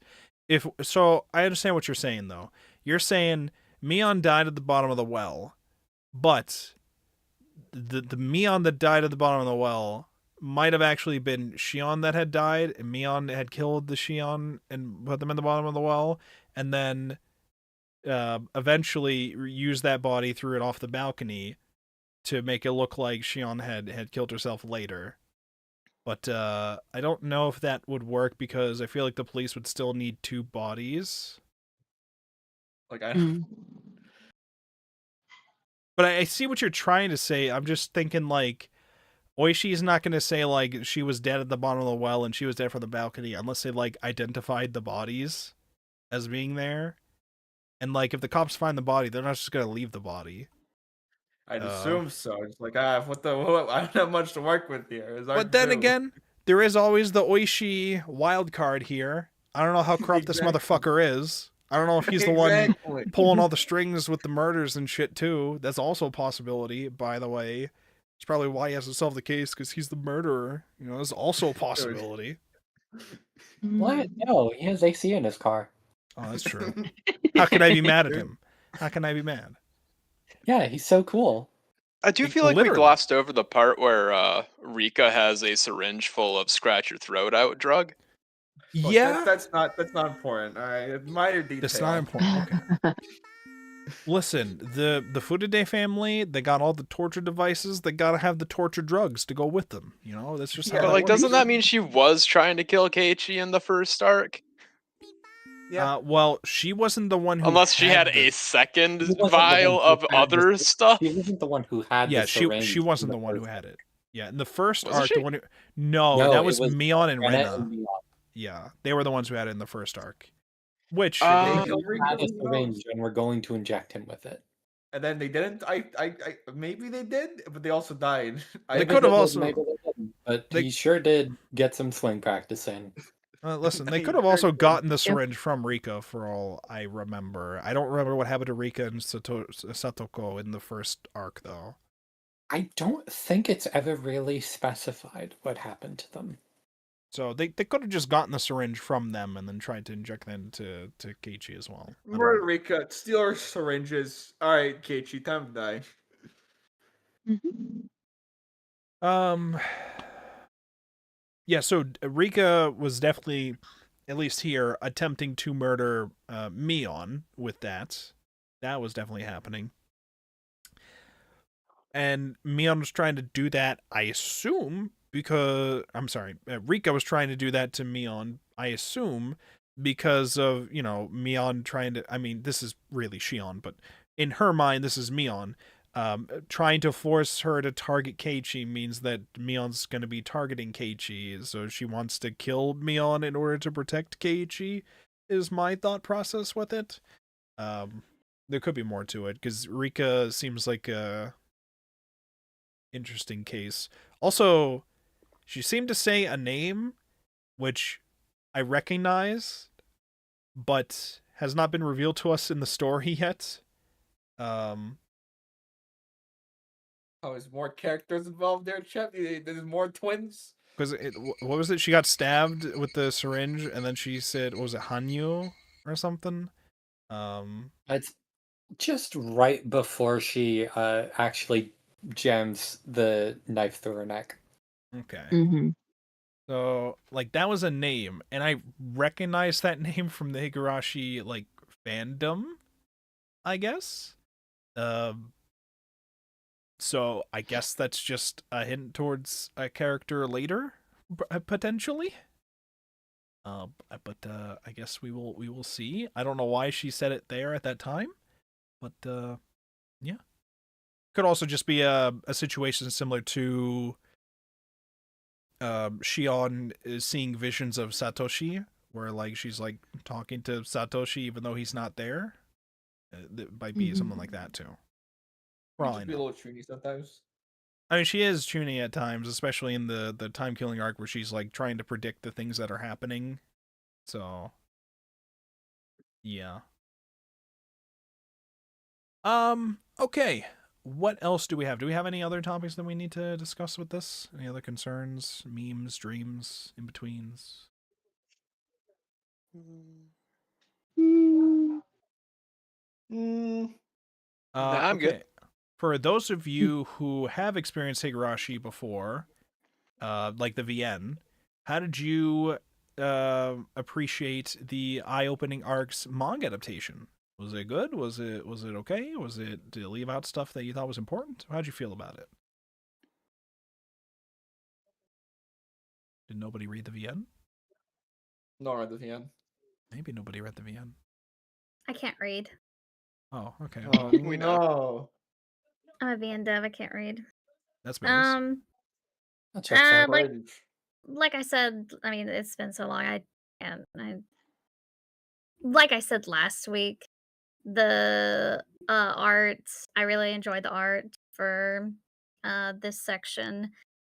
If so, I understand what you're saying though. You're saying Mion died at the bottom of the well, but the Mion that died at the bottom of the well might have actually been Shion that had died, and Mion had killed the Shion and put them in the bottom of the well, and then eventually used that body, threw it off the balcony to make it look like Shion had killed herself later. But I don't know if that would work because I feel like the police would still need 2 bodies. Like I. But I see what you're trying to say. I'm just thinking like Oishi's not going to say like she was dead at the bottom of the well and she was dead from the balcony unless they like identified the bodies as being there. And like if the cops find the body, they're not just going to leave the body. I'd assume so. It's like, what? I don't have much to work with here. But then again, there is always the Oishi wild card here. I don't know how corrupt this motherfucker is. I don't know if he's the one pulling all the strings with the murders and shit too. That's also a possibility, by the way. It's probably why he has to solve the case, because he's the murderer. You know, that's also a possibility. What? No, he has AC in his car. Oh, that's true. How can I be mad at him? How can I be mad? Yeah, he's so cool. I do feel like we glossed over the part where Rika has a syringe full of scratch your throat out drug. Look, Yeah, that's not important. All right, minor detail. That's not important. Okay. Listen, the Furude family, they got all the torture devices. They gotta have the torture drugs to go with them. You know, that's just how. But that like, works. doesn't that mean she was trying to kill Keiichi in the first arc? Yeah. Well, she wasn't the one who. Unless she had a second vial of other stuff. She wasn't the one who had the syringe. she wasn't the one who had it. Yeah, in the first Wasn't arc, she? the one who. No, that was Mion and Rena. Yeah, they were the ones who had it in the first arc. Which they had a syringe and were going to inject him with it. And then they didn't. I maybe they did, but they also died. They could have also. Maybe they didn't, but he sure did get some swing practice in. Listen, they could have also gotten the syringe from Rika, for all I remember. I don't remember what happened to Rika and Satoko in the first arc, though. I don't think it's ever really specified what happened to them. So they could have just gotten the syringe from them and then tried to inject them to Keiichi as well. Murder Rika, steal our syringes. All right, Keiichi, time to die. Yeah, so Rika was definitely, at least here, attempting to murder Mion with that. That was definitely happening. And Mion was trying to do that, I assume, because... I'm sorry, Rika was trying to do that to Mion, I assume, because of, you know, Mion trying to... I mean, this is really Shion, but in her mind, this is Mion. Trying to force her to target Keiichi means that Mion's going to be targeting Keiichi, so she wants to kill Mion in order to protect Keiichi, is my thought process with it. There could be more to it, because Rika seems like a interesting case. Also, she seemed to say a name, which I recognize, but has not been revealed to us in the story yet. Oh, there's more characters involved there, Chef? There's more twins? Because what was it? She got stabbed with the syringe, and then she said, what was it, Hanyu or something? It's just right before she actually jams the knife through her neck. Okay. Mm-hmm. So, like, that was a name, and I recognized that name from the Higurashi, like, fandom, I guess. So I guess that's just a hint towards a character later, potentially. But I guess we will see. I don't know why she said it there at that time, but yeah. Could also just be a situation similar to Shion is seeing visions of Satoshi, where like she's like talking to Satoshi even though he's not there. That might be something like that too. For all I Just be a know. little chuny sometimes. I mean, she is tuning at times, especially in the time killing arc where she's like trying to predict the things that are happening. So, yeah. Okay. What else do we have? Do we have any other topics that we need to discuss with this? Any other concerns, memes, dreams, in-betweens? Nah, I'm good. Okay. For those of you who have experienced Higurashi before, like the VN, how did you appreciate the eye-opening arc's manga adaptation? Was it good? Was it okay? Did it leave out stuff that you thought was important? How'd you feel about it? Did nobody read the VN? No, right at the end. Maybe nobody read the VN. I can't read. Oh, okay. Oh We know. no. I'm a VN dev. I can't read. That's base. That checks out. Like I said, I mean, it's been so long. Like I said last week, the art, I really enjoyed the art for this section,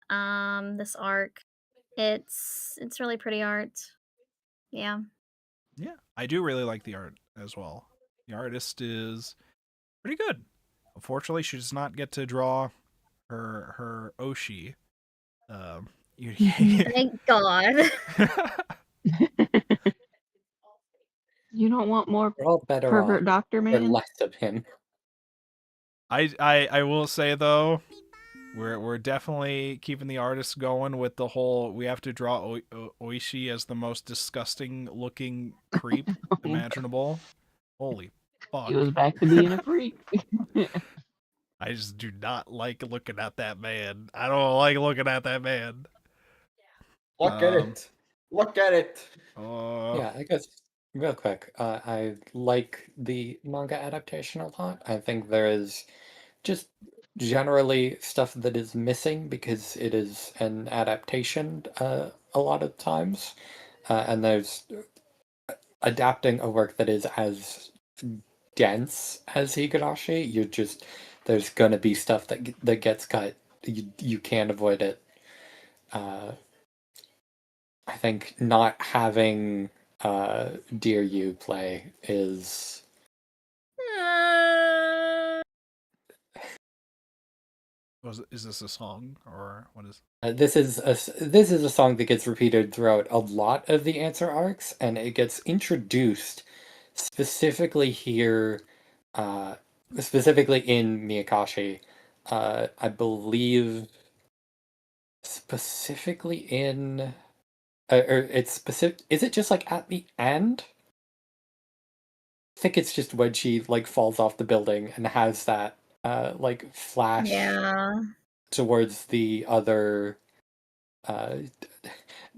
this arc. It's really pretty art. Yeah. Yeah, I do really like the art as well. The artist is pretty good. Unfortunately, she does not get to draw her Oshi. Thank God. You don't want more We're all better pervert off doctor or man? less of him. I will say though, we're definitely keeping the artists going with the whole. We have to draw Oishi as the most disgusting looking creep imaginable. Holy fuck! He was back to being a freak. I just do not like looking at that man. I don't like looking at that man. Look at it. Look at it. Yeah, I guess real quick, I like the manga adaptation a lot. I think there is just generally stuff that is missing because it is an adaptation a lot of times, and there's adapting a work that is as dense as Higurashi. There's gonna be stuff that gets cut. You can't avoid it. I think not having Dear You play is Is this a song or what is? this is a song that gets repeated throughout a lot of the answer arcs, and it gets introduced specifically here, specifically in Miyakashi. I believe specifically in, or it's specific. Is it just like at the end? I think it's just when she like falls off the building and has that like flash towards the other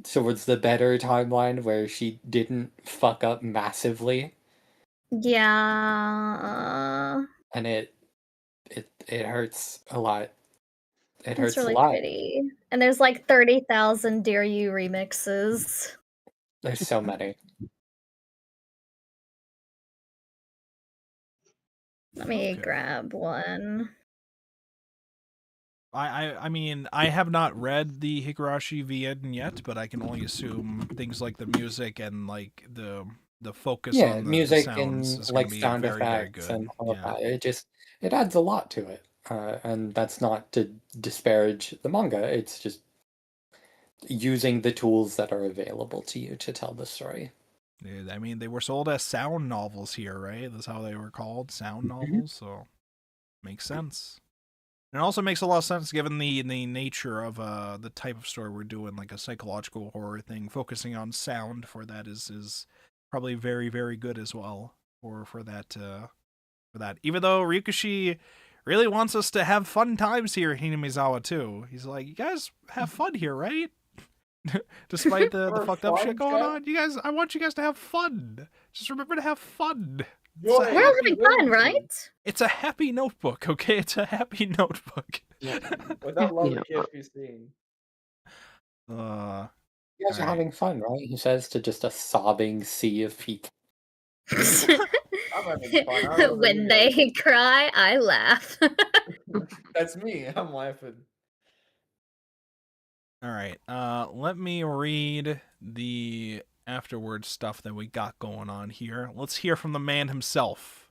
towards the better timeline where she didn't fuck up massively. Yeah. And it hurts a lot. It hurts really a lot. Pretty. And there's like 30,000 Dear You remixes. There's so many. Let me grab one. I mean, I have not read the Higurashi VN yet, but I can only assume things like the music and like the focus on the music sounds and is like be sound very, very effects good. and all of that. It adds a lot to it. And that's not to disparage the manga. It's just using the tools that are available to you to tell the story. I mean, they were sold as sound novels here, right? That's how they were called, sound novels. So makes sense. And it also makes a lot of sense given the nature of the type of story we're doing, like a psychological horror thing. Focusing on sound for that is probably very, very good as well for that. Even though Ryukishi really wants us to have fun times here, Hinamizawa too. He's like, you guys have fun here, right? Despite the fucked up shit going on, you guys, I want you guys to have fun. Just remember to have fun. We're all having fun, right? It's a happy notebook, okay? It's a happy notebook. Without love, it can't be seen. guys are Alright. having fun, right? He says to just a sobbing sea of people. I'm having fun. I don't know When you they guys. cry, I laugh. That's me. I'm laughing. Alright, let me read the afterward stuff that we got going on here. Let's hear from the man himself.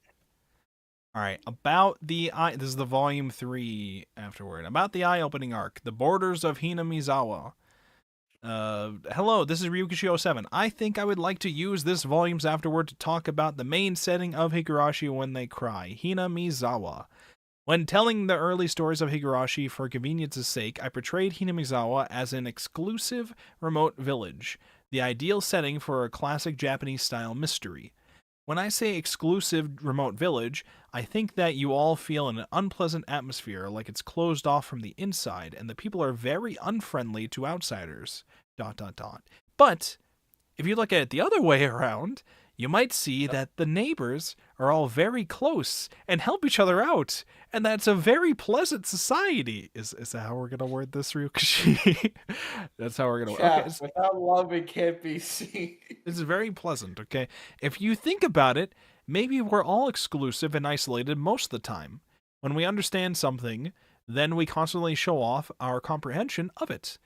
Alright, about the this is the volume 3 afterward. About the eye-opening arc, The Borders of Hinamizawa. Hello, this is Ryukishi07. I think I would like to use this volume's afterward to talk about the main setting of Higurashi when they cry, Hinamizawa. When telling the early stories of Higurashi for convenience's sake, I portrayed Hinamizawa as an exclusive remote village, the ideal setting for a classic Japanese-style mystery. When I say exclusive remote village, I think that you all feel an unpleasant atmosphere, like it's closed off from the inside, and the people are very unfriendly to outsiders. ... But, if you look at it the other way around, you might see that the neighbors are all very close and help each other out, and that's a very pleasant society. Is that how we're gonna word this, Ryukishi? That's how we're gonna. Chat, Okay, without love, it can't be seen. it's very pleasant. Okay, if you think about it, maybe we're all exclusive and isolated most of the time. When we understand something, then we constantly show off our comprehension of it.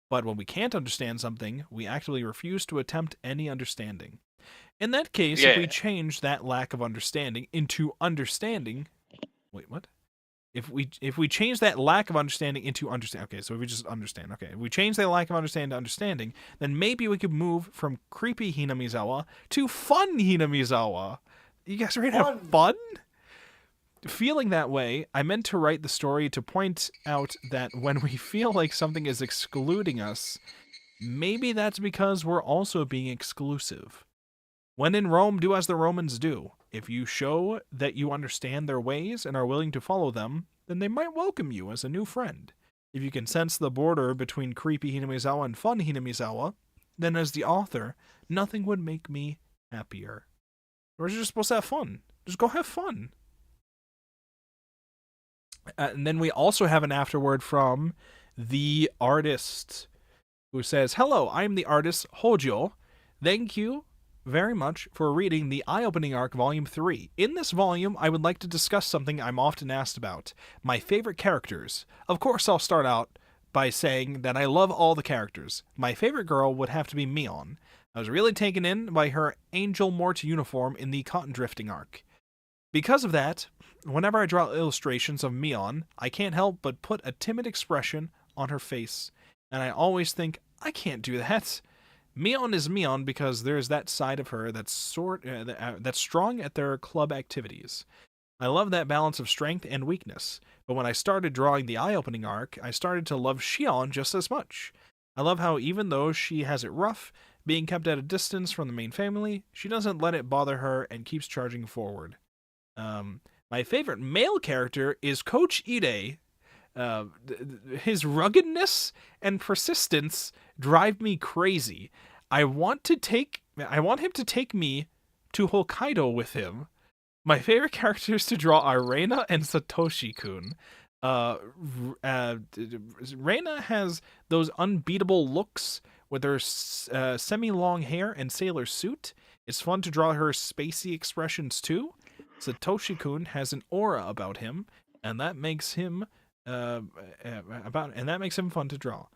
But when we can't understand something, we actively refuse to attempt any understanding. In that case, if we change that lack of understanding into understanding... Wait, what? If we change that lack of understanding into understand... Okay, so if we just understand. Okay, if we change that lack of understanding to understanding, then maybe we could move from creepy Hinamizawa to fun Hinamizawa. You guys ready to have fun? Feeling that way, I meant to write the story to point out that when we feel like something is excluding us, maybe that's because we're also being exclusive. When in Rome, do as the Romans do. If you show that you understand their ways and are willing to follow them, then they might welcome you as a new friend. If you can sense the border between creepy Hinamizawa and fun Hinamizawa, then as the author, nothing would make me happier. We're just supposed to have fun. Just go have fun. And then we also have an afterword from the artist who says, "Hello, I'm the artist Houjou. Thank you very much for reading the Eye-Opening Arc Volume 3. In this volume, I would like to discuss something I'm often asked about. My favorite characters. Of course, I'll start out by saying that I love all the characters. My favorite girl would have to be Mion. I was really taken in by her Angel Mort uniform in the Cotton Drifting Arc. Because of that, whenever I draw illustrations of Mion, I can't help but put a timid expression on her face, and I always think, I can't do that. Mion is Mion because there's that side of her that's strong at their club activities. I love that balance of strength and weakness, but when I started drawing the Eye-Opening Arc, I started to love Shion just as much. I love how even though she has it rough, being kept at a distance from the main family, she doesn't let it bother her and keeps charging forward. My favorite male character is Coach Ide. His ruggedness and persistence drive me crazy. I want him to take me to Hokkaido with him. My favorite characters to draw are Reina and Satoshi-kun. Reina has those unbeatable looks with her semi-long hair and sailor suit. It's fun to draw her spacey expressions too. Satoshi-kun has an aura about him, and that makes him fun to draw.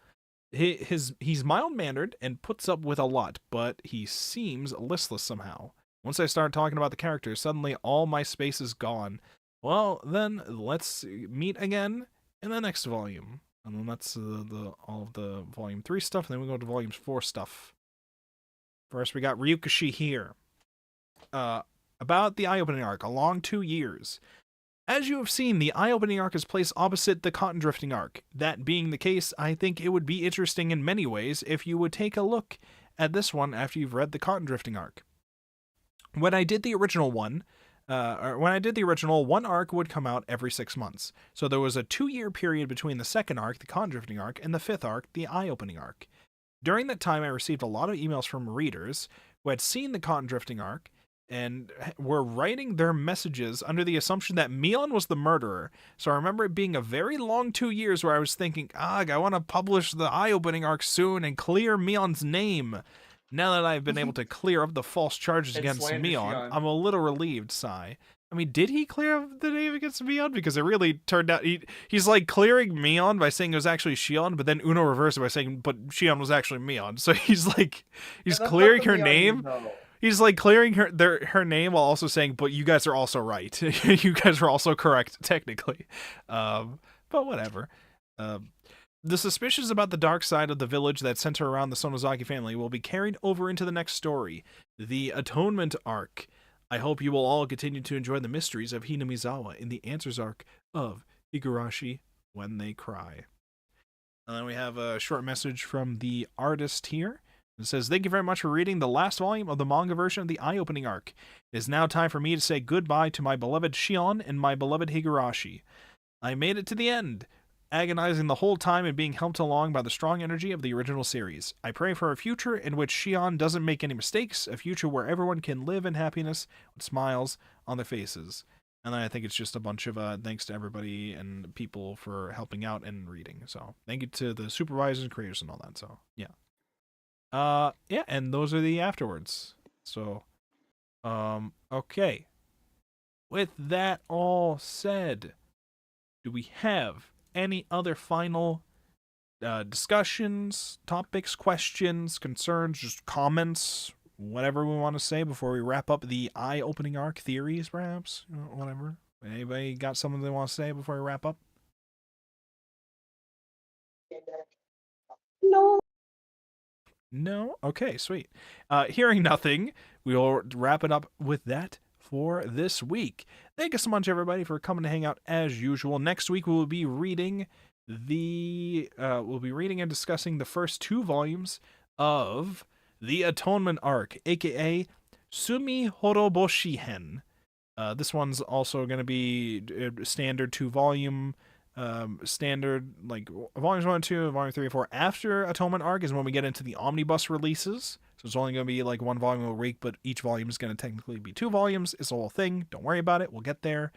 He's mild-mannered and puts up with a lot, but he seems listless somehow. Once I start talking about the characters, suddenly all my space is gone. Well, then let's meet again in the next volume. And then that's all of the volume 3 stuff, and then we go to volume 4 stuff. First, we got Ryukishi here. About the Eye-Opening Arc, a long 2 years. As you have seen, the Eye-Opening Arc is placed opposite the Cotton Drifting Arc. That being the case, I think it would be interesting in many ways if you would take a look at this one after you've read the Cotton Drifting Arc. When I did the original one, one arc would come out every 6 months. So there was a 2-year period between the second arc, the Cotton Drifting Arc, and the 5th arc, the Eye-Opening Arc. During that time, I received a lot of emails from readers who had seen the Cotton Drifting Arc and were writing their messages under the assumption that Mion was the murderer. So I remember it being a very long 2 years where I was thinking, I want to publish the eye-opening arc soon and clear Mion's name. Now that I've been able to clear up the false charges against Mion, I'm a little relieved, sigh. I mean, did he clear up the name against Mion? Because it really turned out he's like clearing Mion by saying it was actually Shion, but then Uno reversed it by saying, but Shion was actually Mion. So he's clearing her name. He's like clearing her name while also saying, but you guys are also right. You guys are also correct, technically. But whatever. The suspicions about the dark side of the village that center around the Sonozaki family will be carried over into the next story, the Atonement arc. I hope you will all continue to enjoy the mysteries of Hinamizawa in the Answers arc of Higurashi When They Cry. And then we have a short message from the artist here. It says, thank you very much for reading the last volume of the manga version of the eye-opening arc. It is now time for me to say goodbye to my beloved Shion and my beloved Higurashi. I made it to the end, agonizing the whole time and being helped along by the strong energy of the original series. I pray for a future in which Shion doesn't make any mistakes, a future where everyone can live in happiness with smiles on their faces. And then I think it's just a bunch of thanks to everybody and people for helping out and reading. So thank you to the supervisors and creators and all that. So yeah. Yeah, and those are the afterwards. So, okay. With that all said, do we have any other final discussions, topics, questions, concerns, just comments, whatever we want to say before we wrap up the eye-opening arc theories, perhaps? Whatever. Anybody got something they want to say before we wrap up? No? Okay, sweet. Hearing nothing, we will wrap it up with that for this week. Thank you so much, everybody, for coming to hang out as usual. Next week, we will be reading and discussing the first 2 volumes of the Atonement arc, aka Sumi Horoboshihen. This one's also going to be standard 2-volume. Standard, like, volumes 1 and 2, volume 3 and 4 after Atonement arc is when we get into the omnibus releases. So it's only going to be like 1 volume a week, but each volume is going to technically be 2 volumes. It's a whole thing. Don't worry about it. We'll get there.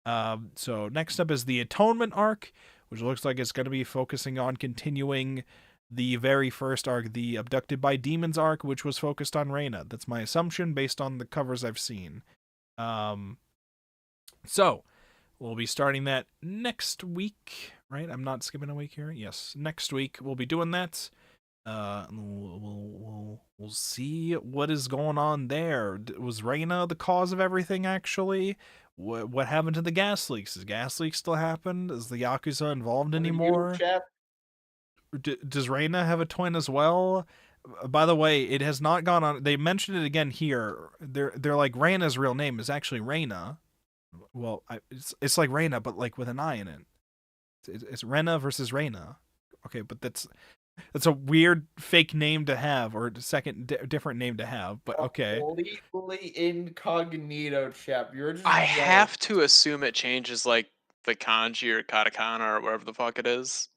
So next up is the Atonement arc, which looks like it's going to be focusing on continuing the very first arc, the Abducted by Demons arc, which was focused on Reina. That's my assumption based on the covers I've seen. So we'll be starting that next week, right? I'm not skipping a week here. Yes, next week we'll be doing that. We'll see what is going on there. Was Reina the cause of everything, actually? What happened to the gas leaks? Does gas leaks still happen? Is the Yakuza involved anymore? Does Reina have a twin as well? By the way, it has not gone on. They mentioned it again here. They're like, Reina's real name is actually Reina. Well, it's like Reina, but like with an I in it. It's Rena versus Reina. Okay, but that's a weird fake name to have, or a second different name to have. But okay. Completely incognito, chap. You're just. I have to assume it changes like the kanji or katakana or whatever the fuck it is.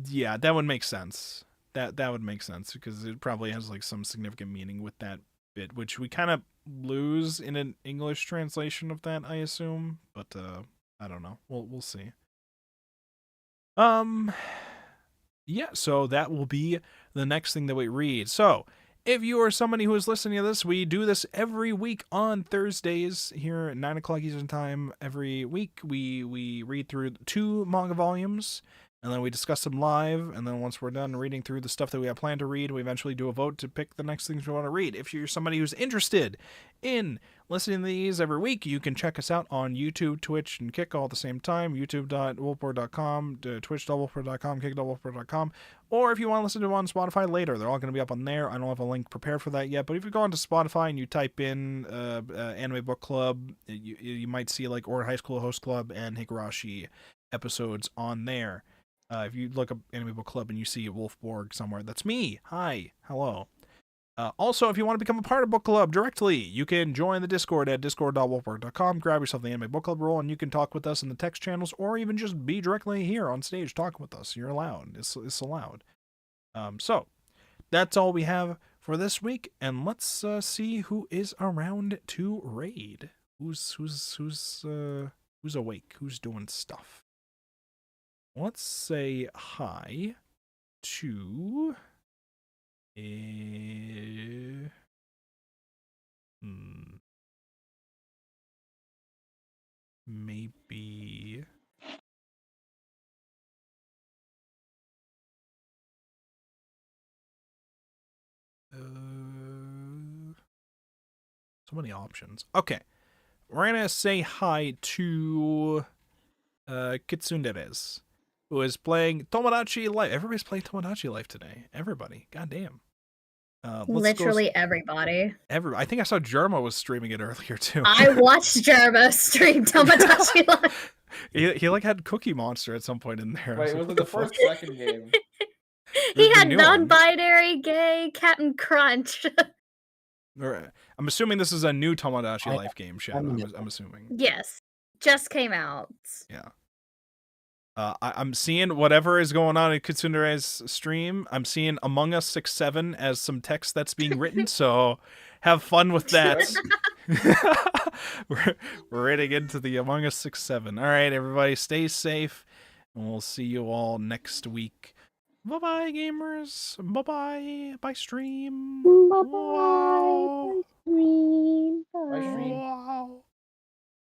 Yeah, that would make sense. That would make sense because it probably has like some significant meaning with that bit, which we kind of lose in an English translation of that, I assume. But I don't know. We'll see. Yeah, so that will be the next thing that we read. So, if you are somebody who is listening to this, we do this every week on Thursdays here at 9 o'clock Eastern Time. Every week, we read through 2 manga volumes, and then we discuss them live, and then once we're done reading through the stuff that we have planned to read, we eventually do a vote to pick the next things we want to read. If you're somebody who's interested in listening to these every week, you can check us out on YouTube, Twitch, and Kick all at the same time. youtube.wolfborg.com, twitch.wolfborg.com, kick.wolfborg.com. Or if you want to listen to them on Spotify later, they're all going to be up on there. I don't have a link prepared for that yet, but if you go onto Spotify and you type in Anime Book Club, you might see like Or High School Host Club and Higurashi episodes on there. If you look up Anime Book Club and you see Wolfborg somewhere, that's me. Hi. Hello. Also, if you want to become a part of Book Club directly, you can join the Discord at discord.wolfborg.com, grab yourself the Anime Book Club role, and you can talk with us in the text channels, or even just be directly here on stage talking with us. You're allowed. It's allowed. So, that's all we have for this week, and let's see who is around to raid. Who's awake? Who's doing stuff? Let's say hi to maybe so many options. Okay, we're gonna say hi to Kitsunderes, who is playing Tomodachi Life. Everybody's playing Tomodachi Life today. Everybody, goddamn. Literally everybody. I think I saw Jerma was streaming it earlier too. I watched Jerma stream Tomodachi Life. He like had Cookie Monster at some point in there. Wait, was it the first second game? He had non-binary gay Captain Crunch. I'm assuming this is a new Tomodachi Life game, Shadow. I'm assuming. Yes, just came out. Yeah. I'm seeing whatever is going on in Kitsundere's stream. I'm seeing Among Us 6-7 as some text that's being written, so have fun with that. we're heading into the Among Us 6-7. All right, everybody, stay safe, and we'll see you all next week. Bye-bye, gamers. Bye-bye. Bye, stream. Bye-bye.